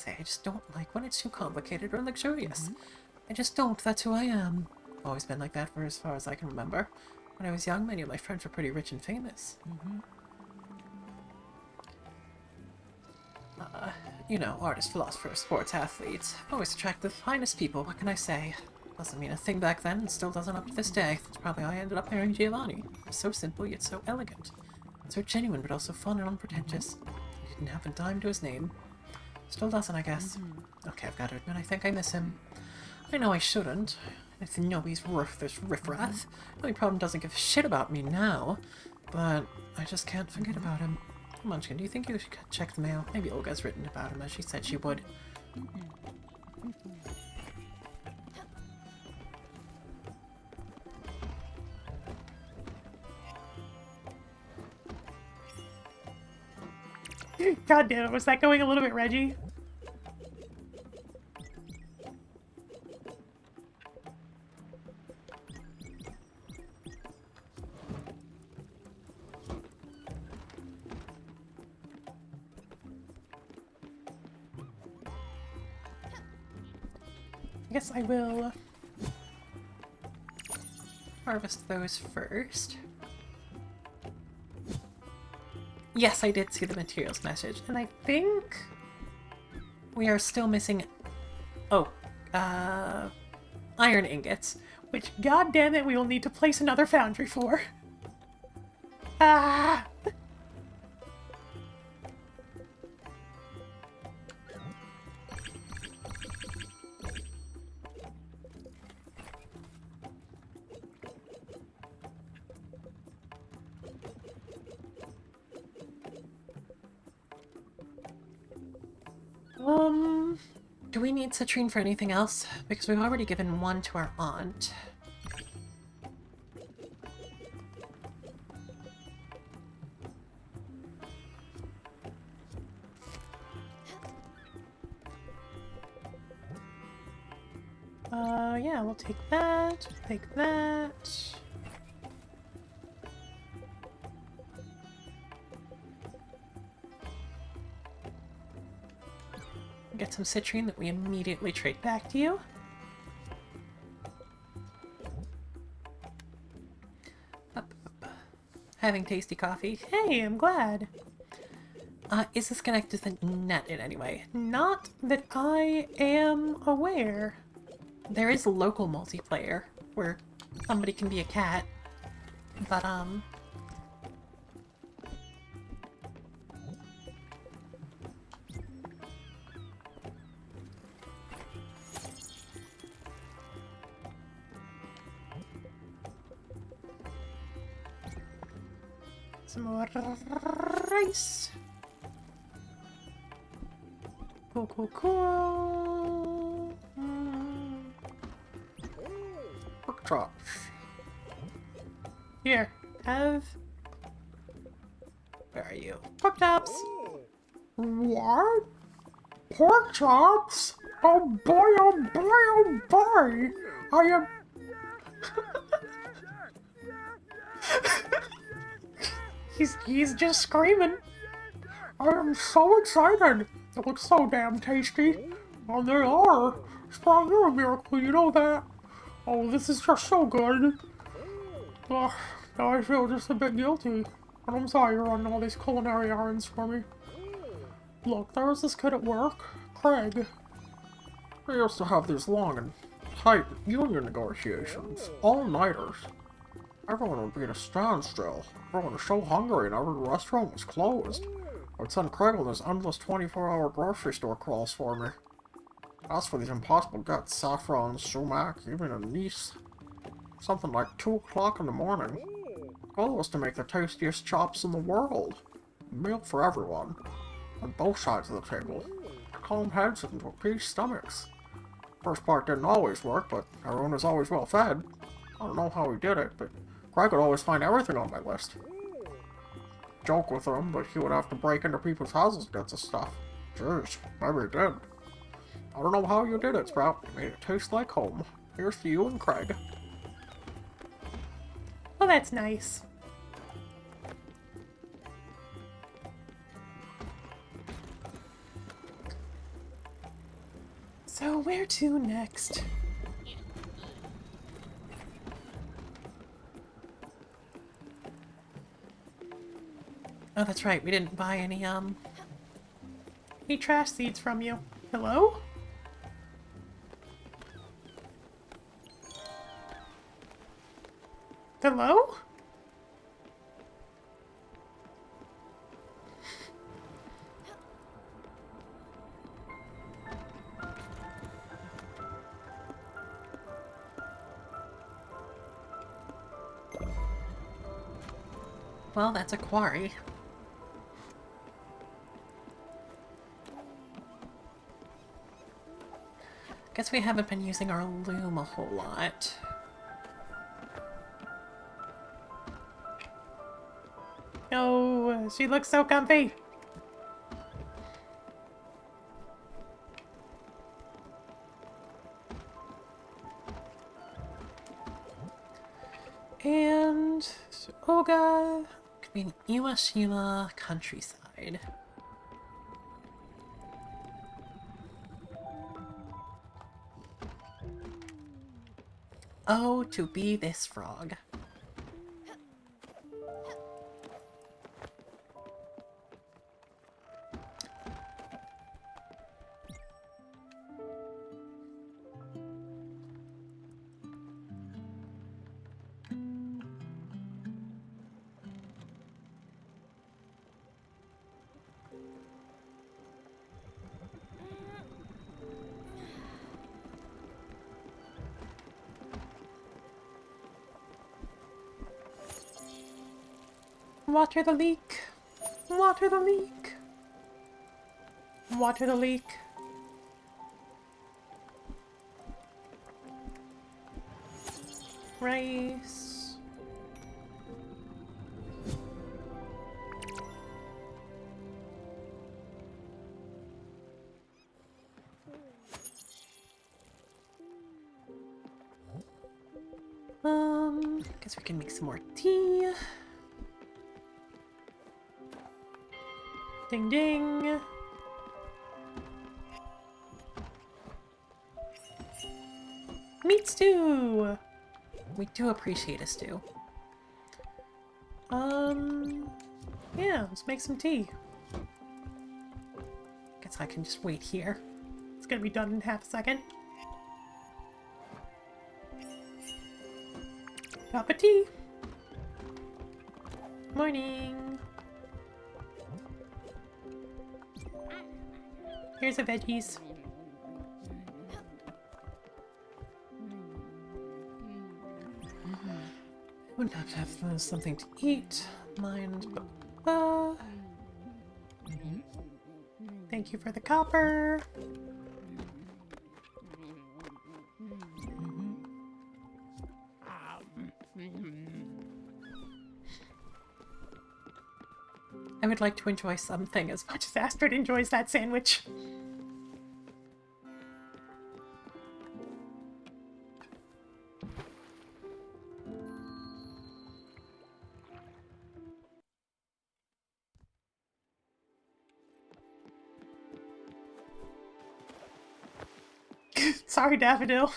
I just don't like when it's too complicated or luxurious. I just don't. That's who I am. Always been like that for as far as I can remember. When I was young, many of my friends were pretty rich and famous. You know, artists, philosophers, sports athletes. Always attract the finest people, what can I say? Doesn't mean a thing back then, and still doesn't up to this day. That's probably how I ended up marrying Giovanni. So simple, yet so elegant. So genuine, but also fun and unpretentious. He didn't have a dime to his name. Still doesn't, I guess. Okay, I've got to admit, I think I miss him. I know I shouldn't. If you know he's worthless riffraff. The only problem doesn't give a shit about me now. But I just can't forget about him. Munchkin, do you think you should check the mail? Maybe Olga's written about him as she said she would. God damn it, was that going a little bit Reggie? I guess I will harvest those first. Yes, I did see the materials message, and I think we are still missing, iron ingots, which, god damn it, we will need to place another foundry for. Ah! Do we need citrine for anything else? Because we've already given one to our aunt. Yeah, we'll take that, take that. Get some citrine that we immediately trade back to you. having tasty coffee. Hey, I'm glad. Is this connected to the net in any way? Not that I am aware. There is local multiplayer where somebody can be a cat, but some more rice. Cool, cool, cool. Pork chops. Here, have... Where are you? Pork chops! What? Pork chops? Oh boy, oh boy, oh boy! I am... He's just screaming. I am so excited! It looks so damn tasty. And they are. Sprung, you're a miracle, you know that. Oh, this is just so good. Ugh, now I feel just a bit guilty. And I'm sorry you're running all these culinary errands for me. Look, there was this kid at work, Craig. We used to have these long and tight union negotiations, all-nighters. Everyone would be at a standstill. Everyone was so hungry and every restaurant was closed. I'd send Craig on this endless 24-hour grocery store crawls for me. As for these impossible guts, saffron, sumac, even anise. Something like 2 o'clock in the morning. The goal was to make the tastiest chops in the world. A meal for everyone. On both sides of the table. To calm heads and to appease stomachs. First part didn't always work, but everyone was always well fed. I don't know how he did it, but Craig would always find everything on my list. Joke with him, but he would have to break into people's houses to get the stuff. Jeez, maybe he did. I don't know how you did it, Sprout. You made it taste like home. Here's to you and Craig. Well, that's nice. So, where to next? Oh, that's right. We didn't buy any trash seeds from you. Hello? Hello? Well, that's a quarry. Guess we haven't been using our loom a whole lot. Oh, she looks so comfy. And Oga could be an Iwashima countryside. Oh, to be this frog. Water the leak. Water the leak. Water the leak. Rice. Guess we can make some more tea. Ding ding. Meat stew! We do appreciate a stew. Yeah, let's make some tea. Guess I can just wait here. It's gonna be done in half a second. Cup of tea. Morning. Here's the veggies. Would have to have something to eat. Mind. Thank you for the copper. I would like to enjoy something as much as Astrid enjoys that sandwich. Sorry, Daffodil.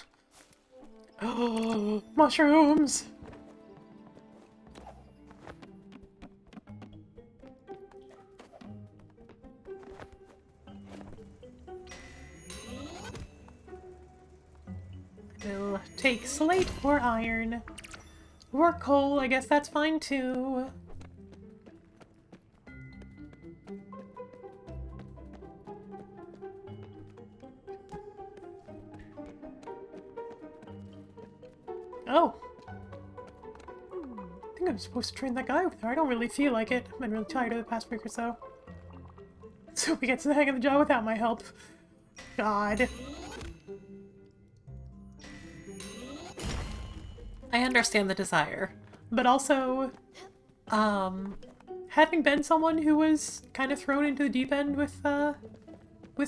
Oh, mushrooms. We'll take slate or iron. Or coal, I guess that's fine too. Oh. I think I'm supposed to train that guy over there. I don't really feel like it. I've been really tired of the past week or so. So he gets the hang of the job without my help. God. I understand the desire, but also, having been someone who was kind of thrown into the deep end with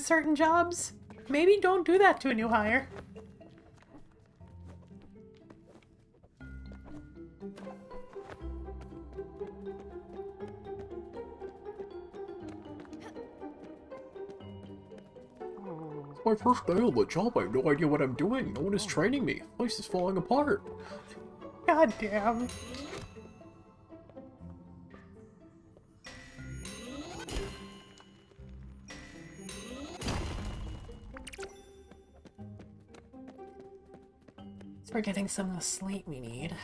certain jobs, maybe don't do that to a new hire. It's my first day on the job. I have no idea what I'm doing. No one is training me. The place is falling apart. God damn. We're getting some of the slate we need.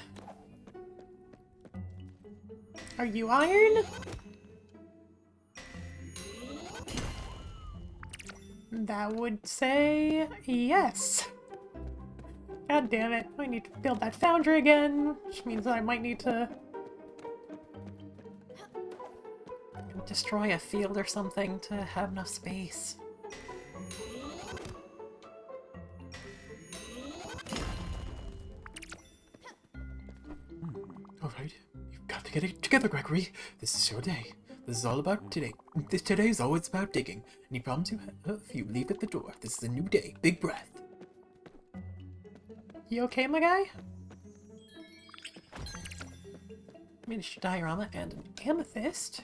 Are you iron? That would say yes. God damn it. I need to build that foundry again, which means that I might need to Destroy a field or something to have enough space. Alright, you've got to get it together, Gregory. This is your day. This is all about today. Today is always about digging. Any problems you have, you leave at the door. This is a new day. Big breath. You okay, my guy? Miniature diorama and an Amethyst?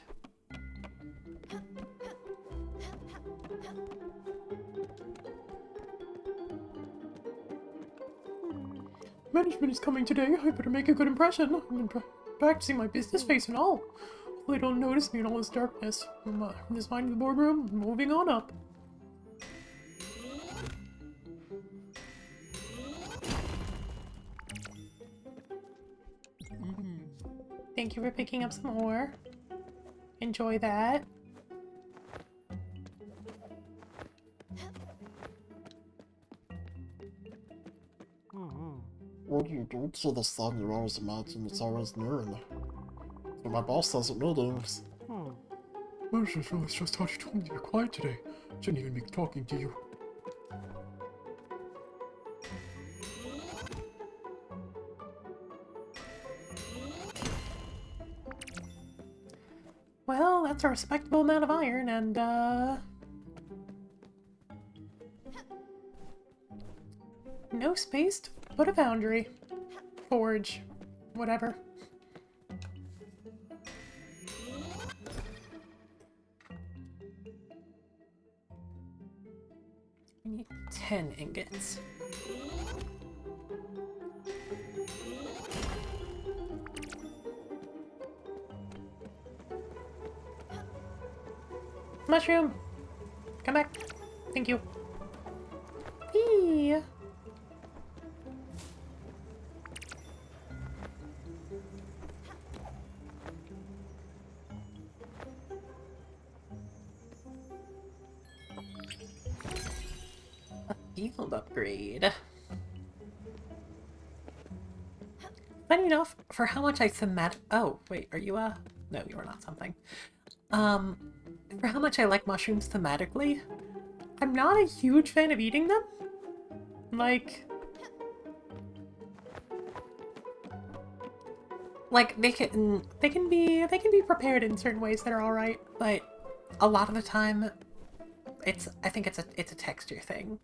Management is coming today. I better make a good impression. I've been practicing my business face and all. Hopefully they don't notice me in all this darkness. From this mind of the boardroom, moving on up. Thank you for picking up some ore. Enjoy that. What do you do to the sun? You always imagine it's always near and so my boss doesn't know things. I was just really stressed out. You told me to be quiet today. Shouldn't even be talking to you. Well, that's a respectable amount of iron, and, no space to put a foundry. Forge. Whatever. I need 10 ingots. Mushroom! Come back. Thank you. Whee! A field upgrade. Funny enough, for how much I thematic— oh, wait, are you no, you are not something. For how much I like mushrooms thematically, I'm not a huge fan of eating them. Like they can be prepared in certain ways that are all right, but a lot of the time I think it's a texture thing.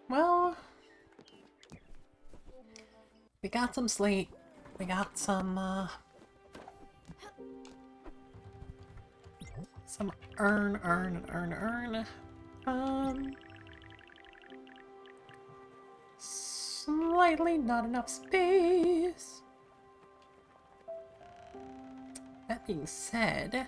Well, we got some slate. We got some urn. Slightly not enough space. That being said,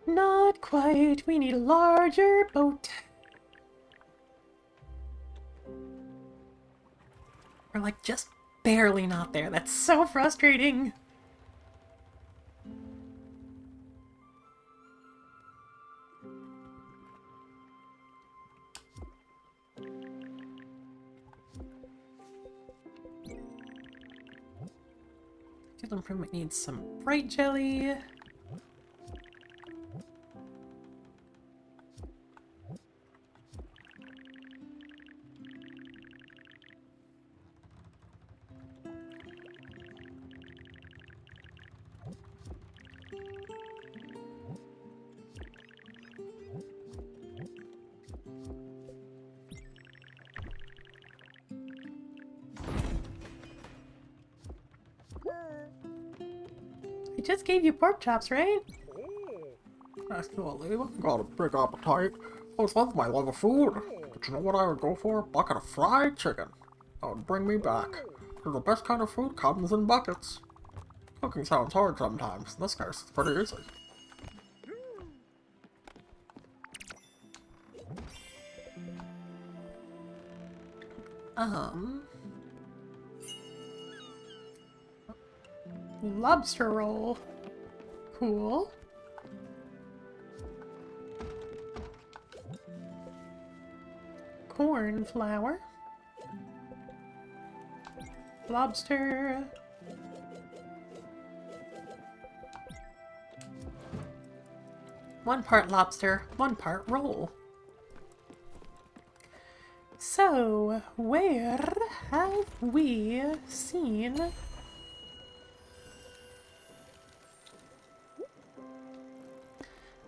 not quite. We need a larger boat. We're like just barely not there. That's so frustrating. Skill improvement needs some bright jelly. I just gave you pork chops, right? Actually, got a big appetite. Those love my love of food. But you know what I would go for? A bucket of fried chicken. That would bring me back. For the best kind of food comes in buckets. Cooking sounds hard sometimes. In this case, it's pretty easy. Lobster roll. Cool. Corn flour. Lobster. One part lobster, one part roll. So, where have we seen...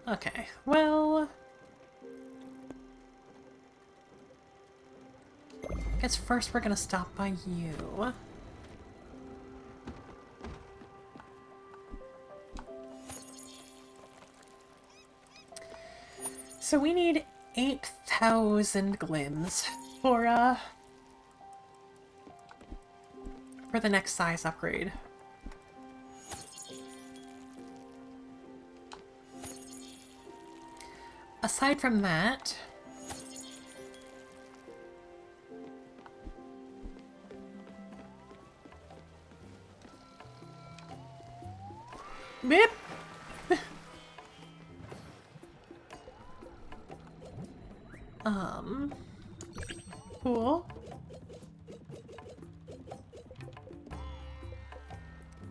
Okay, well... I guess first we're gonna stop by you. So we need 8,000 glims for the next size upgrade. Aside from that, beep. Cool.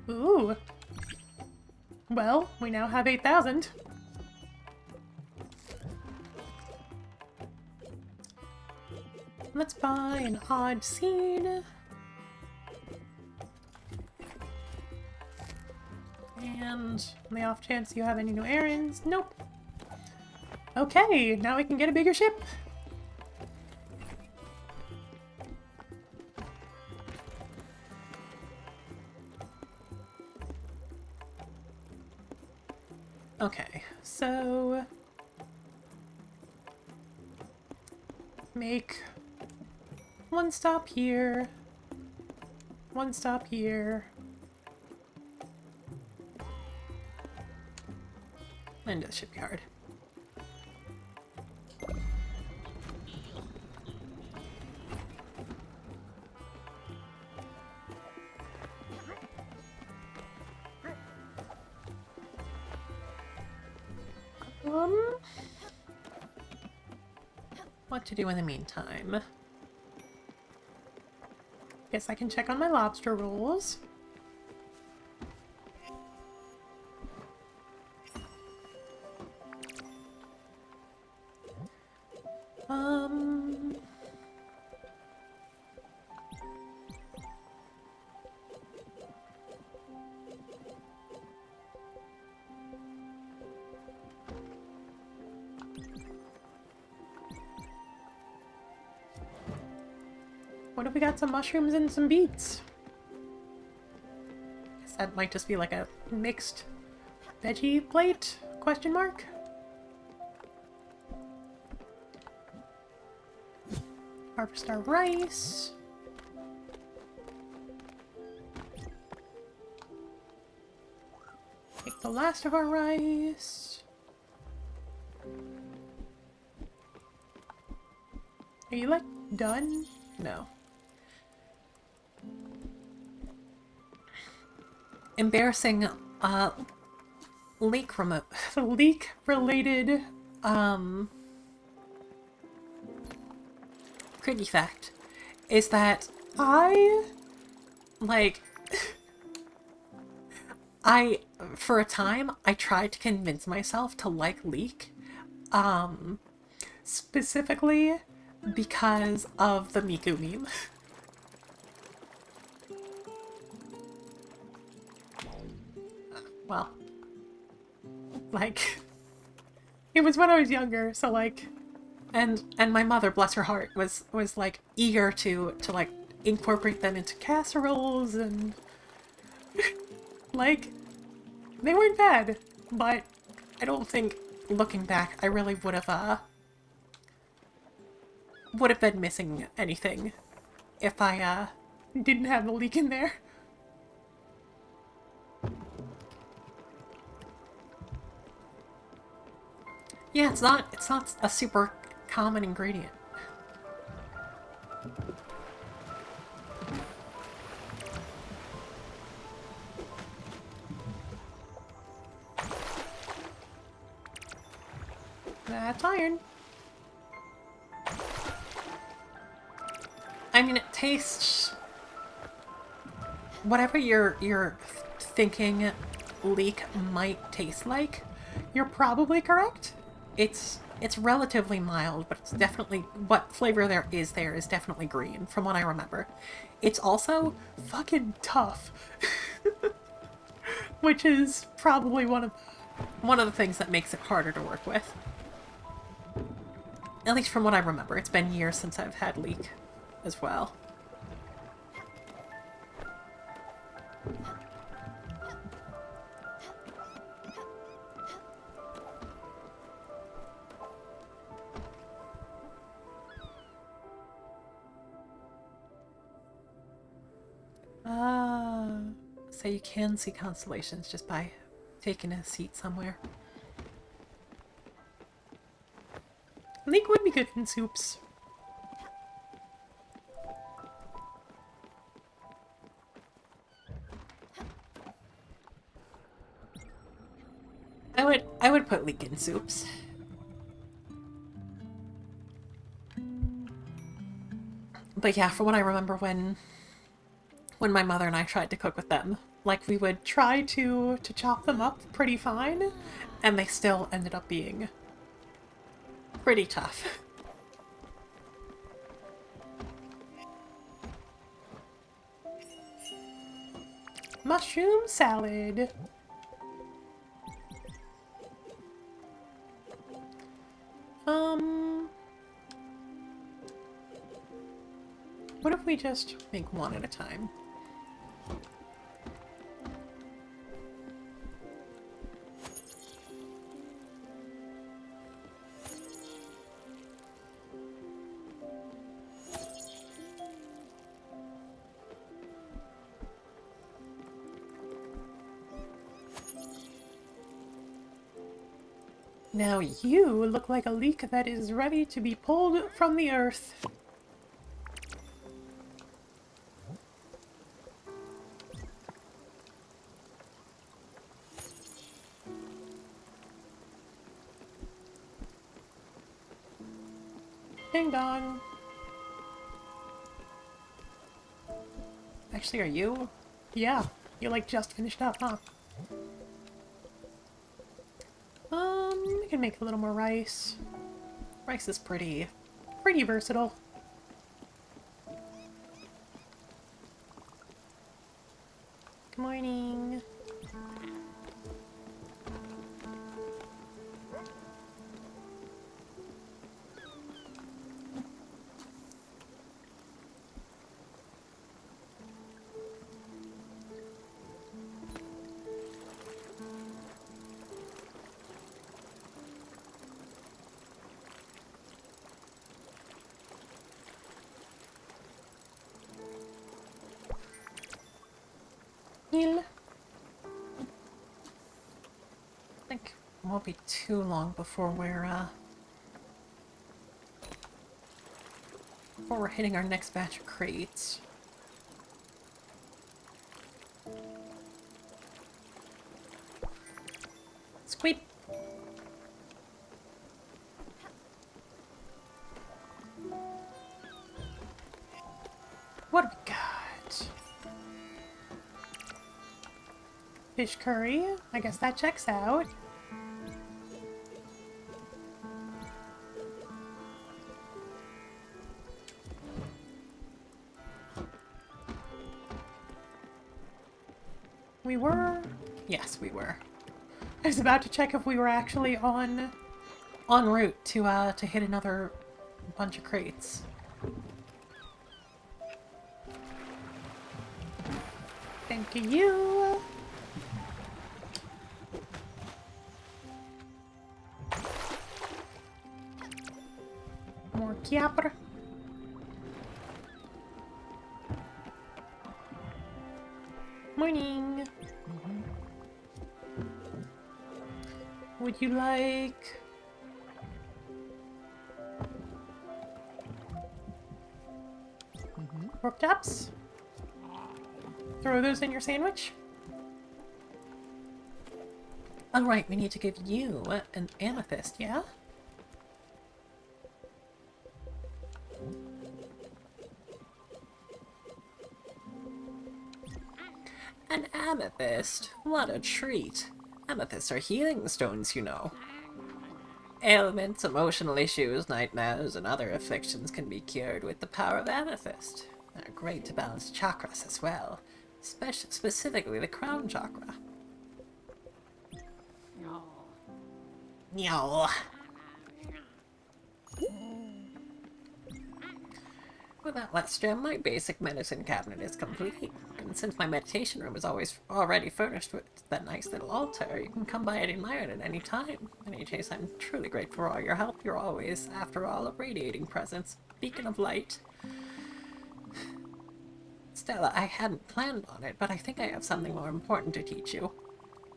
Ooh. Well, we now have 8,000. Let's buy an odd seed. And on the off chance you have any new errands, nope. Okay, now we can get a bigger ship. Okay, so make one stop here, one stop here, and to the shipyard. What to do in the meantime? Guess I can check on my lobster rolls. What if we got some mushrooms and some beets? Guess that might just be like a mixed veggie plate? Question mark? Harvest our rice. Take the last of our rice. Are you like done? No. Embarrassing leak related creepy fact is that for a time I tried to convince myself to like leek, specifically because of the Miku meme. Well, like, it was when I was younger, so like, and my mother, bless her heart, was like eager to like incorporate them into casseroles, and like, they weren't bad, but I don't think, looking back, I really would have been missing anything if I didn't have the leek in there. Yeah, it's not a super common ingredient. That's iron. I mean, it tastes whatever you're thinking leek might taste like. You're probably correct. It's relatively mild, but it's definitely, what flavor there is definitely green, from what I remember. It's also fucking tough, which is probably one of the things that makes it harder to work with. At least from what I remember. It's been years since I've had leek as well. So you can see constellations just by taking a seat somewhere. Leek would be good in soups. I would put leek in soups. But yeah, from what I remember when my mother and I tried to cook with them, like, we would try to chop them up pretty fine, and they still ended up being pretty tough. mushroom salad. What if we just make one at a time? Now you look like a leek that is ready to be pulled from the earth. Ding dong. Actually, are you? Yeah, you like just finished up, huh? We can make a little more rice. Rice is pretty versatile. Good morning. Neil. I think it won't be too long before we're hitting our next batch of crates. Squid. What have we got? Fish curry. I guess that checks out. We were? Yes, we were. I was about to check if we were actually en route to hit another bunch of crates. Thank you. More capra. Morning. Would you like pork chops? Throw those in your sandwich. Alright, we need to give you an amethyst, yeah? An amethyst? What a treat. Amethysts are healing stones, you know. Ailments, emotional issues, nightmares, and other afflictions can be cured with the power of amethyst. They're great to balance chakras as well, specifically the crown chakra. No. With that last gem, my basic medicine cabinet is complete. And since my meditation room is always already furnished with that nice little altar, you can come by and admire it at any time. In any case, I'm truly grateful for all your help. You're always, after all, a radiating presence, beacon of light. Stella, I hadn't planned on it, but I think I have something more important to teach you.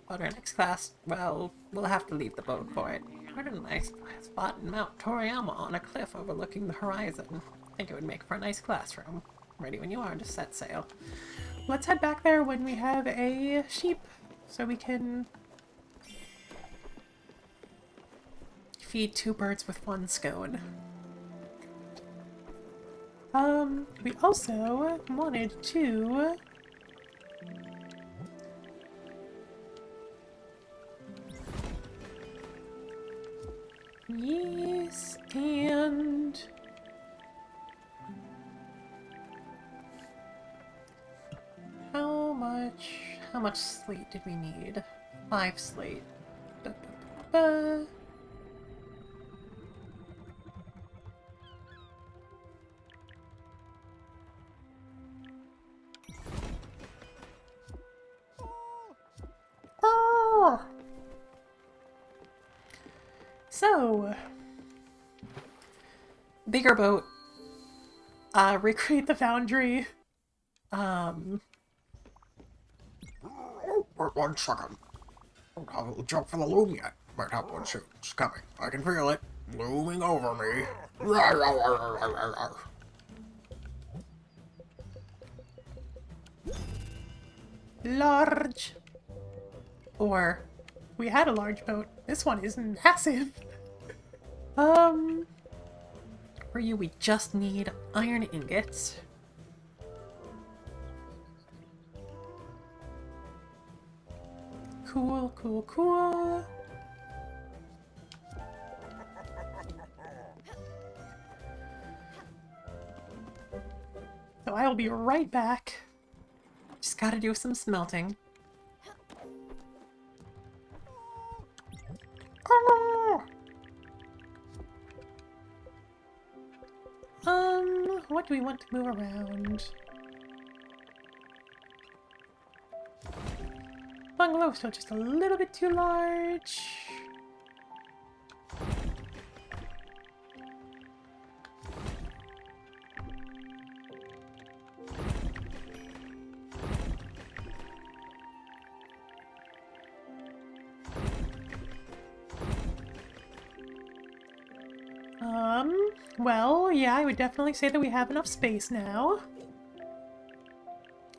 But our next class, well, we'll have to leave the boat for it. We're in a nice spot in Mount Toriyama on a cliff overlooking the horizon. I think it would make for a nice classroom. Ready when you are to set sail. Let's head back there when we have a sheep, so we can feed two birds with one scone. We also wanted to yes, and how much slate did we need? 5 slate. Ba, ba, ba, ba. Oh! So, bigger boat. Recreate the foundry. Wait 1 second. Don't have a little jump for the loom yet. Might have one soon. It's coming. I can feel it. Looming over me. Large. Or, we had a large boat. This one is massive. For you, we just need iron ingots. Cool, cool, cool. So I will be right back. Just gotta do some smelting. What do we want to move around? Bungalow still just a little bit too large. Well, yeah, I would definitely say that we have enough space now.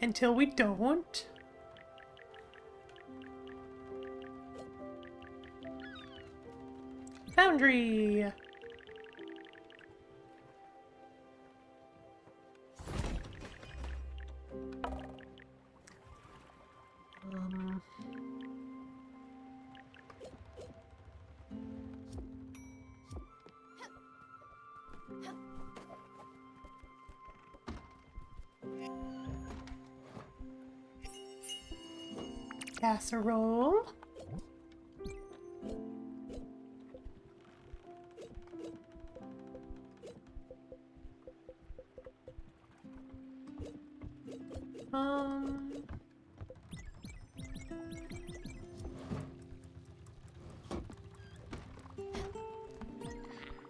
Until we don't. Foundry! Casserole.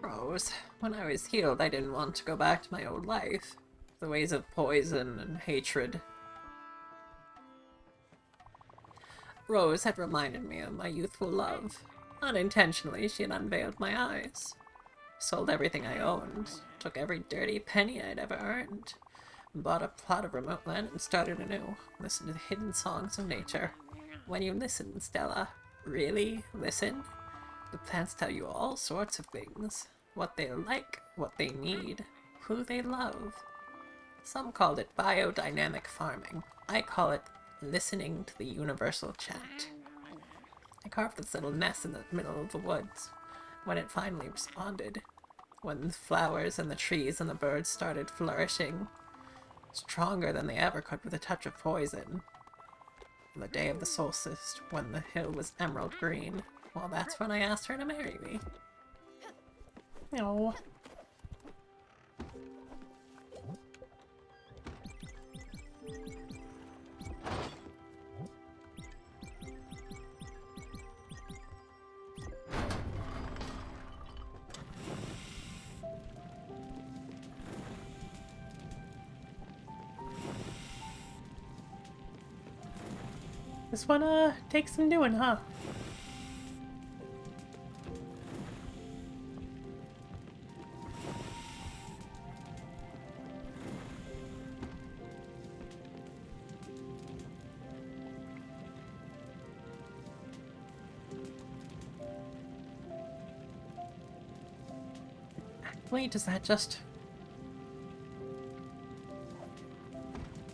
Rose, when I was healed, I didn't want to go back to my old life. The ways of poison and hatred. Rose had reminded me of my youthful love. Unintentionally, she had unveiled my eyes. Sold everything I owned, took every dirty penny I'd ever earned, bought a plot of remote land and started anew. Listened to the hidden songs of nature. When you listen, Stella, really listen, the plants tell you all sorts of things. What they like, what they need, who they love. Some called it biodynamic farming. I call it listening to the universal chant. I carved this little nest in the middle of the woods. When it finally responded, when the flowers and the trees and the birds started flourishing, stronger than they ever could with a touch of poison. On the day of the solstice, when the hill was emerald green, well, that's when I asked her to marry me. Oh. This one, takes some doing, huh? Wait, does that just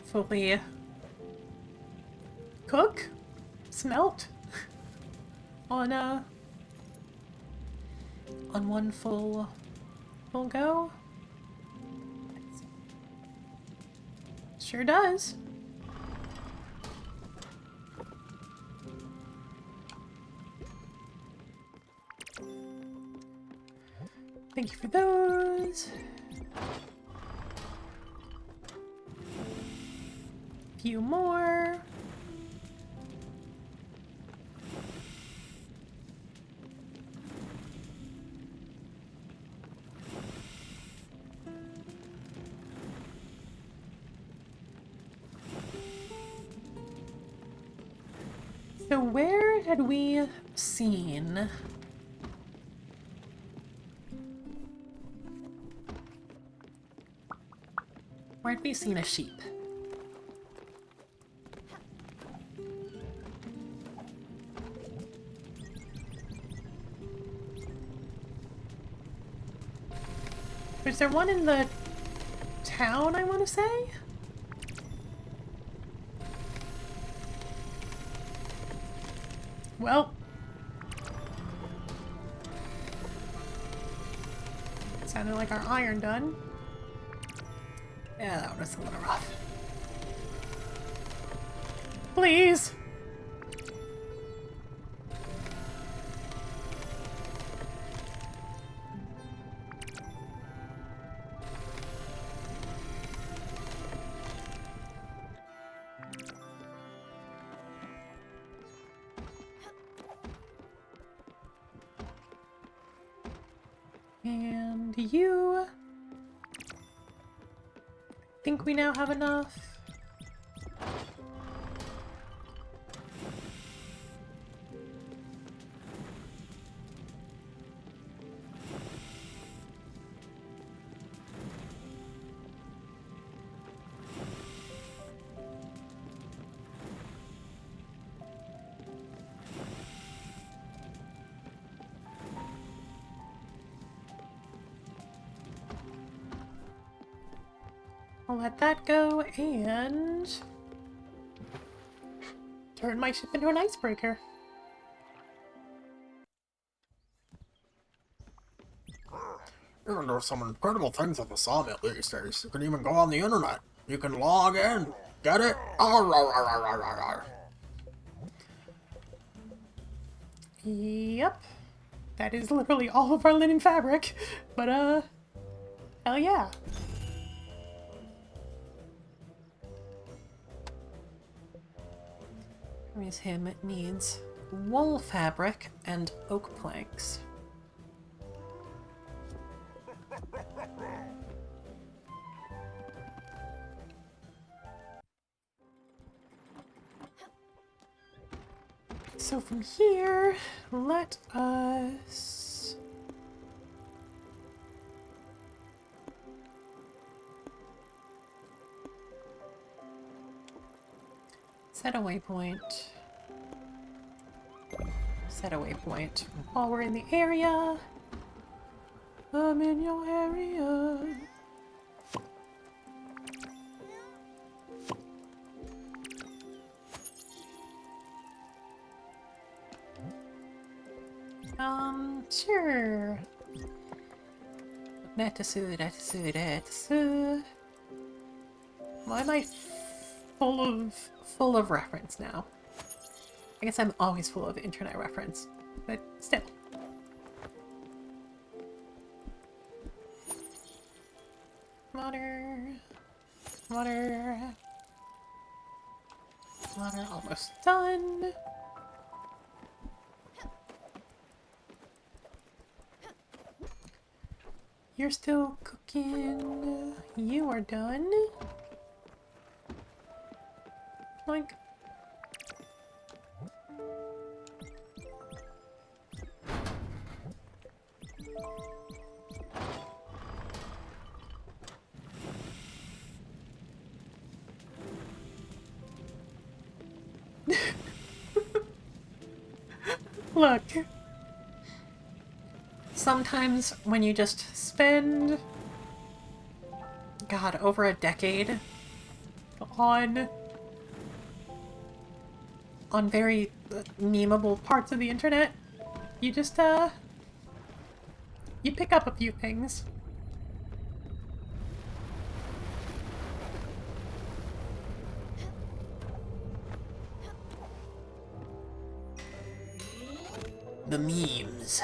fully cook? Smelt? On one full go? Sure does. Thank you for those. Few more. So where had we seen? Where had we seen a sheep? Is there one in the town, I want to say? Well, sounded like our iron done. Yeah, that one was a little rough. Please! And you... think we now have enough? I'll let that go and turn my ship into an icebreaker. You can do some incredible things with the sawmill these days. You can even go on the internet. You can log in. Get it? Arr, arr, arr, arr, arr, arr. Yep. That is literally all of our linen fabric. But, hell yeah. Whereas him needs wool fabric and oak planks. So from here, let us... set a waypoint. Set a waypoint. While we're in the area. I'm in your area. Sure. Why am I full of reference now? I guess I'm always full of internet reference, but still. Water. Water. Water almost done. You're still cooking. You are done. Like... Look. Sometimes when you just spend, God, over a decade on very memeable parts of the internet, you just, you pick up a few things. The memes.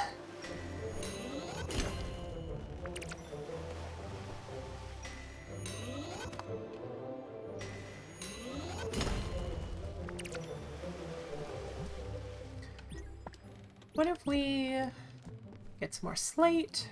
What if we get some more slate?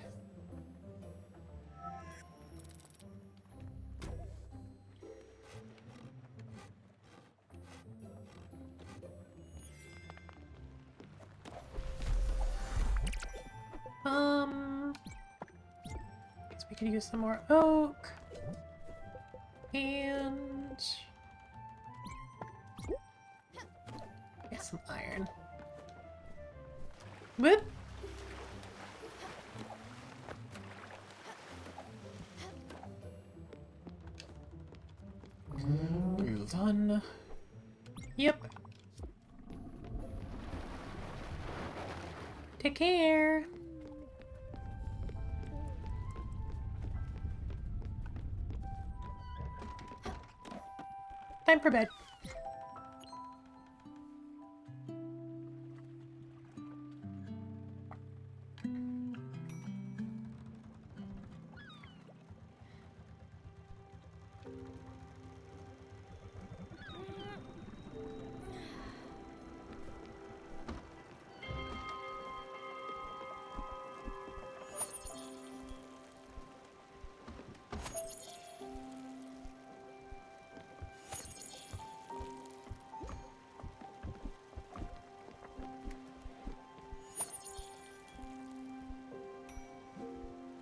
Guess we could use some more oak. And get some iron. Whoop! Well done. Yep. Take care. Time for bed.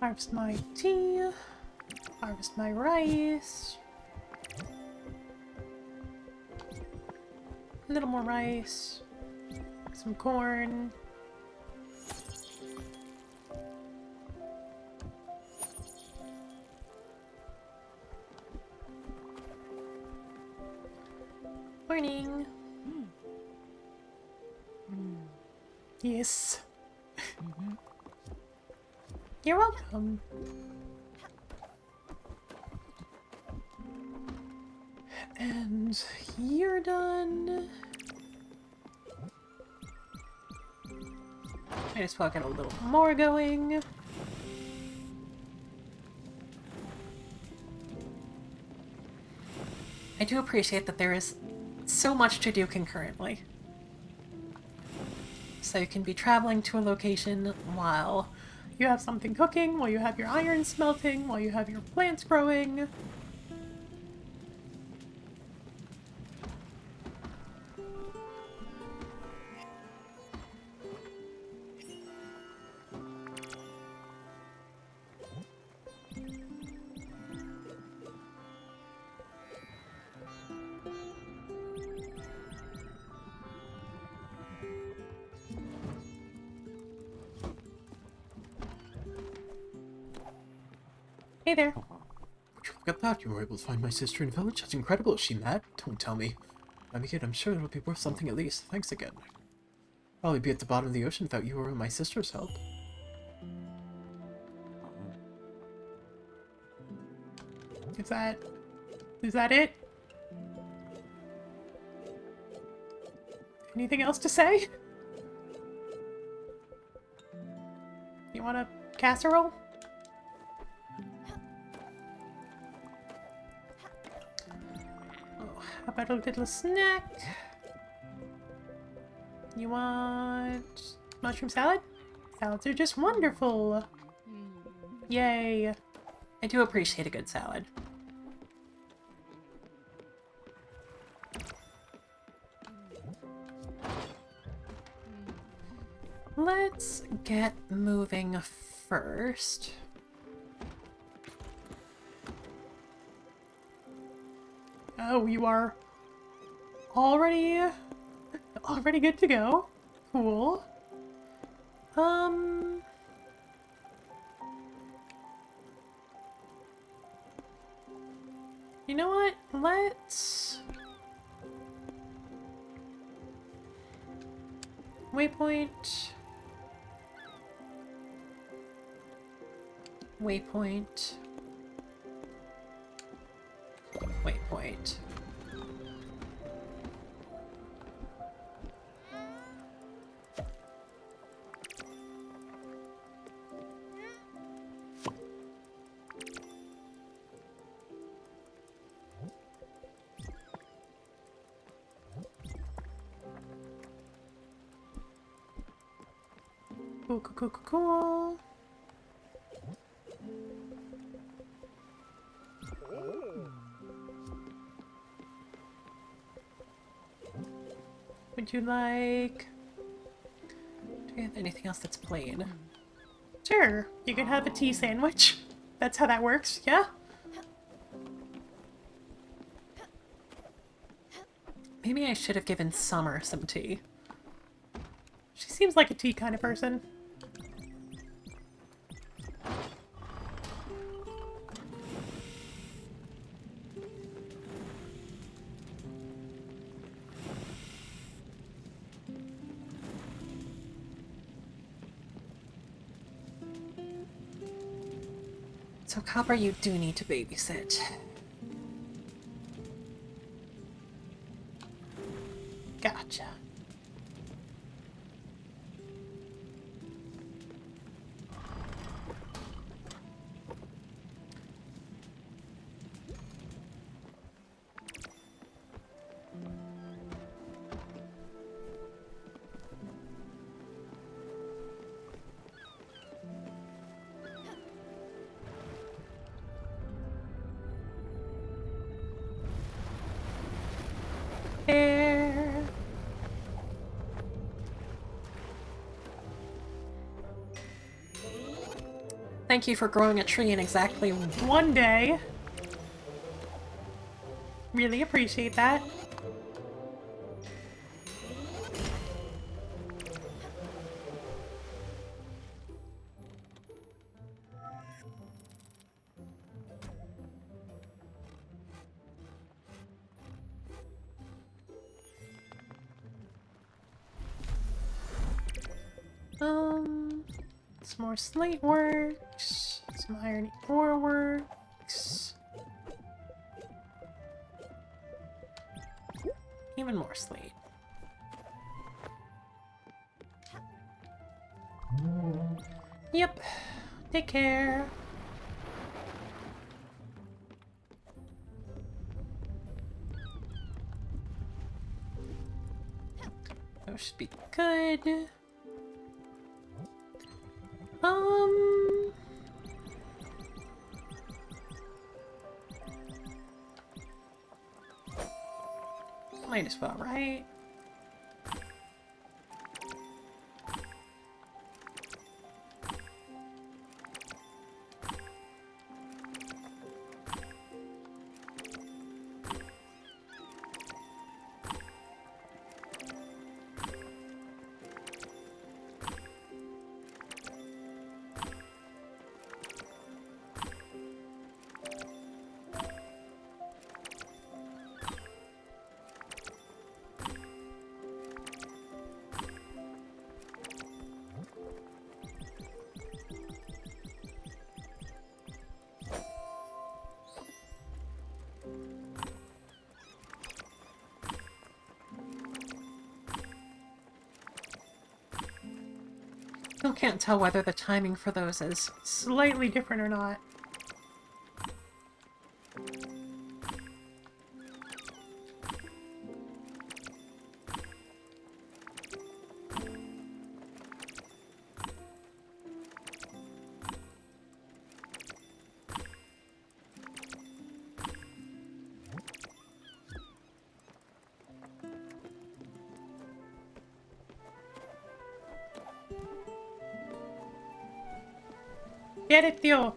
Harvest my tea. Harvest my rice. A little more rice. Some corn. Morning. Yes. You're welcome. And you're done. I just want to get a little more going. I do appreciate that there is so much to do concurrently. So you can be traveling to a location while you have something cooking, while you have your iron smelting, while you have your plants growing. Hey there. Would you look at that? You were able to find my sister in the village? That's incredible. Is she mad? Don't tell me. I'm a kid. I'm sure it'll be worth something at least. Thanks again. Probably be at the bottom of the ocean without you or my sister's help. Is that it? Anything else to say? You want a casserole? Oh, how about a little snack? You want mushroom salad? Salads are just wonderful. Yay. I do appreciate a good salad. Let's get moving first. Oh, you are already good to go. Cool. You know what? Let's waypoint. Waypoint. Waypoint. Cool, cool, cool, cool, cool. Would you like... Do we have anything else that's plain? Sure, you can have a tea sandwich. That's how that works, yeah? Maybe I should have given Summer some tea. She seems like a tea kind of person. So, Copper, you do need to babysit. Gotcha. There. Thank you for growing a tree in exactly 1 day. Really appreciate that. Some more slate works. Some iron ore works. Even more slate. Yep. Take care. That should be good. Might as well, right? Still can't tell whether the timing for those is slightly different or not. Get it, tío.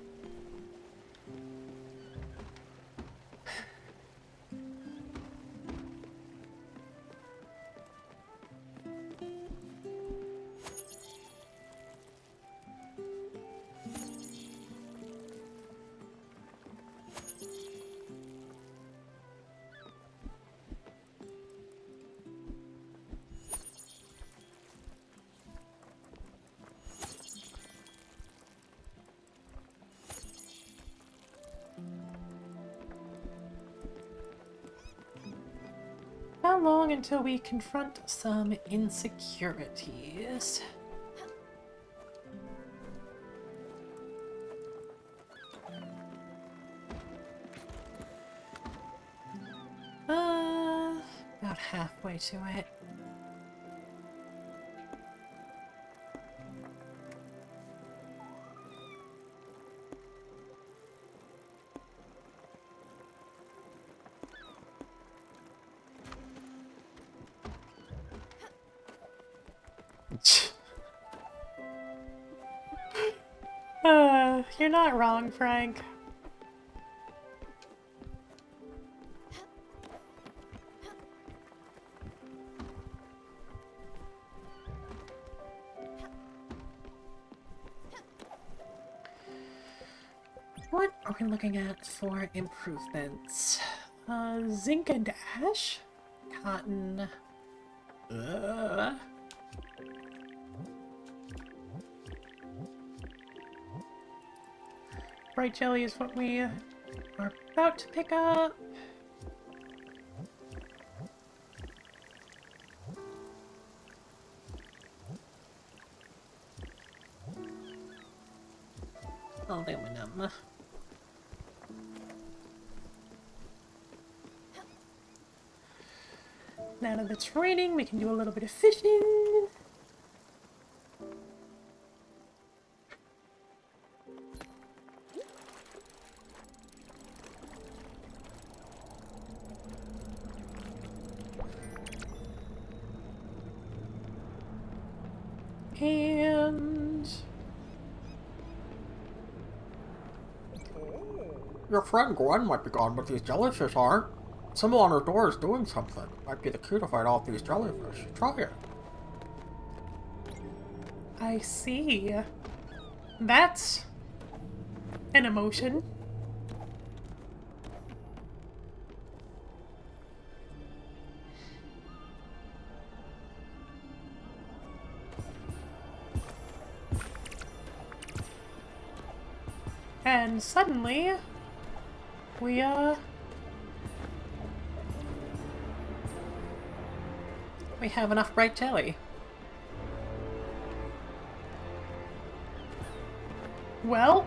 How long until we confront some insecurities? About halfway to it. You're not wrong, Frank. What are we looking at for improvements? Zinc and ash? Cotton. Bright jelly is what we are about to pick up. Aluminum. Now that it's raining, we can do a little bit of fishing. And Your friend Gwen might be gone, but these jellyfish aren't. Symbol on her door is doing something. Might be the key to fight off these jellyfish. Try it. I see. That's an emotion. And suddenly, we have enough bright jelly. Well,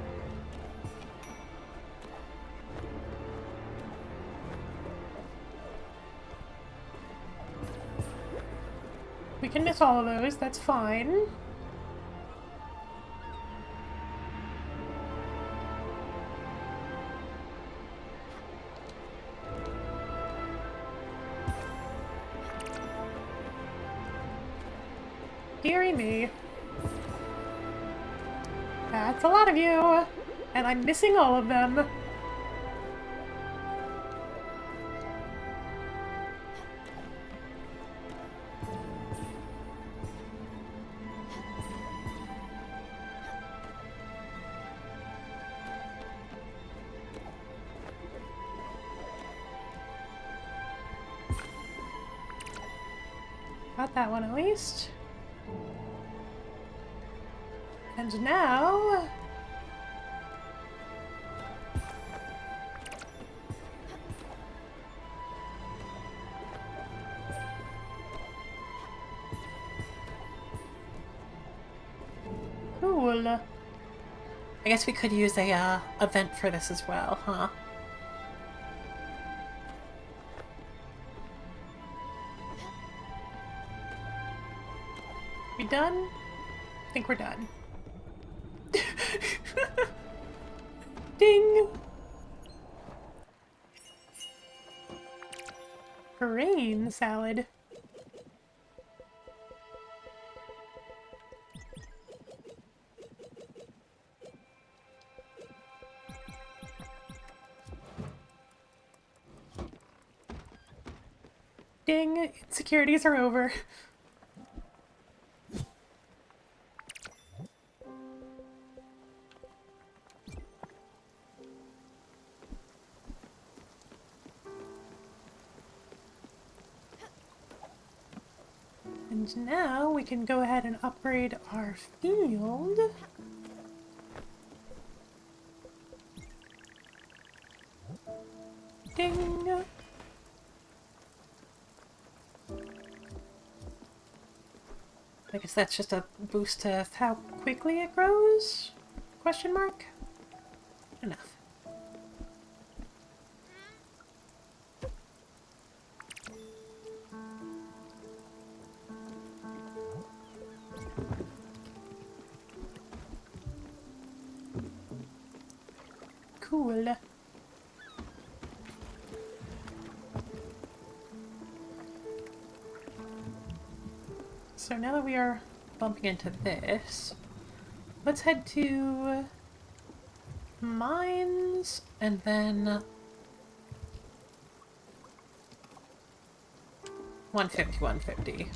we can miss all of those, that's fine. Deary me. That's a lot of you, and I'm missing all of them. Got that one at least. And now... Cool. I guess we could use a vent for this as well, huh? We done? I think we're done. Ding! Brain salad. Ding! Insecurities are over. And now we can go ahead and upgrade our field. Ding! I guess that's just a boost to how quickly it grows? Question mark? Enough. Cool. So now that we are bumping into this. Let's head to mines and then 150, 150.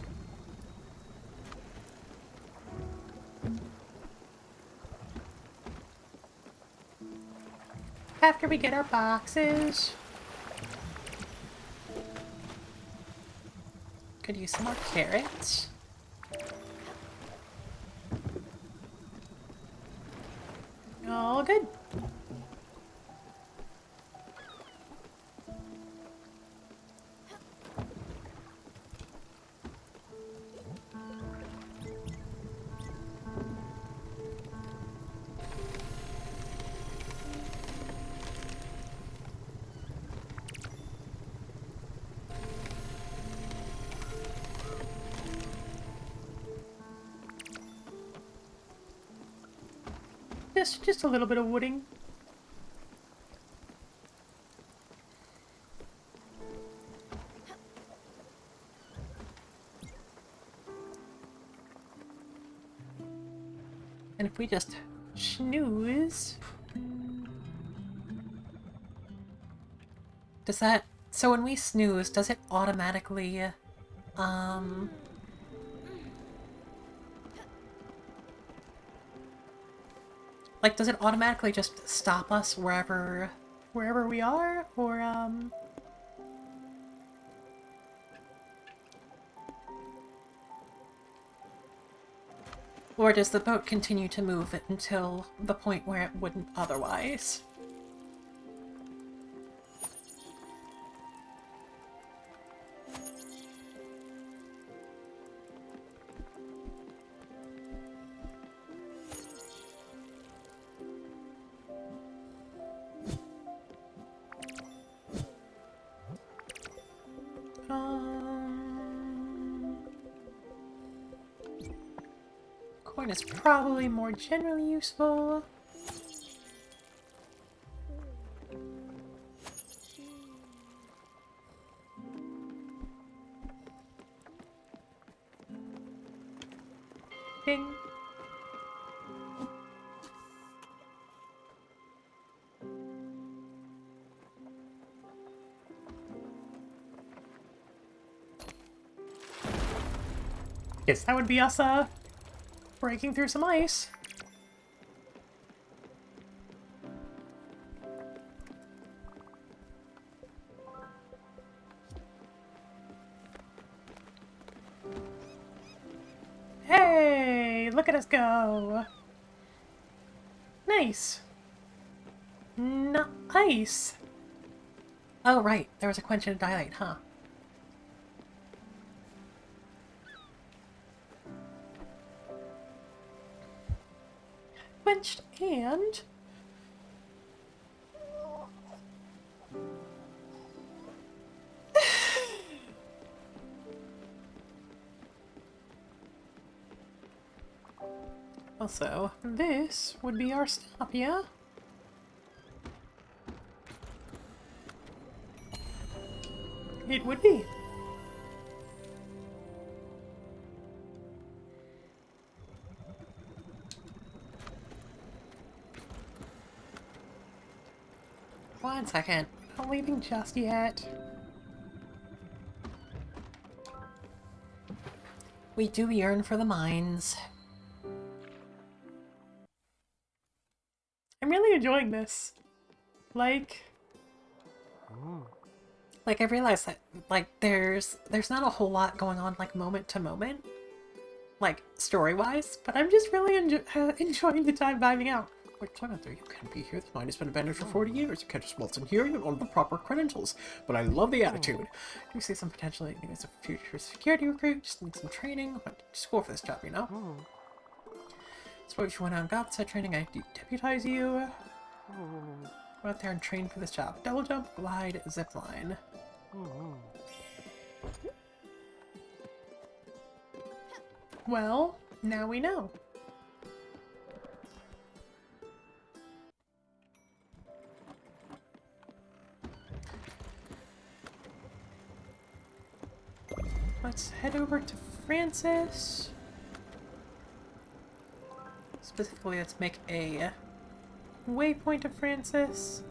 After we get our boxes. Could use some more carrots. All good. Just a little bit of wooding. And if we just snooze, does that, so when we snooze, does it automatically, like, does it automatically just stop us wherever we are? Or does the boat continue to move it until the point where it wouldn't otherwise? Coin is probably more generally useful. Ding. Guess that would be us, breaking through some ice. Hey, look at us go. Nice. Nice. Oh, right. There was a quench and a dilate, huh? Quenched and... also, this would be our stop, yeah? It would be. One second. Not leaving just yet. We do yearn for the mines. I'm really enjoying this. Like I realized that, like, there's not a whole lot going on, like, moment to moment, like, story-wise, but I'm just really enjoying the time vibing out. Wait, time out there. You can't be here. The mine has been abandoned for 40 years. You can't just waltz in here. You don't have the proper credentials. But I love the attitude. You see some potential as a future security recruit, just need some training. Went to school for this job, you know? Suppose you went out and got that training, I deputize you. Go out there and train for this job. Double jump, glide, zip line. Well, now we know. Let's head over to Francis. Specifically, let's make a waypoint of Francis.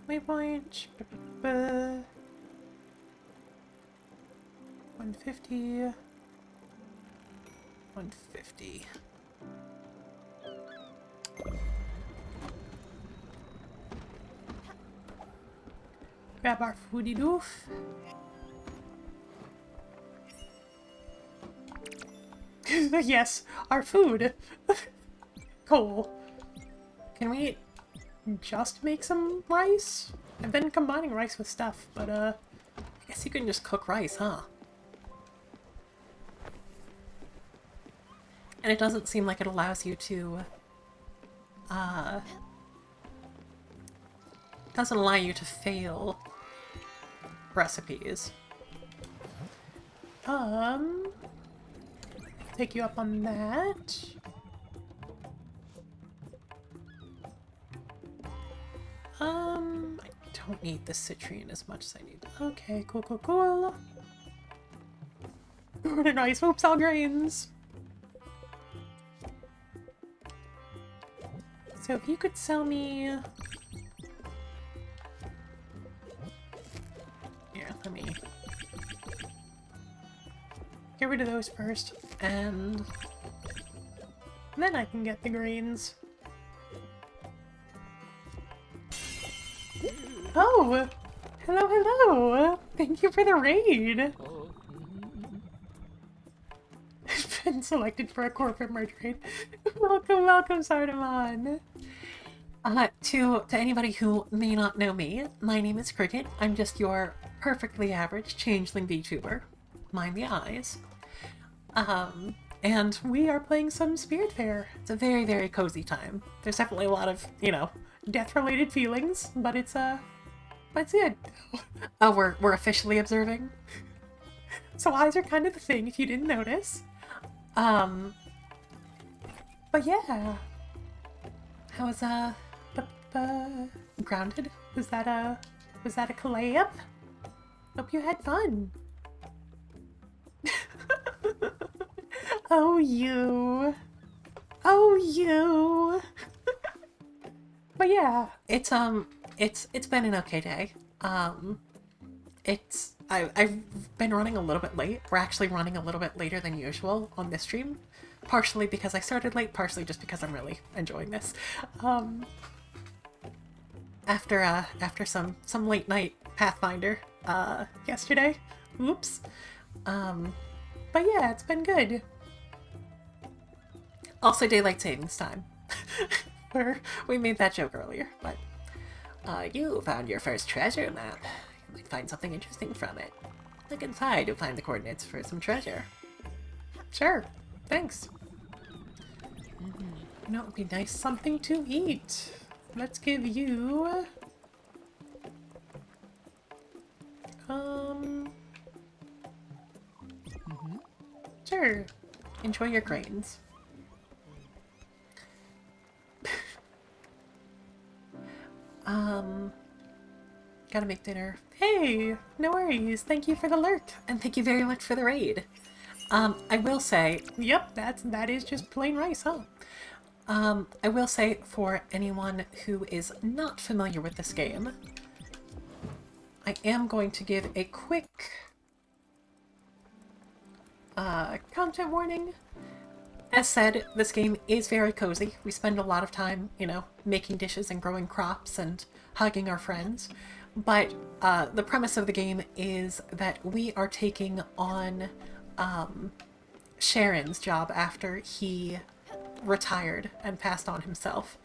Waypoint. 150. 150. Grab our foodie doof. Yes, our food. Cool. Can we just make some rice? I've been combining rice with stuff, but I guess you can just cook rice, huh? And it doesn't seem like it allows you to, doesn't allow you to fail recipes. Take you up on that. I don't need the citrine as much as I need. Okay, cool, cool, cool. Order nice. Oops, all grains. So if you could sell me... Here, let me get rid of those first, and then I can get the grains. Oh! Hello, hello! Thank you for the raid! Been selected for a corporate merge raid. Welcome, welcome, Sardamon! To anybody who may not know me, my name is Cricket. I'm just your perfectly average changeling VTuber. Mind the eyes. And we are playing some Spiritfarer. It's a very, very cozy time. There's definitely a lot of, you know, death-related feelings, but it's good. Oh, we're officially observing. So eyes are kind of the thing, if you didn't notice. But yeah. How was, Grounded? Was that a collab? Hope you had fun. Oh, you. Oh, you. But yeah, it's been an okay day. I've been running a little bit late. We're actually running a little bit later than usual on this stream. Partially because I started late, partially just because I'm really enjoying this. After some late night Pathfinder yesterday. Oops. But yeah, it's been good. Also daylight savings time. We made that joke earlier, but you found your first treasure map. You might find something interesting from it. Look inside to find the coordinates for some treasure. Sure, thanks. You know, it would be nice something to eat. Let's give you... Sure. Enjoy your grains. Gotta make dinner. Hey, no worries. Thank you for the lurk, and thank you very much for the raid. I will say, yep, that is just plain rice, huh? I will say, for anyone who is not familiar with this game, I am going to give a quick content warning. As said, this game is very cozy. We spend a lot of time, you know, making dishes and growing crops and hugging our friends. But the premise of the game is that we are taking on Sharon's job after he retired and passed on himself.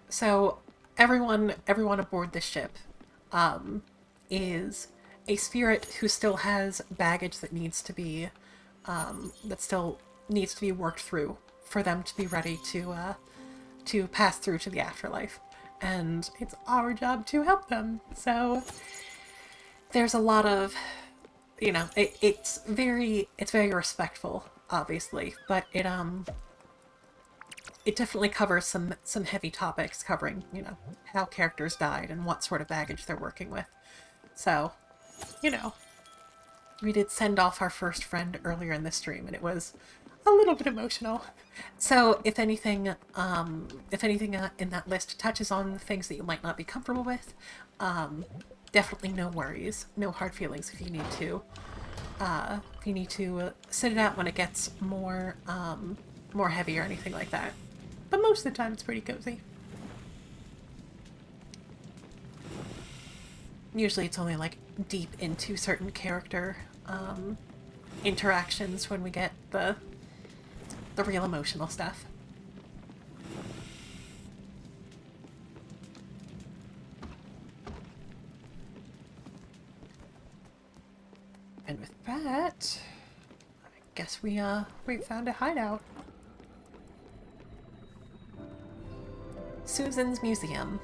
So everyone aboard this ship is a spirit who still has baggage that needs to be worked through for them to be ready to pass through to the afterlife. And it's our job to help them. So there's a lot of, you know, it's very respectful, obviously, but it definitely covers some heavy topics covering, you know, how characters died and what sort of baggage they're working with. So, you know, we did send off our first friend earlier in the stream, and it was a little bit emotional. So if anything in that list touches on things that you might not be comfortable with, definitely no worries, no hard feelings if you need to. Sit it out when it gets more heavy or anything like that. But most of the time, it's pretty cozy. Usually, it's only like deep into certain character interactions when we get the real emotional stuff. And with that, I guess we found a hideout. Susan's Museum.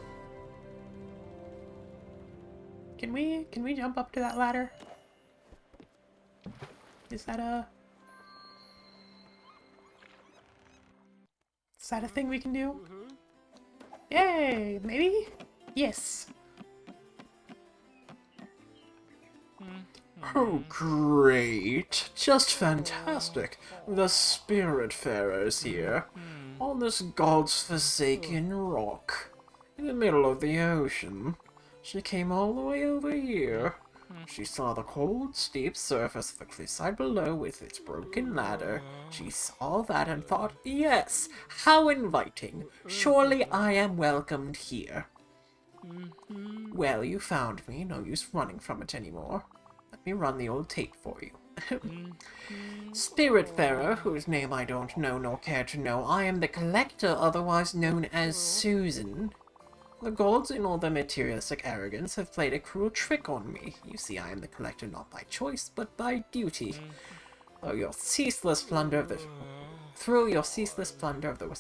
Can we jump up to that ladder? Is that a thing we can do? Yay! Maybe? Yes. Oh, great. Just fantastic. The Spiritfarer's here. On this god's forsaken rock. In the middle of the ocean. She came all the way over here. She saw the cold, steep surface of the cliffside below with its broken ladder. She saw that and thought, yes, how inviting. Surely I am welcomed here. Well, you found me. No use running from it anymore. Let me run the old tape for you. Spiritfarer, whose name I don't know nor care to know, I am the collector, otherwise known as Susan. The gods, in all their materialistic arrogance, have played a cruel trick on me. You see, I am the collector not by choice, but by duty. Through your ceaseless plunder of this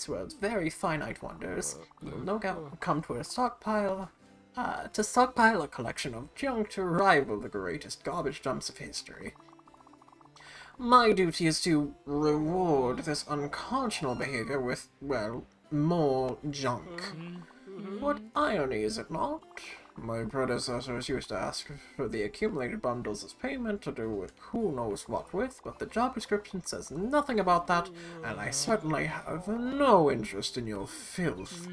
world's very finite wonders, you'll no doubt come to stockpile a collection of junk to rival the greatest garbage dumps of history. My duty is to reward this unconscionable behavior with, well, more junk. What irony, is it not? My predecessors used to ask for the accumulated bundles as payment to do with who knows what with, but the job description says nothing about that, and I certainly have no interest in your filth.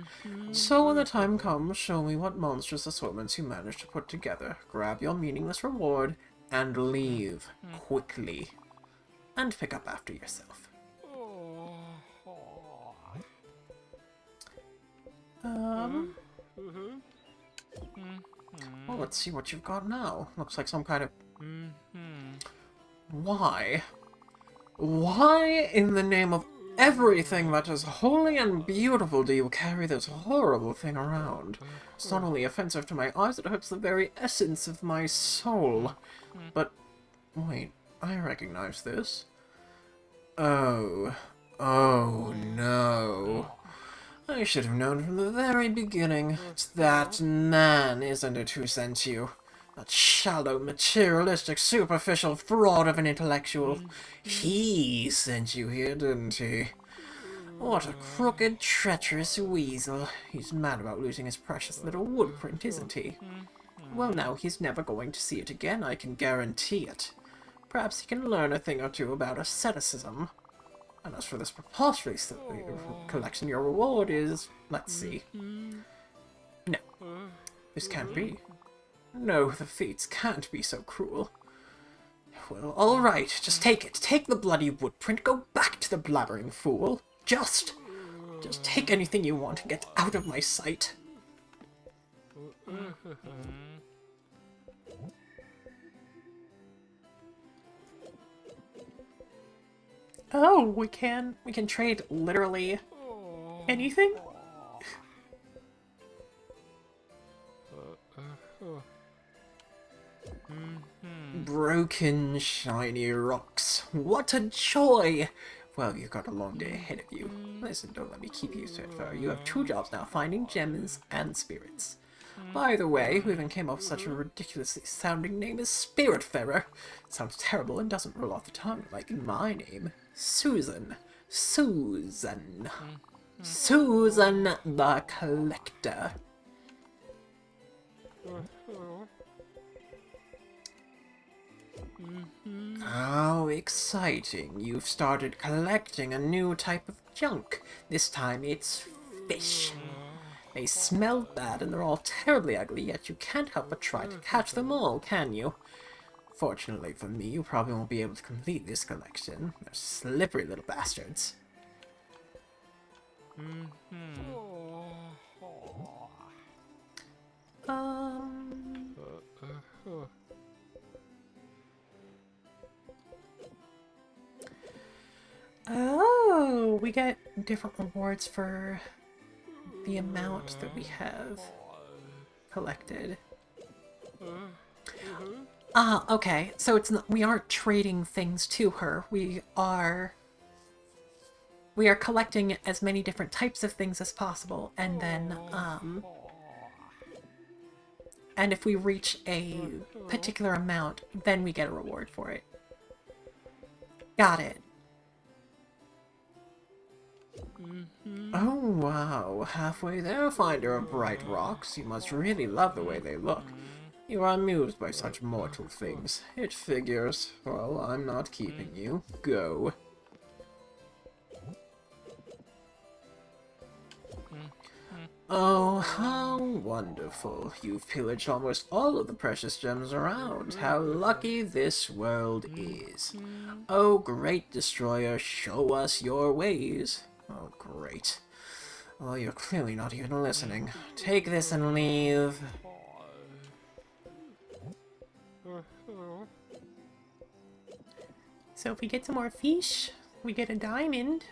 So when the time comes, show me what monstrous assortments you managed to put together, grab your meaningless reward, and leave quickly. And pick up after yourself. Well, let's see what you've got now. Looks like some kind of... Why? Why, in the name of everything that is holy and beautiful, do you carry this horrible thing around? It's not only offensive to my eyes, it hurts the very essence of my soul. But, wait, I recognize this. Oh no. I should have known from the very beginning. It's that man, isn't it, who sent you? That shallow, materialistic, superficial fraud of an intellectual. He sent you here, didn't he? What a crooked, treacherous weasel. He's mad about losing his precious little woodprint, isn't he? Well, now, he's never going to see it again, I can guarantee it. Perhaps he can learn a thing or two about asceticism. And as for this preposterous collection, your reward is... let's see. No. This can't be. No, the fates can't be so cruel. Well, alright, just take it. Take the bloody woodprint, go back to the blabbering fool. Just take anything you want and get out of my sight. Oh, we can trade literally anything? Broken, shiny rocks. What a joy! Well, you've got a long day ahead of you. Listen, don't let me keep you, Spiritfarer. You have 2 jobs now, finding gems and spirits. By the way, who even came up with such a ridiculously sounding name as Spiritfarer? Sounds terrible and doesn't roll off the tongue like my name. Susan. Susan. Susan the Collector. How exciting. You've started collecting a new type of junk. This time it's fish. They smell bad and they're all terribly ugly, yet you can't help but try to catch them all, can you? Fortunately for me, you probably won't be able to complete this collection. They're slippery little bastards. Oh, we get different rewards for the amount that we have collected. Ah, okay. So it's not, we aren't trading things to her. We are collecting as many different types of things as possible, and then and if we reach a particular amount, then we get a reward for it. Got it. Oh wow, halfway there, finder of bright rocks. You must really love the way they look. You are amused by such mortal things. It figures. Well, I'm not keeping you. Go. Oh, how wonderful. You've pillaged almost all of the precious gems around. How lucky this world is. Oh, great destroyer, show us your ways. Oh, great. Well, you're clearly not even listening. Take this and leave. So if we get some more fish, we get a diamond.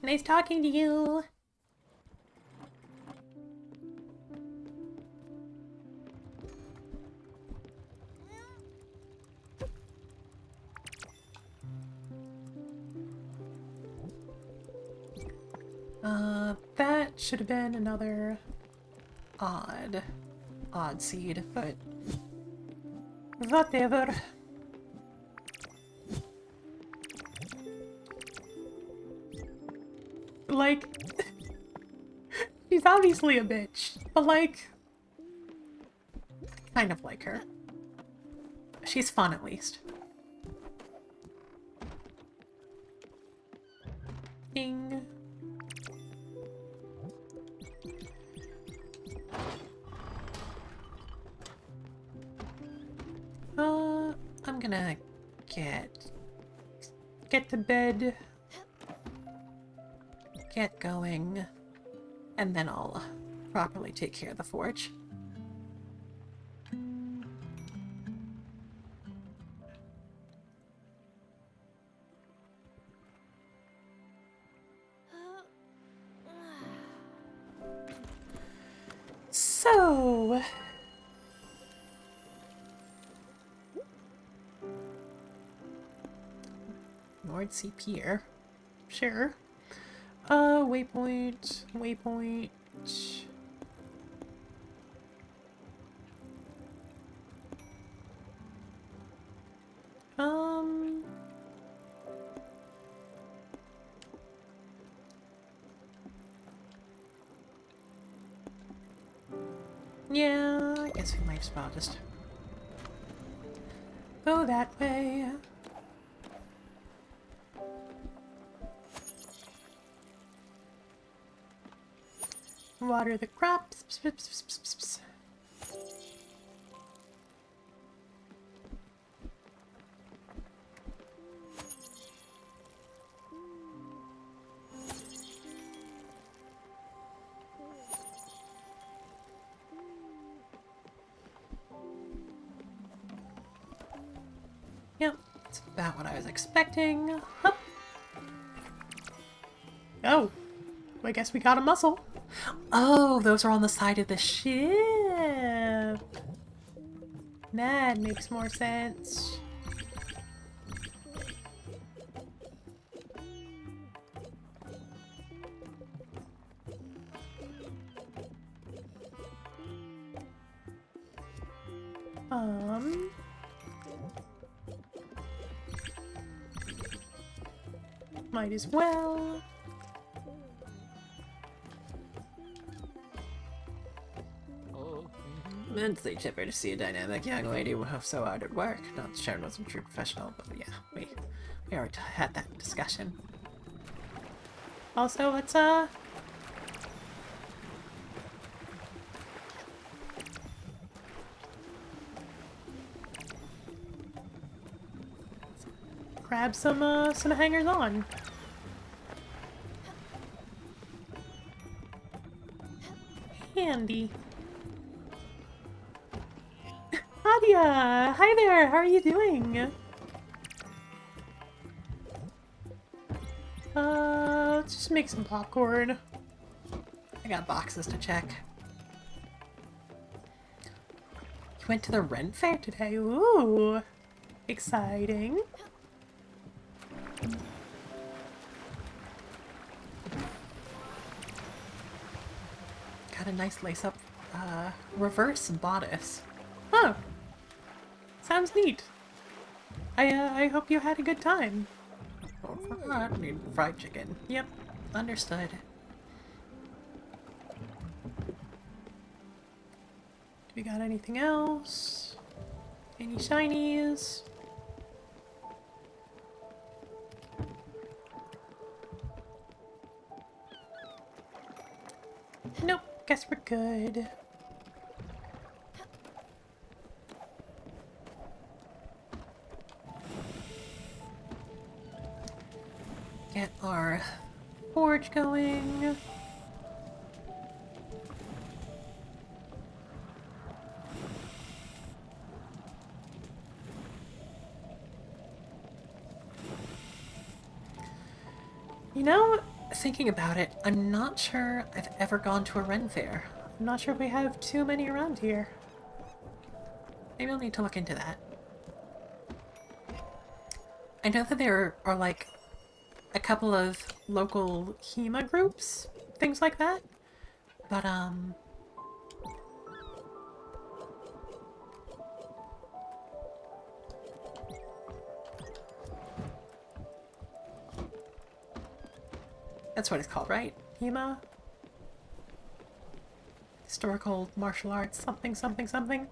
Nice talking to you. That should have been another odd seed, but whatever. Like, she's obviously a bitch, but like, kind of like her. She's fun at least. Ding. I'm gonna get to bed, get going, and then I'll properly take care of the forge. So, Lord C. Pierre. Sure. Waypoint. Yeah, I guess we might as well just go that way. Water the crops. Yep, that's about what I was expecting. Hup. Oh, I guess we got a mussel. Oh, those are on the side of the ship. That makes more sense. Um... Might as well. Immensely chipper to see a dynamic young lady so hard at work. Not that Sharon wasn't a true professional, but yeah, we already had that discussion. Also, let's grab some hangers on. Handy. Nadia! Hi there! How are you doing? Let's just make some popcorn. I got boxes to check. You went to the rent fair today? Ooh! Exciting. Got a nice lace-up reverse bodice. Oh! Sounds neat. I hope you had a good time. Don't forget, I need fried chicken. Yep. Understood. Do we got anything else? Any shinies? Nope. Guess we're good. Get our forge going. You know, Thinking about it, I'm not sure I've ever gone to a Ren fair. I'm not sure if we have too many around here. Maybe I'll need to look into that. I know that there are like a couple of local HEMA groups? Things like that? but that's what it's called, right? HEMA? Historical martial arts something something something?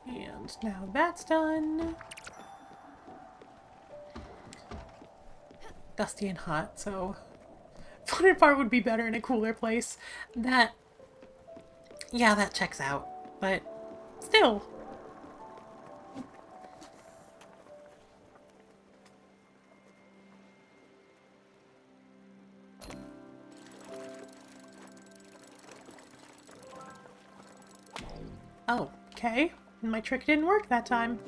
And now that's done. Dusty and hot, so Funny part would be better in a cooler place. Yeah, that checks out. But still. Oh, okay. My trick didn't work that time.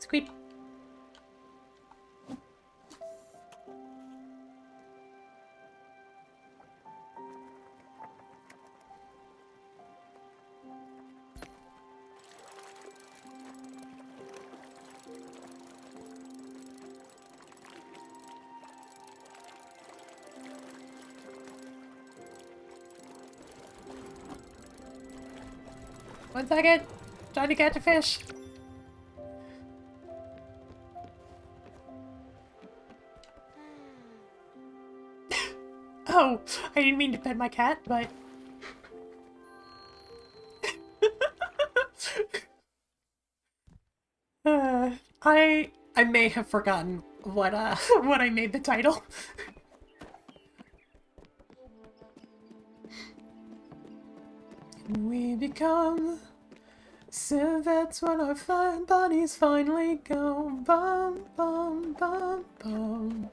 Squeak. One second. Trying to catch a fish. Oh, I didn't mean to pet my cat, but... I may have forgotten what what I made the title. We become silhouettes when our flying bodies finally go bum bum bum bum.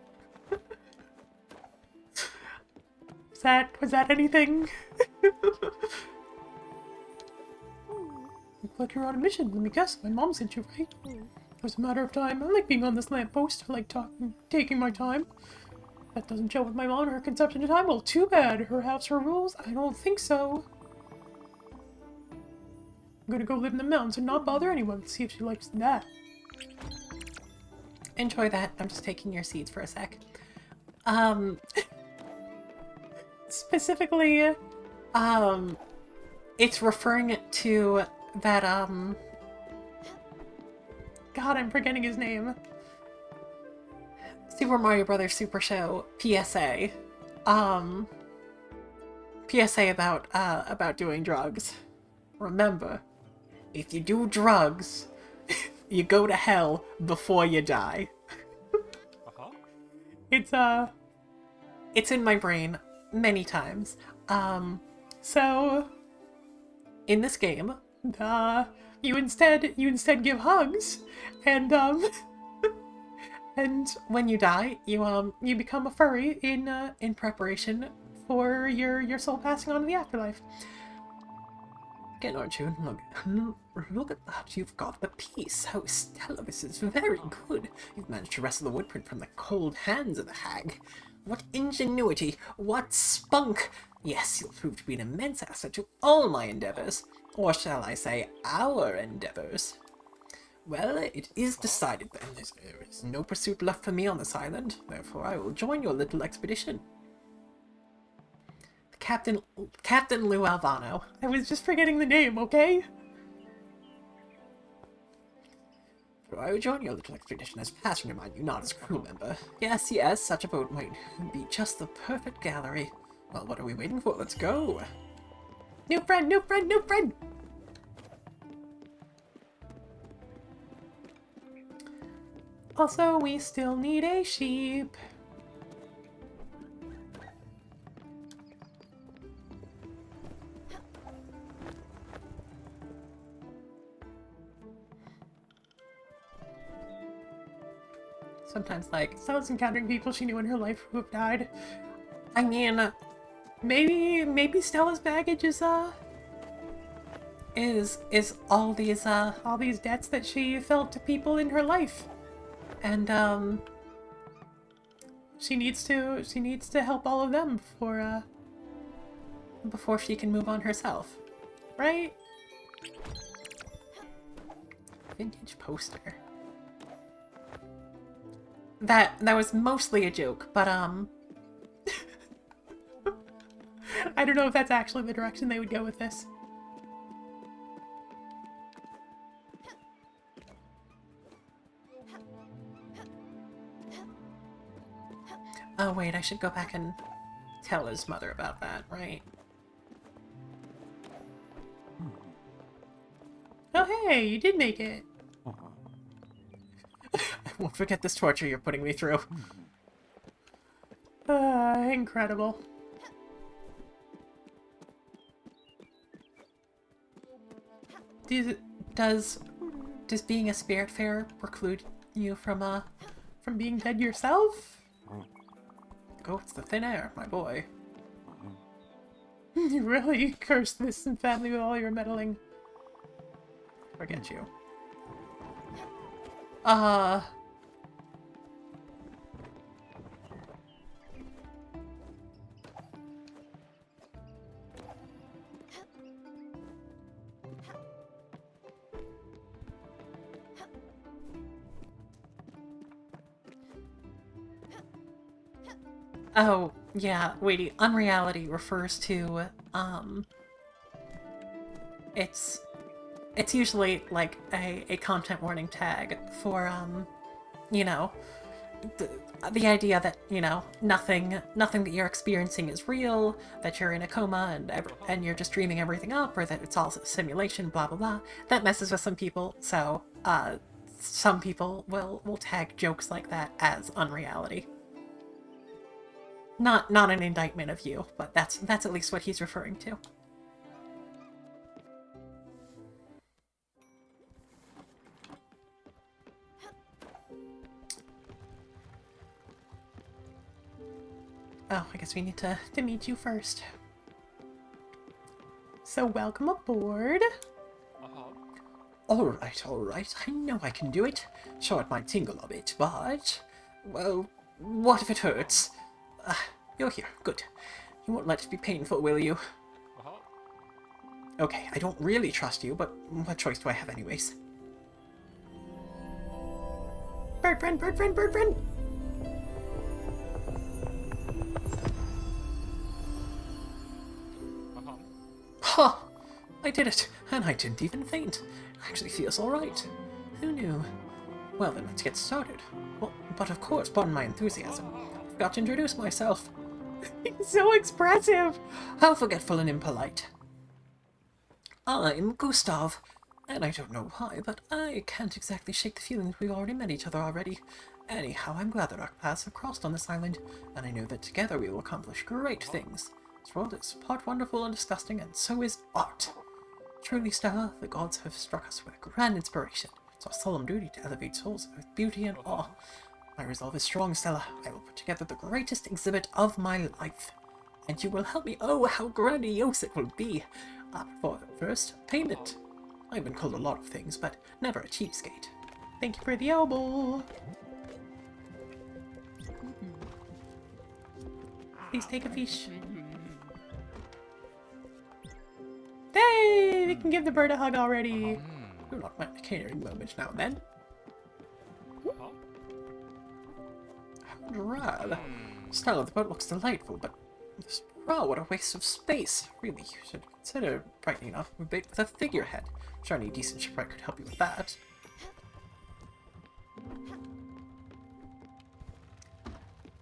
Was that anything? Look like you're on a mission. Let me guess. My mom sent you, right? was a matter of time. I like being on this lamppost. I like taking my time. That doesn't show with my mom and her conception of time. Well, too bad. Her house, her rules? I don't think so. I'm gonna go live in the mountains and not bother anyone. See if she likes that. Enjoy that. I'm just taking your seeds for a sec. Specifically, it's referring to that, God, I'm forgetting his name. Super Mario Brothers Super Show PSA. PSA about doing drugs. Remember, if you do drugs, you go to hell before you die. It's in my brain many times. So in this game, you instead give hugs, and and when you die, you become a furry in preparation for your soul passing on to the afterlife. Again, aren't you? Look at that. You've got the piece. Oh, Stella, this is very good. You've managed to wrestle the woodprint from the cold hands of the hag. What ingenuity. What spunk. Yes, you'll prove to be an immense asset to all my endeavors. Or shall I say, our endeavors. Well, it is decided then. There is no pursuit left for me on this island. Therefore, I will join your little expedition. Captain Lou Albano. I was just forgetting the name, okay? So I will join your little expedition as passenger, mind you, not as crew member. Yes, yes, such a boat might be just the perfect gallery. Well, what are we waiting for? Let's go! New friend, new friend, new friend! Also, we still need a sheep. Sometimes, like, Stella's encountering people she knew in her life who have died. I mean, maybe Stella's baggage is all these debts that she felt to people in her life, and she needs to help all of them before she can move on herself, right? Vintage poster. That was mostly a joke, but I don't know if that's actually the direction they would go with this. Oh wait, I should go back and tell his mother about that, right? Oh hey, you did make it! I won't forget this torture you're putting me through. Incredible. Does being a Spiritfarer preclude you from being dead yourself? Go, it's the thin air, my boy. You really cursed this family with all your meddling. Forget you. Oh, yeah, wait, unreality refers to, it's usually, like, a content warning tag for, you know, the idea that, you know, nothing that you're experiencing is real, that you're in a coma and you're just dreaming everything up, or that it's all a simulation, blah, blah, blah. That messes with some people, so, some people will tag jokes like that as unreality. Not an indictment of you, but that's at least what he's referring to. Oh, I guess we need to meet you first. So welcome aboard. all right. I know I can do it. Sure, it might tingle a bit, but... Well, what if it hurts? You're here. Good. You won't let it be painful, will you? Okay, I don't really trust you, but what choice do I have anyways? Bird friend, bird friend, bird friend! Ha! I did it, and I didn't even faint. Actually feels alright. Who knew? Well then, let's get started. Well, but of course, pardon my enthusiasm. I forgot to introduce myself. He's so expressive! How forgetful and impolite. I'm Gustav, and I don't know why, but I can't exactly shake the feeling that we've already met each other already. Anyhow, I'm glad that our paths have crossed on this island, and I know that together we will accomplish great things. This world is part wonderful and disgusting, and so is art. Truly, Stella, the gods have struck us with a grand inspiration. It's our solemn duty to elevate souls with beauty and awe. My resolve is strong, Stella. I will put together the greatest exhibit of my life. And you will help me. Oh, how grandiose it will be. For first, payment. I've been called a lot of things, but never a cheapskate. Thank you for the elbow. Please take a fish. Hey, we can give the bird a hug already. You're not my catering moment now and then. How drab. Stella, the boat looks delightful, but this prow, what a waste of space. Really, you should consider brightening up a bit with a figurehead. I'm sure any decent shipwright could help you with that.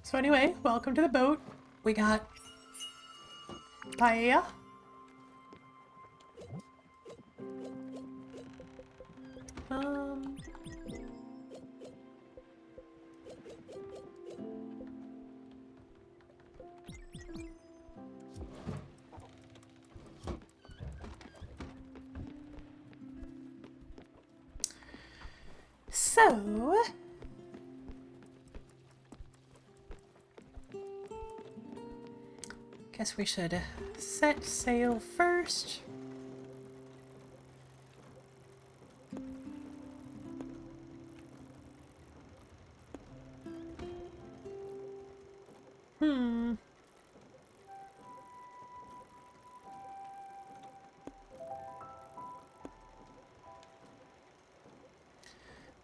So anyway, welcome to the boat. We got Paella. So, guess we should set sail first.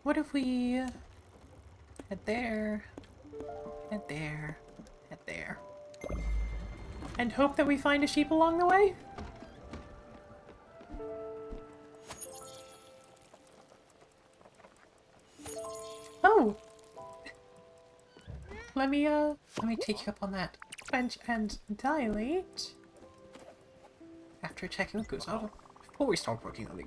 What if we head there, head there, head there, and hope that we find a sheep along the way? Oh! Let me take you up on that. bench and dilate. After checking with Gustav, before we start working on the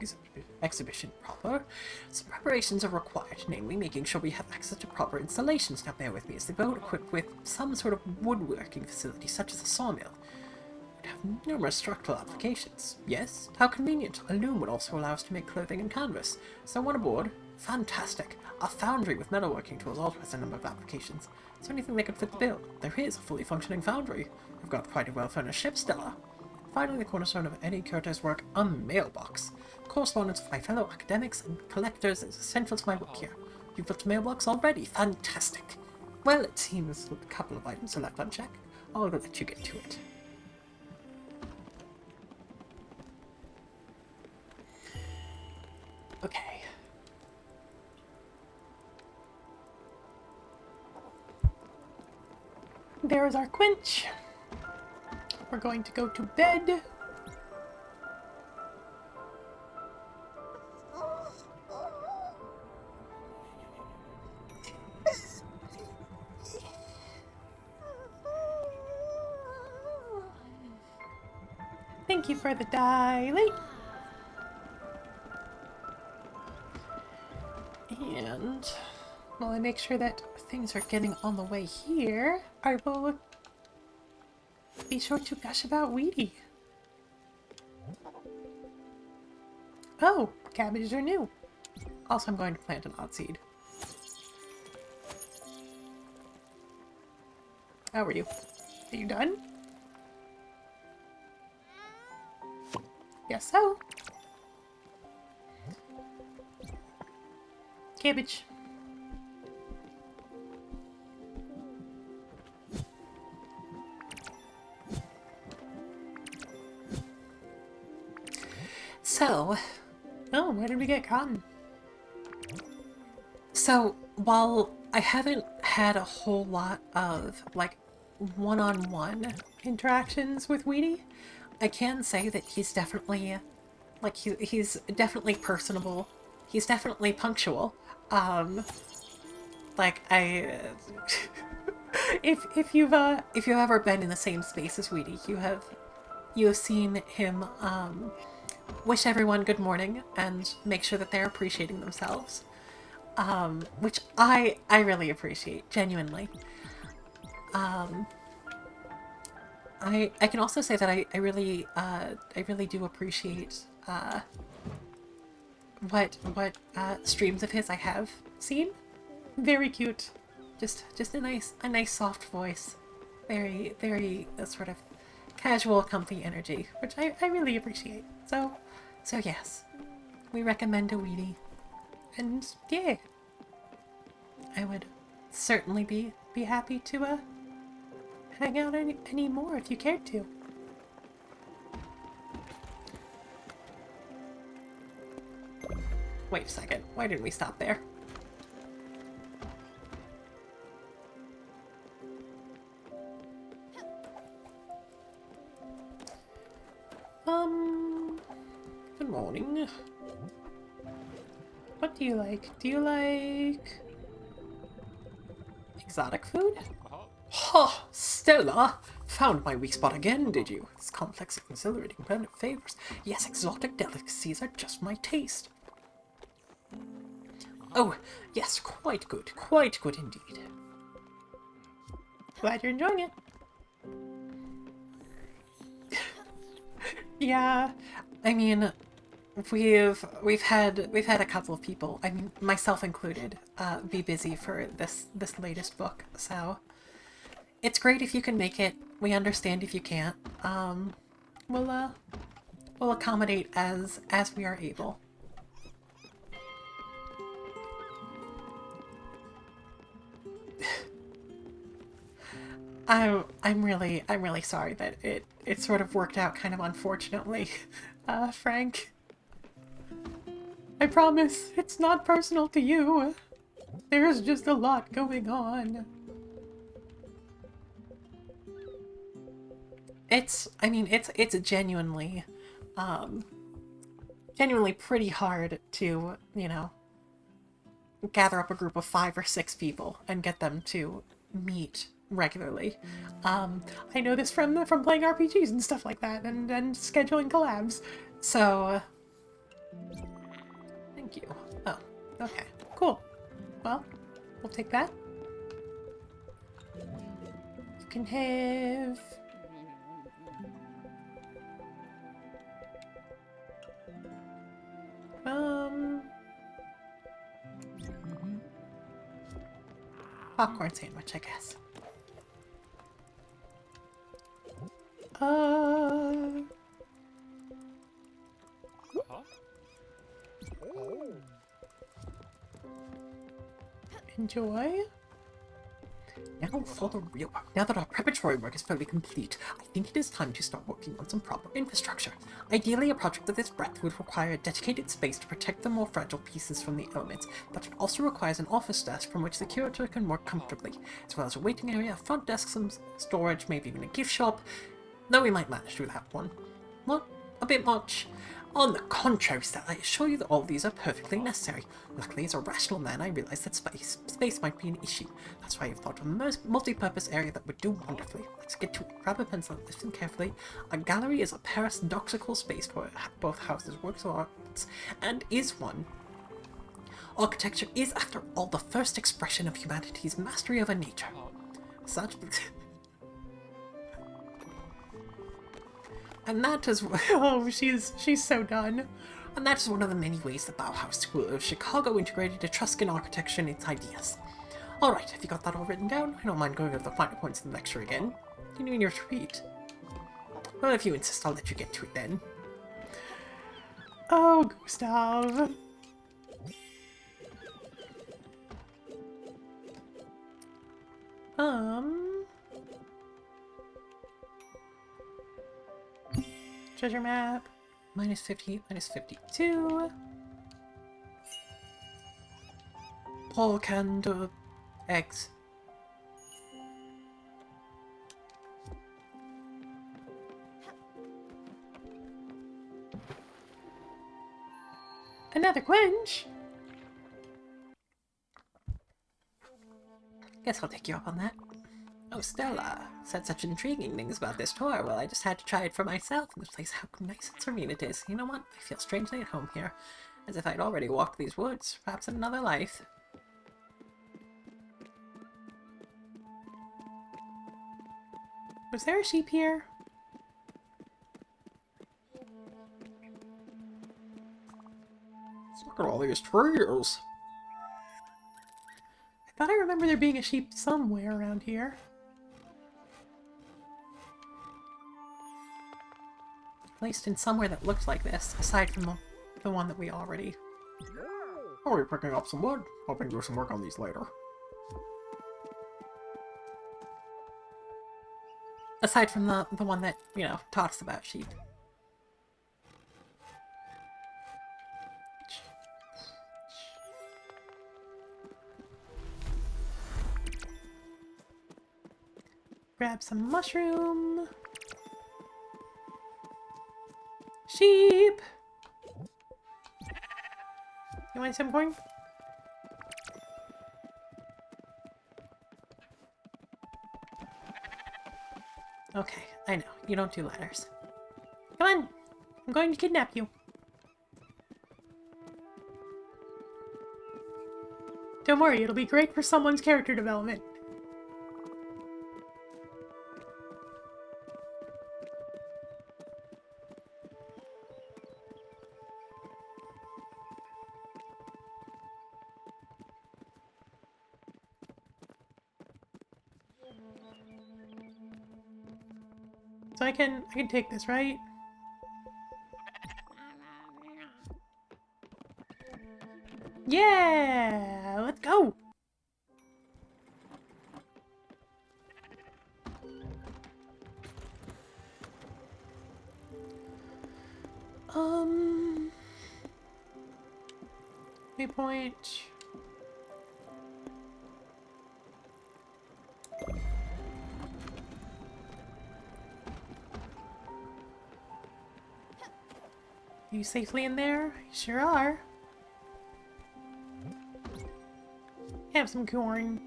exhibition proper, some preparations are required, namely making sure we have access to proper installations. Now bear with me, is the boat equipped with some sort of woodworking facility, such as a sawmill? It would have numerous structural applications. Yes? How convenient. A loom would also allow us to make clothing and canvas. Is there one aboard? Fantastic. A foundry with metalworking tools also has a number of applications. Is there anything that could fit the bill? There is a fully functioning foundry. We've got quite a well-furnished ship, Stella. Finally, the cornerstone of any curator's work, a mailbox. Correspondence with my fellow academics and collectors is essential to my work here. You've built a mailbox already? Fantastic. Well, it seems a couple of items are left unchecked. I'll let you get to it. Okay. There's our quench. We're going to go to bed. Thank you for the dilate. And while I make sure that things are getting on the way here, I will be sure to gush about Weedy. Oh, cabbages are new. Also, I'm going to plant an odd seed. How are you? Are you done? Yes, so. Cabbage. So, oh, where did we get cotton? So, while I haven't had a whole lot of, like, one-on-one interactions with Weedy, I can say that he's definitely, like, he's definitely personable. He's definitely punctual. Like, if you've ever been in the same space as Weedy, you have seen him, wish everyone good morning and make sure that they're appreciating themselves. Which I really appreciate, genuinely. I can also say that I really do appreciate what streams of his I have seen. Very cute, just a nice soft voice, very sort of casual, comfy energy, which I really appreciate. So yes, we recommend a Weedy. And yeah, I would certainly be happy to hang out any more if you cared to. Wait a second, why didn't we stop there? Good morning. What do you like? Do you like exotic food? Ha! Stella! Found my weak spot again, did you? This complex and exhilarating blend of flavors. Yes, exotic delicacies are just my taste. Oh, yes, quite good indeed. Glad you're enjoying it. Yeah, I mean, we've had a couple of people, I mean myself included, be busy for this latest book. So it's great if you can make it. We understand if you can't. We'll accommodate as we are able. I'm really sorry that it sort of worked out kind of unfortunately, Frank. I promise it's not personal to you. There's just a lot going on. It's genuinely, genuinely pretty hard to, you know, gather up a group of 5 or 6 people and get them to meet regularly. I know this from playing RPGs and stuff like that, and scheduling collabs. So, thank you. Oh, okay, cool. Well, we'll take that. You can have... popcorn sandwich, I guess. Enjoy. Now for the real work. Now that our preparatory work is fairly complete, I think it is time to start working on some proper infrastructure. Ideally, a project of this breadth would require a dedicated space to protect the more fragile pieces from the elements, but it also requires an office desk from which the curator can work comfortably, as well as a waiting area, a front desk, some storage, maybe even a gift shop, though we might manage to have one. What? A bit much? On the contrary, Stella, I assure you that all these are perfectly necessary. Luckily, as a rational man, I realize that space might be an issue. That's why I've thought of a multi-purpose area that would do wonderfully. Let's get to it. Grab a pencil and listen carefully. A gallery is a paradoxical space where both houses works of arts, and is one. Architecture is, after all, the first expression of humanity's mastery over nature. Such... And that is, oh, she's so done. And that is one of the many ways the Bauhaus School of Chicago integrated Etruscan architecture in its ideas. Alright, have you got that all written down? I don't mind going over the finer points of the lecture again. You mean your tweet? Well, if you insist, I'll let you get to it then. Oh, Gustav. Treasure map. Minus 50, minus 52. Paul candle eggs. Another quench. Guess I'll take you up on that. Oh, Stella said such intriguing things about this tour. Well, I just had to try it for myself in this place. How nice and serene it is. You know what? I feel strangely at home here, as if I'd already walked these woods, perhaps in another life. Was there a sheep here? Look at all these trees. I thought I remember there being a sheep somewhere around here. At least in somewhere that looked like this, aside from the one that we already... I'll be picking up some wood. Hoping to do some work on these later. Aside from the one that, you know, talks about sheep. Grab some mushroom. Sheep! You want some corn? Okay, I know. You don't do ladders. Come on! I'm going to kidnap you. Don't worry, it'll be great for someone's character development. So I can take this, right? Yeah! Let's go! Waypoint. You safely in there? You sure are. Have some corn.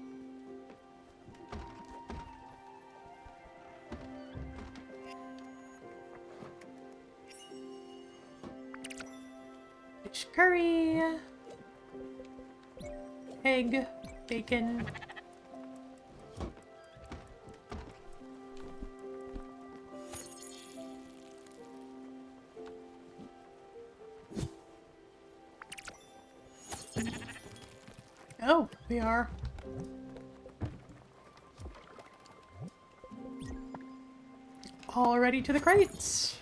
Fish curry. Egg. Bacon. Oh, we are. Already to the crates.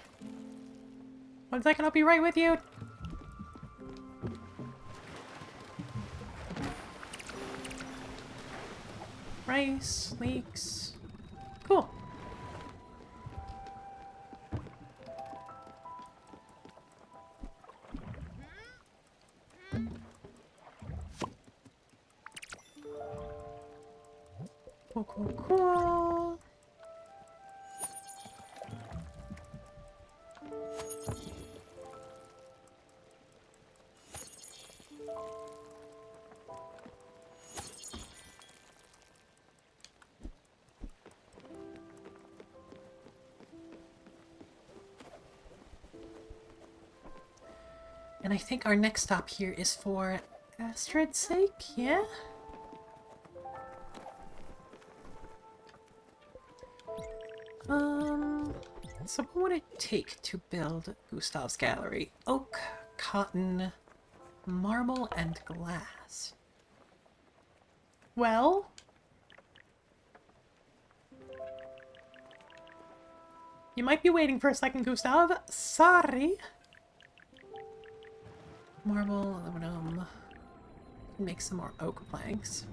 1 second, I'll be right with you. Rice, leeks. Cool. Cool. And I think our next stop here is for Astrid's sake, yeah? So what would it take to build Gustav's gallery? Oak, cotton, marble, and glass. Well... You might be waiting for a second, Gustav. Sorry. Marble, aluminum. Make some more oak planks.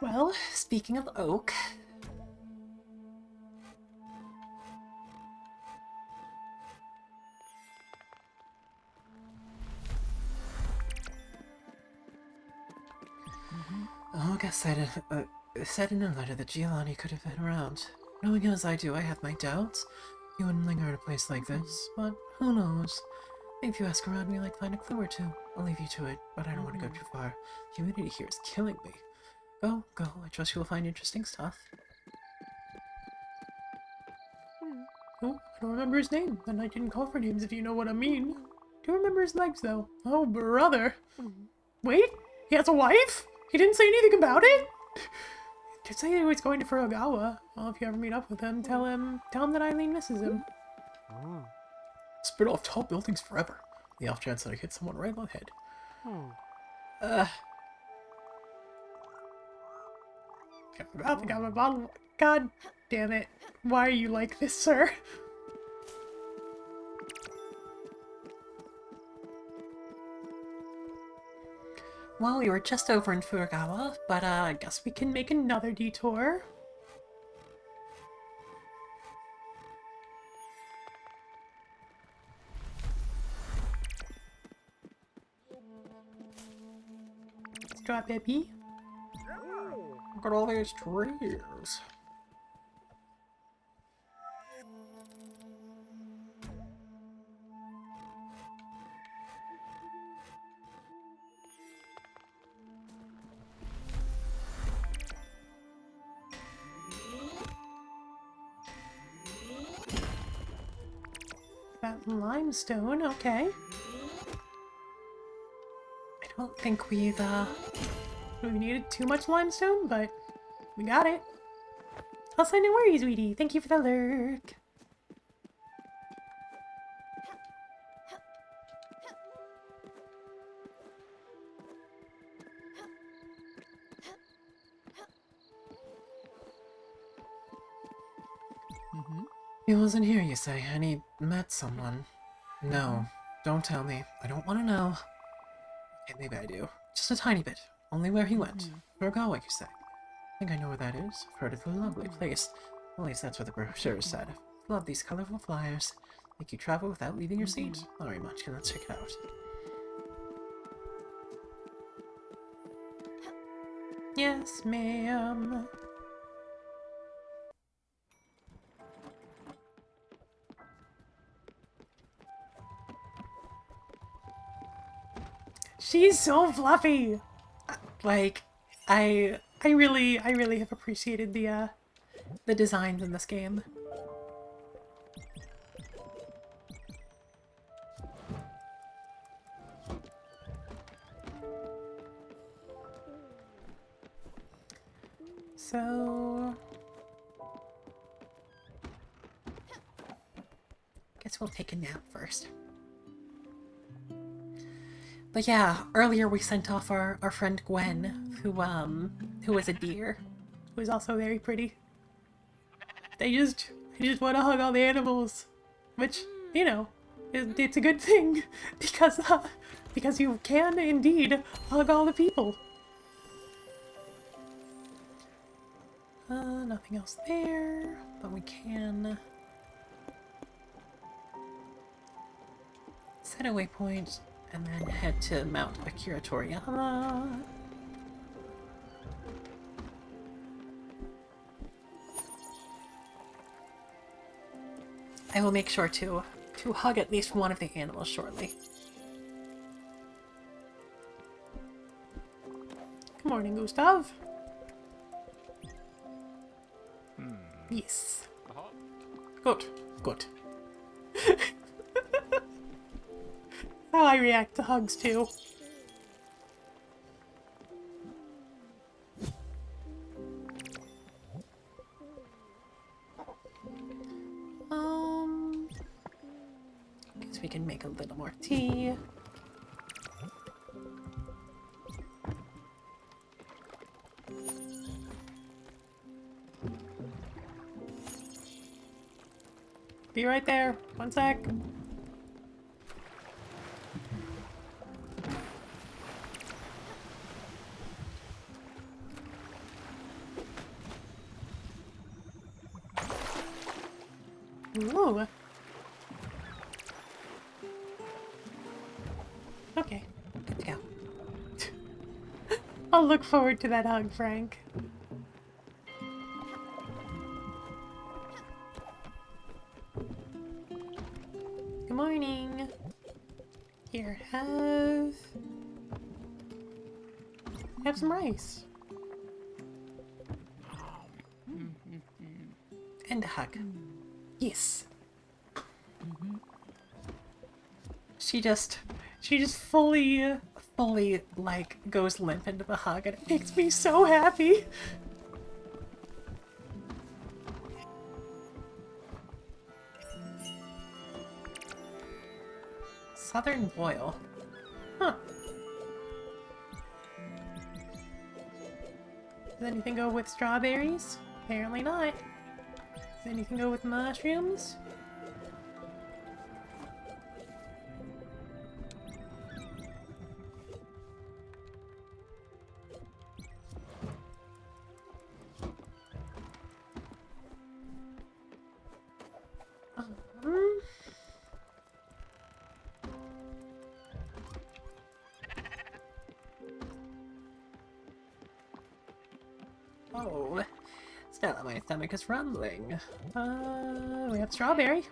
Well, speaking of oak, Olga said in her letter that Giovanni could have been around. Knowing as I do, I have my doubts. He wouldn't linger at a place like this, but who knows? If you ask around, we might find a clue or two. I'll leave you to it, but I don't want to go too far. Humidity here is killing me. Go, go. I trust you will find interesting stuff. oh, I don't remember his name, and I didn't call for names if you know what I mean. Do remember his legs, though. Oh, brother. Wait, he has a wife? He didn't say anything about it? He did say he was going to Furugawa. Well, if you ever meet up with him, tell him that Eileen misses him. Spit off tall buildings forever. The off chance that I hit someone right on the head. I think I'm a bottle. God damn it. Why are you like this, sir? Well, we were just over in Furugawa, but I guess we can make another detour. Strawberry. Look at all these trees. That limestone, okay. I don't think we needed too much limestone, but we got it. Also, no worries, sweetie. Thank you for the lurk. He wasn't here, you say, and he met someone. No, don't tell me. I don't want to know. Okay, maybe I do. Just a tiny bit. Only where he went. Furugawa, you say. I think I know where that is. I've heard of a lovely place. At least that's what the brochure said. Love these colorful flyers. Make you travel without leaving your seat. Not very much. Let's check it out. Yes, ma'am. She's so fluffy. Like, I really have appreciated the designs in this game. So, guess we'll take a nap first. But yeah, earlier we sent off our friend Gwen, who was a deer, who is also very pretty. They just want to hug all the animals, which, you know, it's a good thing because you can indeed hug all the people. Nothing else there, but we can set a waypoint and then head to Mount Akira Toriyama. I will make sure to hug at least one of the animals shortly. Good morning, Gustav. Yes. Good. Good. How I react to hugs too. Guess we can make a little more tea. Be right there. One sec. Ooh. Okay, good to go. I'll look forward to that hug, Frank. Good morning. Here, have some rice. And a hug. Yes. She just fully, like, goes limp into the hug, and it makes me so happy. Southern boil. Huh. Does anything go with strawberries? Apparently not. Does anything go with mushrooms? Oh, Stella, my stomach is rumbling. We have strawberry.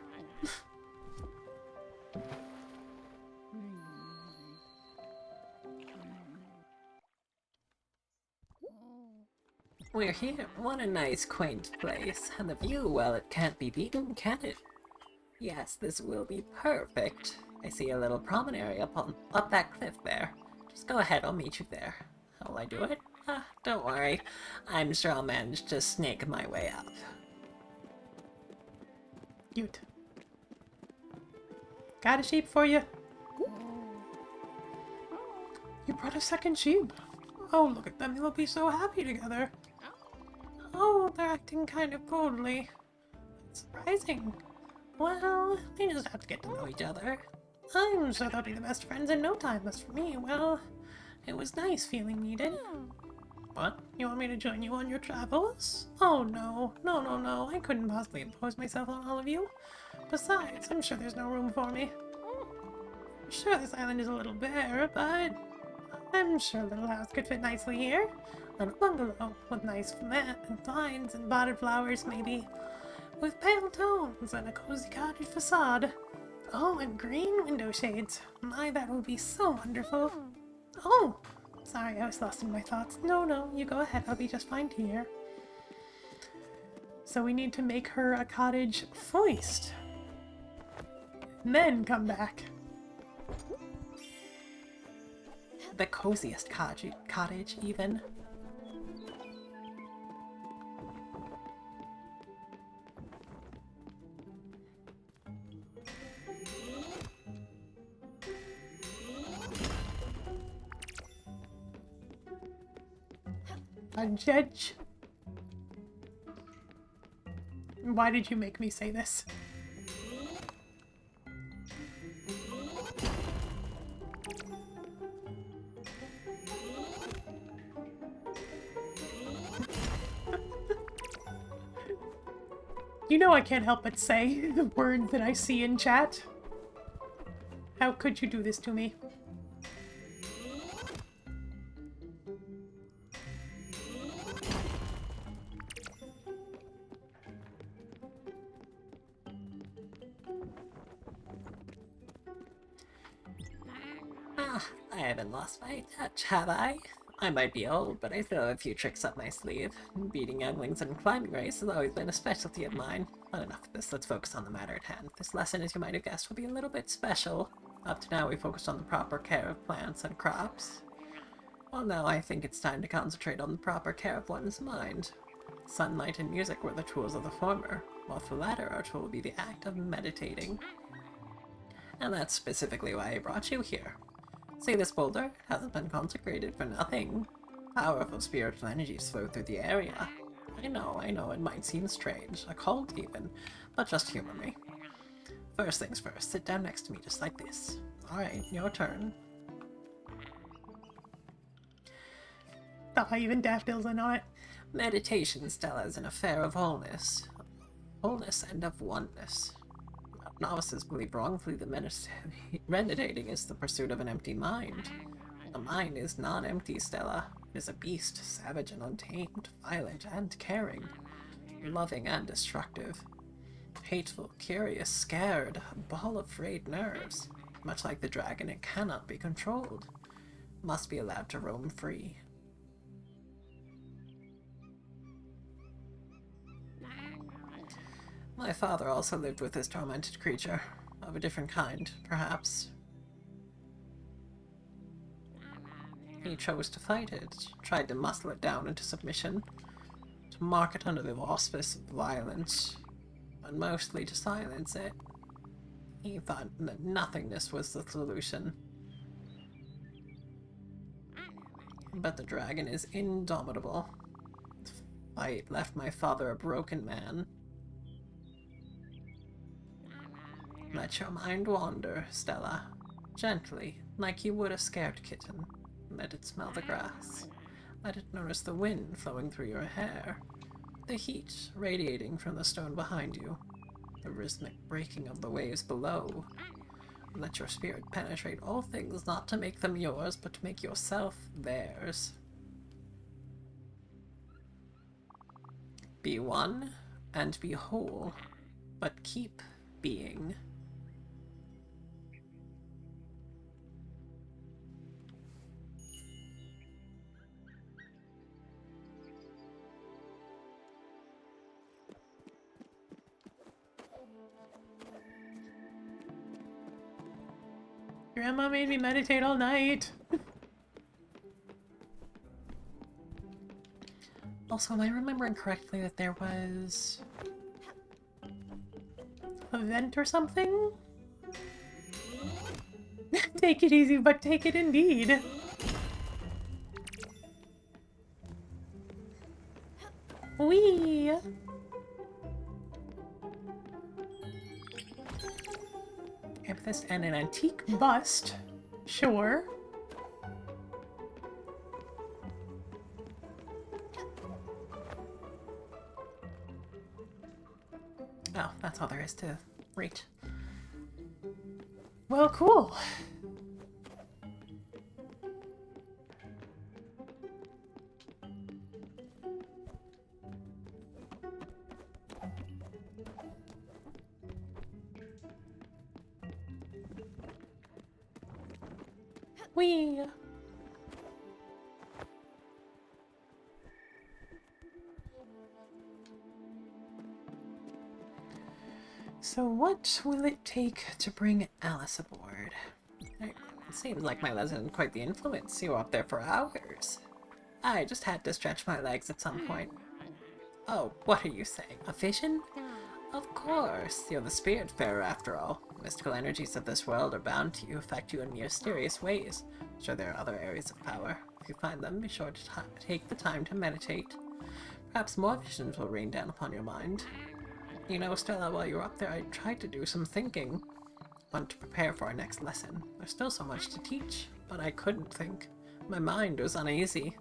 We're here. What a nice, quaint place. And the view, well, it can't be beaten, can it? Yes, this will be perfect. I see a little promontory up that cliff there. Just go ahead, I'll meet you there. How will I do it? Don't worry. I'm sure I'll manage to snake my way up. Cute. Got a sheep for you. You brought a second sheep. Oh, look at them. They'll be so happy together. Oh, they're acting kind of coldly. That's surprising. Well, they just have to get to know each other. I'm sure they'll be the best friends in no time. As for me, well, it was nice feeling needed. What? You want me to join you on your travels? Oh no. No. I couldn't possibly impose myself on all of you. Besides, I'm sure there's no room for me. Sure, this island is a little bare, but I'm sure a little house could fit nicely here. A bungalow with nice vines and potted flowers, maybe. With pale tones and a cozy cottage facade. Oh, and green window shades. My, that would be so wonderful. Oh! Sorry, I was lost in my thoughts. No, you go ahead. I'll be just fine here. So we need to make her a cottage foist. And then come back. The coziest cottage, even. A judge. Why did you make me say this? You know I can't help but say the word that I see in chat. How could you do this to me? I haven't lost my touch, have I? I might be old, but I still have a few tricks up my sleeve. Beating younglings in climbing race has always been a specialty of mine. But enough of this, let's focus on the matter at hand. This lesson, as you might have guessed, will be a little bit special. Up to now, we focused on the proper care of plants and crops. Well, now I think it's time to concentrate on the proper care of one's mind. Sunlight and music were the tools of the former, while for the latter, our tool will be the act of meditating. And that's specifically why I brought you here. See, this boulder hasn't been consecrated for nothing. Powerful spiritual energies flow through the area. I know, it might seem strange, a cult even, but just humor me. First things first, sit down next to me just like this. Alright, your turn. Oh, even Daffodil's in on it. Meditation, Stella, is an affair of wholeness. wholeness and of oneness. Novices believe wrongfully that meditating is the pursuit of an empty mind. The mind is not empty, Stella. It is a beast, savage and untamed, violent and caring, loving and destructive, hateful, curious, scared, a ball of frayed nerves. Much like the dragon, it cannot be controlled. Must be allowed to roam free. My father also lived with this tormented creature, of a different kind, perhaps. He chose to fight it, tried to muscle it down into submission, to mark it under the auspice of violence, but mostly to silence it. He thought that nothingness was the solution. But the dragon is indomitable. The fight left my father a broken man. Let your mind wander, Stella. Gently, like you would a scared kitten. Let it smell the grass. Let it notice the wind flowing through your hair. The heat radiating from the stone behind you. The rhythmic breaking of the waves below. Let your spirit penetrate all things, not to make them yours, but to make yourself theirs. Be one and be whole, but keep being. Grandma made me meditate all night. Also, am I remembering correctly that there was A vent or something? Take it easy, but take it indeed. Wee. Amethyst and an antique bust. Sure. Oh, that's all there is to reach. Well, cool. Wee. So what will it take to bring Alice aboard? It seems like my lesson had quite the influence. You were up there for hours. I just had to stretch my legs at some point. Oh, what are you saying? A vision? Of course. You're the Spiritfarer after all. Mystical energies of this world are bound to affect you in mysterious ways. Sure, there are other areas of power. If you find them, be sure to take the time to meditate. Perhaps more visions will rain down upon your mind. You know, Stella, while you were up there, I tried to do some thinking. Want to prepare for our next lesson. There's still so much to teach, but I couldn't think. My mind was uneasy.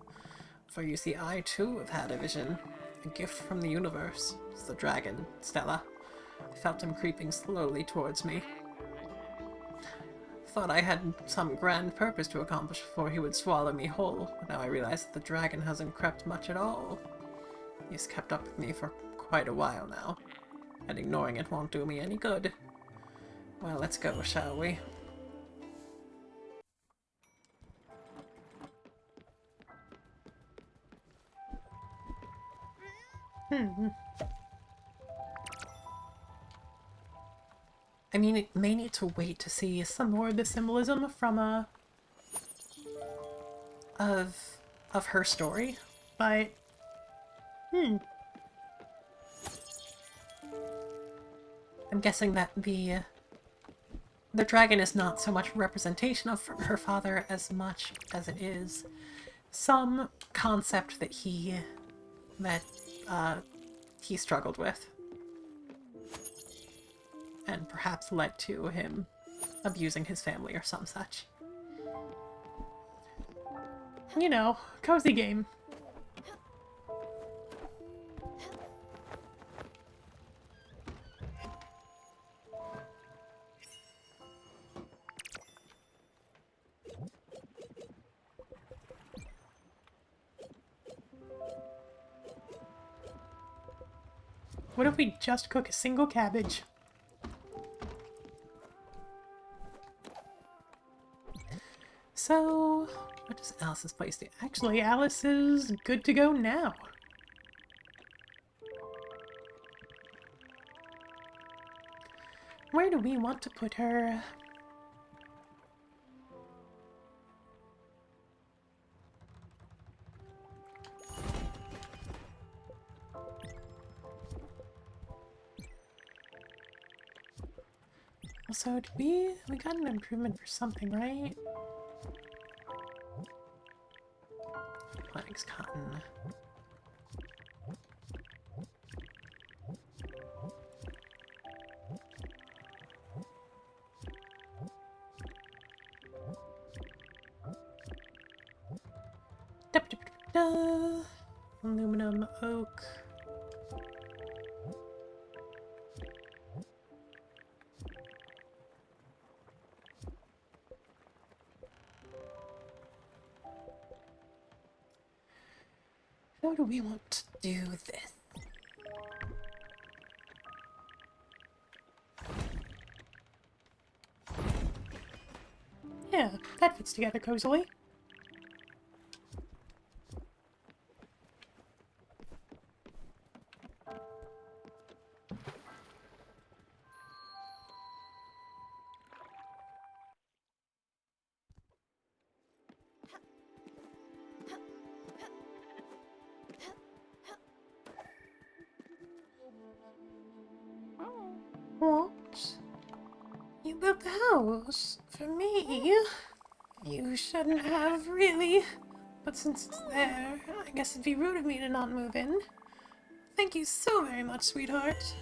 For you see, I too have had a vision. A gift from the universe. It's the dragon, Stella. I felt him creeping slowly towards me. Thought I had some grand purpose to accomplish before he would swallow me whole, but now I realize that the dragon hasn't crept much at all. He's kept up with me for quite a while now, and ignoring it won't do me any good. Well, let's go, shall we? I mean, it may need to wait to see some more of the symbolism from of her story, but I'm guessing that the dragon is not so much a representation of her father as much as it is some concept that he struggled with. And perhaps led to him abusing his family or some such. You know, cozy game. What if we just cook a single cabbage? So, what does Alice's place do? Actually, Alice is good to go now. Where do we want to put her? Also, did we got an improvement for something, right? Planks, cotton. Da-da-da-da-da. Aluminum, oak. How do we want to do this? Yeah, that fits together cozily. What? You built the house for me? You shouldn't have, really. But since it's there, I guess it'd be rude of me to not move in. Thank you so very much, sweetheart.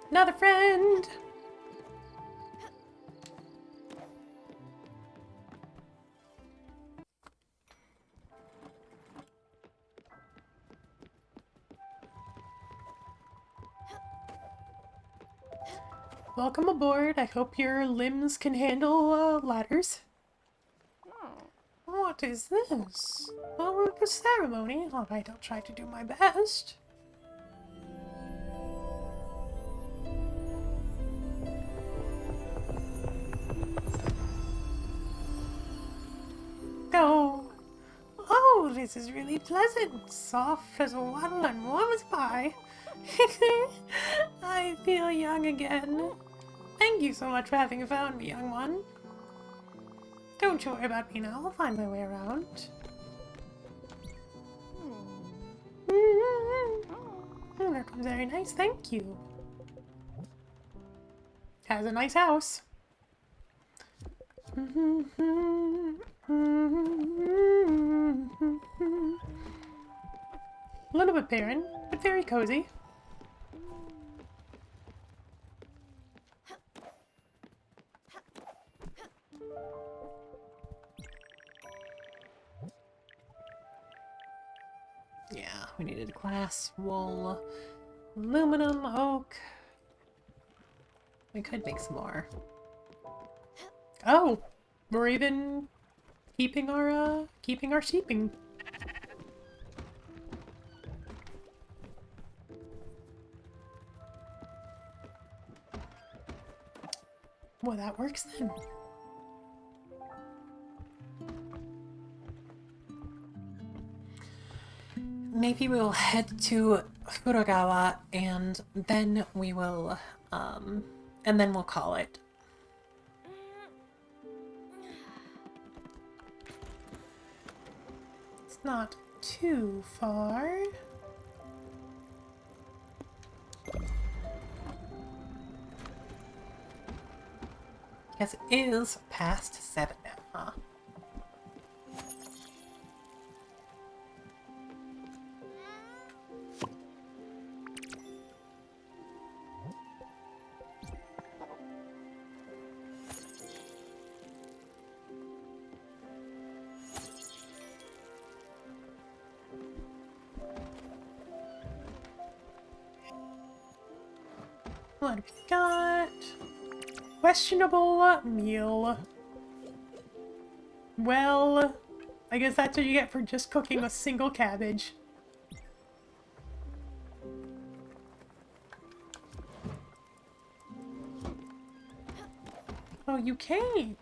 Another friend! Welcome aboard. I hope your limbs can handle ladders. What is this? A room for ceremony? Alright, I'll try to do my best. Oh. Oh, this is really pleasant. Soft as a waddle and warm as pie. I feel young again. Thank you so much for having found me, young one. Don't you worry about me now. I'll find my way around. That was very nice. Thank you. Has a nice house. A little bit barren, but very cozy. Yeah, we needed glass, wool, aluminum, oak. We could make some more. Oh, we're even keeping our sheeping. Well, that works then. Maybe we'll head to Furagawa and then we will, and then we'll call it. It's not too far. Yes, it is past 7 now, huh? What have we got? Questionable meal. Well, I guess that's what you get for just cooking a single cabbage. Oh, you came.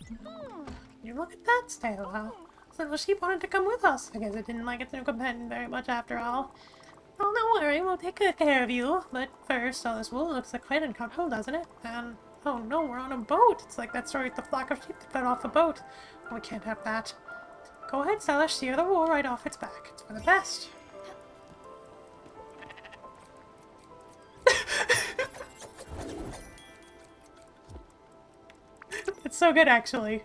You look at that, Stella. So the sheep wanted to come with us. I guess it didn't like its new companion very much after all. Oh, don't worry, we'll take good care of you. But first, all this wool looks like quite uncomfortable, doesn't it? And, oh no, we're on a boat. It's like that story with the flock of sheep that fell off the boat. We can't have that. Go ahead, Stella, shear the wool right off its back. It's for the best. It's so good, actually.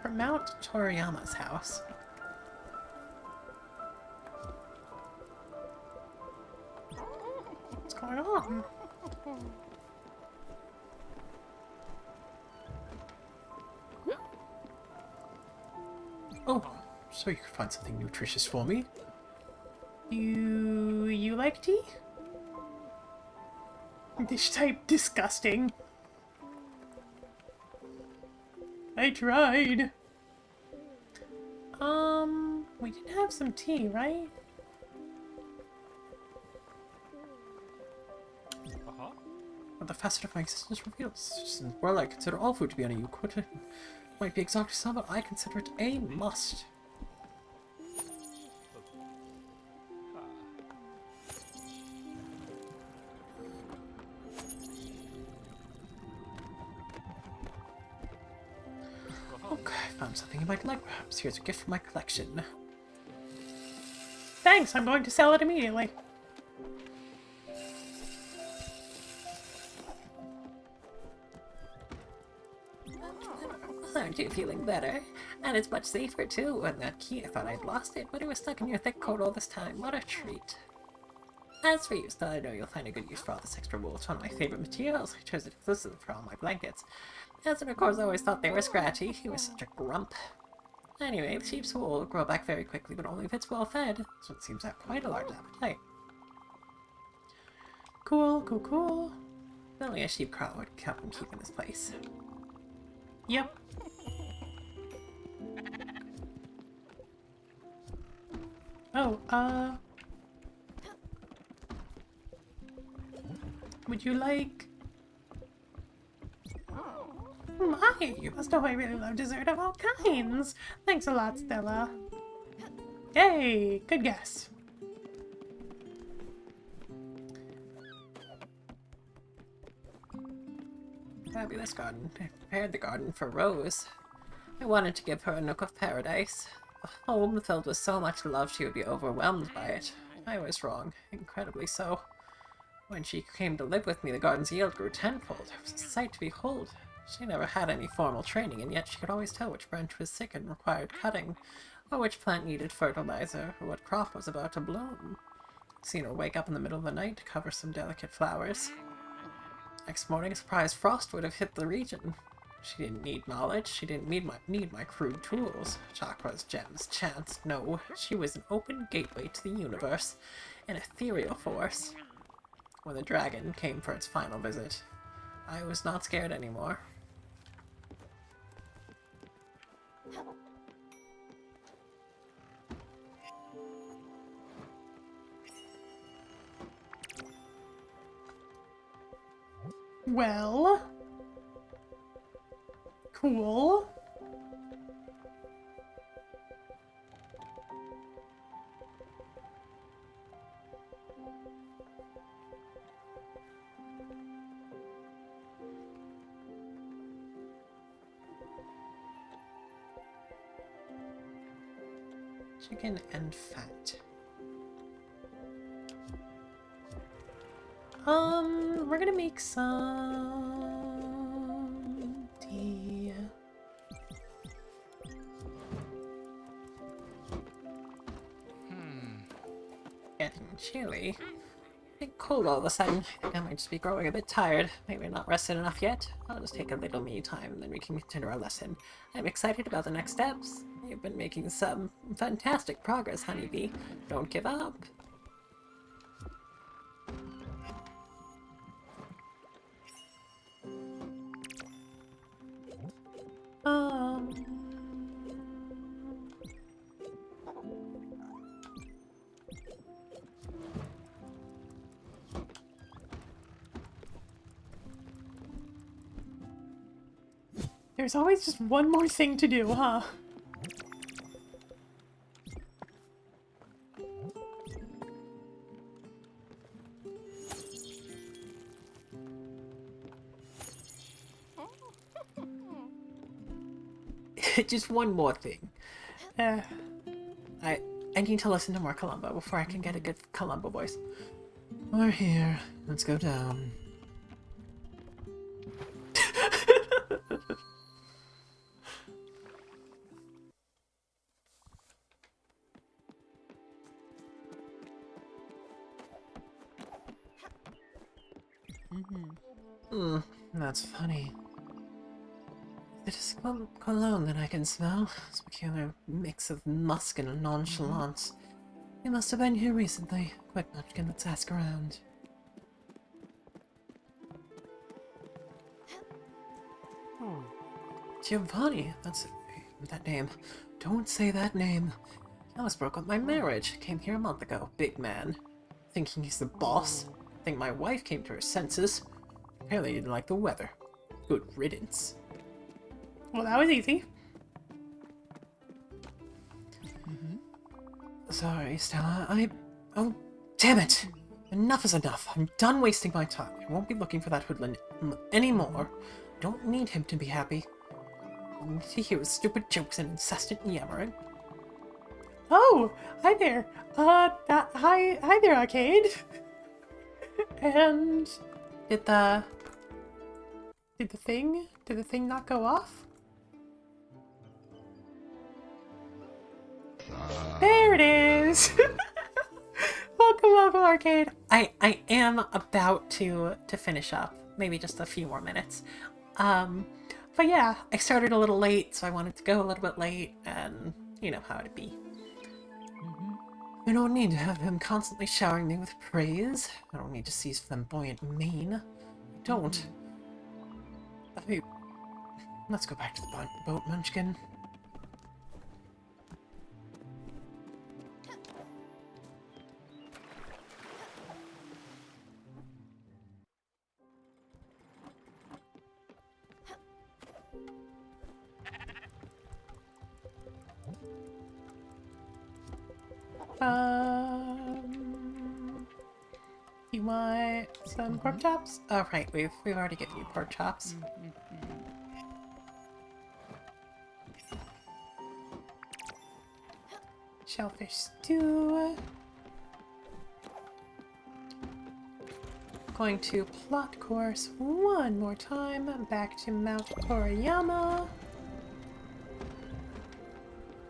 From Mount Toriyama's house. What's going on? Oh, so you could find something nutritious for me? You like tea? Dish type disgusting. I tried. We did have some tea, right? But the facet of my existence reveals. Just in the world, I consider all food to be unequal. Might be exotic to some, but I consider it a must. Okay, found something you might like, perhaps. Here's a gift from my collection. Thanks, I'm going to sell it immediately. Aren't you feeling better? And it's much safer too. And that key, I thought I'd lost it, but it was stuck in your thick coat all this time. What a treat. As for you, Stella, I know you'll find a good use for all this extra wool. It's one of my favorite materials. I chose it exclusively for all my blankets. As of course, I always thought they were scratchy. He was such a grump. Anyway, the sheep's wool will grow back very quickly, but only if it's well fed, so it seems to have quite a large appetite. Cool, cool, cool. Only a sheep crowd would help him keep in this place. Yep. Oh, would you like... My, you must know I really love dessert of all kinds. Thanks a lot, Stella. Yay, good guess. Fabulous garden. I prepared the garden for Rose. I wanted to give her a nook of paradise. A home filled with so much love she would be overwhelmed by it. I was wrong, incredibly so. When she came to live with me, the garden's yield grew tenfold. It was a sight to behold. She never had any formal training, and yet she could always tell which branch was sick and required cutting, or which plant needed fertilizer, or what crop was about to bloom. I'd seen her wake up in the middle of the night to cover some delicate flowers. Next morning, a surprise frost would have hit the region. She didn't need knowledge. She didn't need my crude tools. Chakras, gems, chance. No, she was an open gateway to the universe, an ethereal force. When the dragon came for its final visit, I was not scared anymore. Well... Cool. Chicken and fat. We're gonna make some tea. Getting chilly. Bit cold all of a sudden. I think I might just be growing a bit tired. Maybe not rested enough yet. I'll just take a little me time and then we can continue our lesson. I'm excited about the next steps. You've been making some fantastic progress, Honeybee. Don't give up. Um... There's always just one more thing to do, huh? Just one more thing. Uh, I need to listen to more Columbo before I can get a good Columbo voice. We're here. Let's go down. That's funny. It is cologne that I can smell. This peculiar mix of musk and nonchalance. You must have been here recently. Quick, Munchkin, let's ask around. Giovanni, that's that name. Don't say that name. I almost broke up my marriage. Came here a month ago. Big man. Thinking he's the boss. Think my wife came to her senses. Apparently didn't like the weather. Good riddance. well, that was easy. Sorry, Stella. Oh, damn it! Enough is enough. I'm done wasting my time. I won't be looking for that hoodlum anymore. Don't need him to be happy. I need to hear his stupid jokes and incessant yammering. Oh, hi there. Hi there, Arcade. And did the thing not go off? There it is. Welcome, Arcade. I am about to finish up. Maybe just a few more minutes. But yeah, I started a little late, so I wanted to go a little bit late, and you know how it'd be. I don't need to have him constantly showering me with praise. I don't need to see his flamboyant mane. I don't. Let's go back to the boat, Munchkin. You want some pork chops? Oh, right, we've already given you pork chops. Shellfish stew. Going to plot course one more time back to Mount Toriyama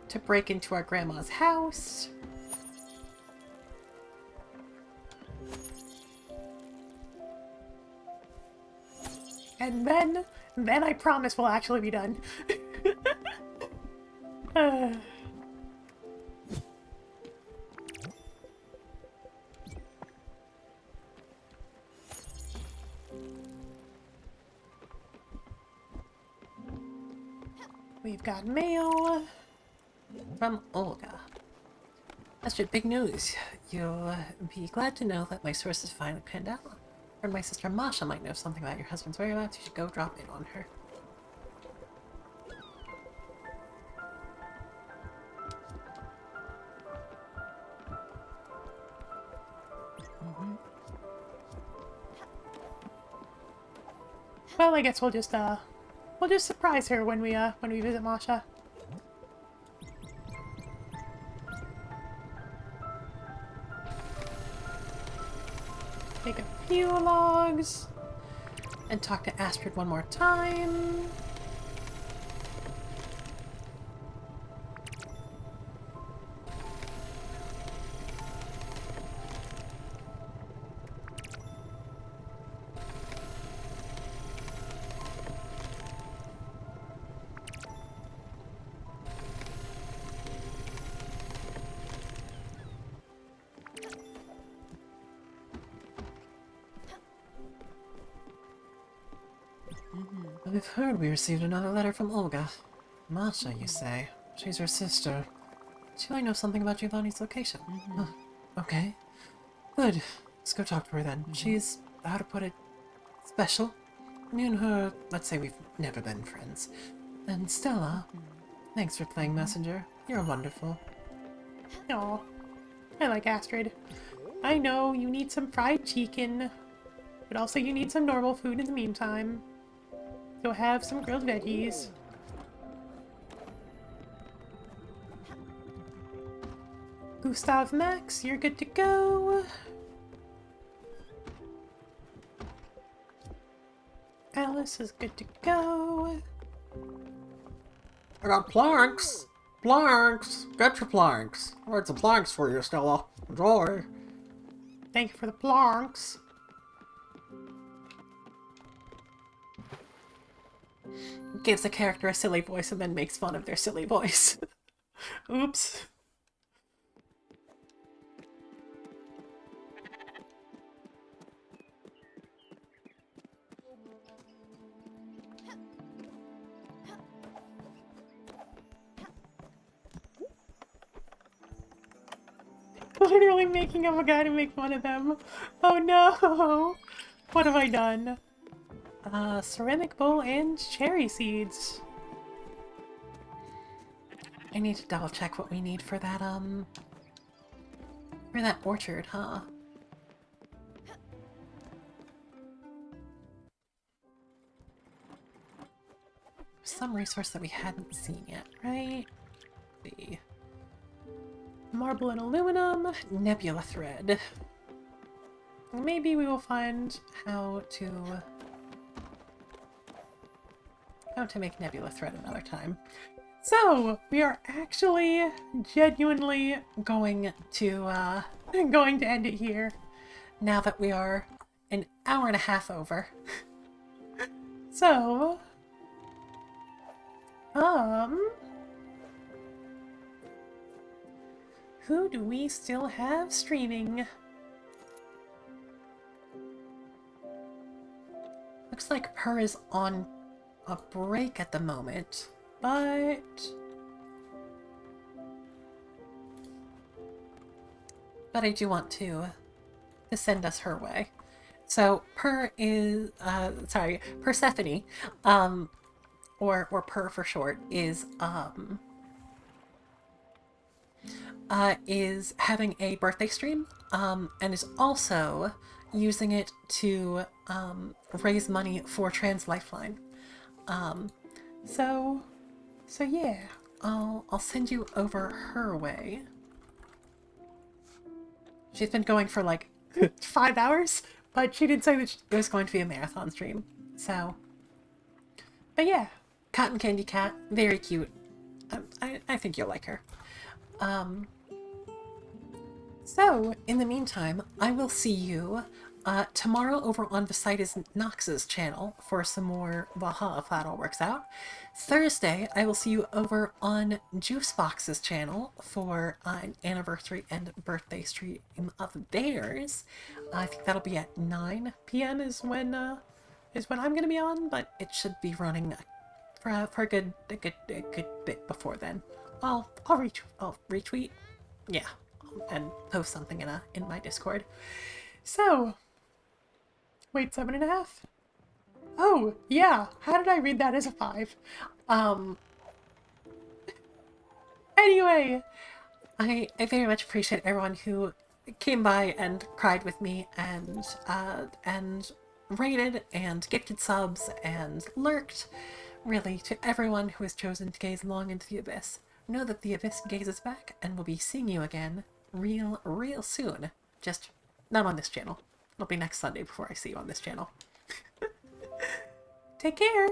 to break into our grandma's house. And then I promise we'll actually be done. We've got mail from Olga. That's your big news. You'll be glad to know that my sources finally panned out. Or my sister Masha might know something about your husband's whereabouts. You should go drop in on her. Well, I guess we'll just surprise her when we visit Masha. Take a few logs and talk to Astrid one more time. I've heard we received another letter from Olga. Masha, you say? She's her sister. She might know something about Giovanni's location. Huh. Okay. Good. Let's go talk to her then. She's, how to put it, special. Me and her, let's say we've never been friends. And Stella, thanks for playing messenger. You're wonderful. Aw, I like Astrid. I know you need some fried chicken, but also you need some normal food in the meantime. So have some grilled veggies. Gustav Max, you're good to go. Alice is good to go. I got planks! Planks! Get your planks! I made some planks for you, Stella. Enjoy! Thank you for the planks. Gives a character a silly voice and then makes fun of their silly voice. Oops. Literally making up a guy to make fun of them. Oh no! What have I done? Ceramic bowl and cherry seeds. I need to double check what we need for that orchard, huh? Some resource that we hadn't seen yet, right? Let's see. Marble and aluminum, nebula thread. Maybe we will find how to make nebula thread another time. So we are actually genuinely going to end it here. Now that we are an hour and a half over. So who do we still have streaming? Looks like Per is on a break at the moment, but I do want to send us her way. So Per is Persephone, or Per for short, is having a birthday stream, and is also using it to raise money for Trans Lifeline. So yeah, I'll send you over her way. She's been going for like 5 hours, but she did say that it was going to be a marathon stream. So, but yeah, Cotton Candy Cat, very cute. I think you'll like her. So, in the meantime, I will see you tomorrow over on Visitas Nox's channel for some more Valhalla if that all works out. Thursday, I will see you over on Juicebox's channel for an anniversary and birthday stream of theirs. I think that'll be at 9 p.m. is when I'm going to be on, but it should be running for a good bit before then. I'll retweet, yeah, and post something in my Discord. So, wait, 7.5? Oh, yeah. How did I read that as a 5? Anyway, I very much appreciate everyone who came by and cried with me and rated and gifted subs and lurked. Really, to everyone who has chosen to gaze long into the abyss, know that the abyss gazes back and we'll be seeing you again real soon. Just not on this channel. It'll be next Sunday before I see you on this channel. Take care!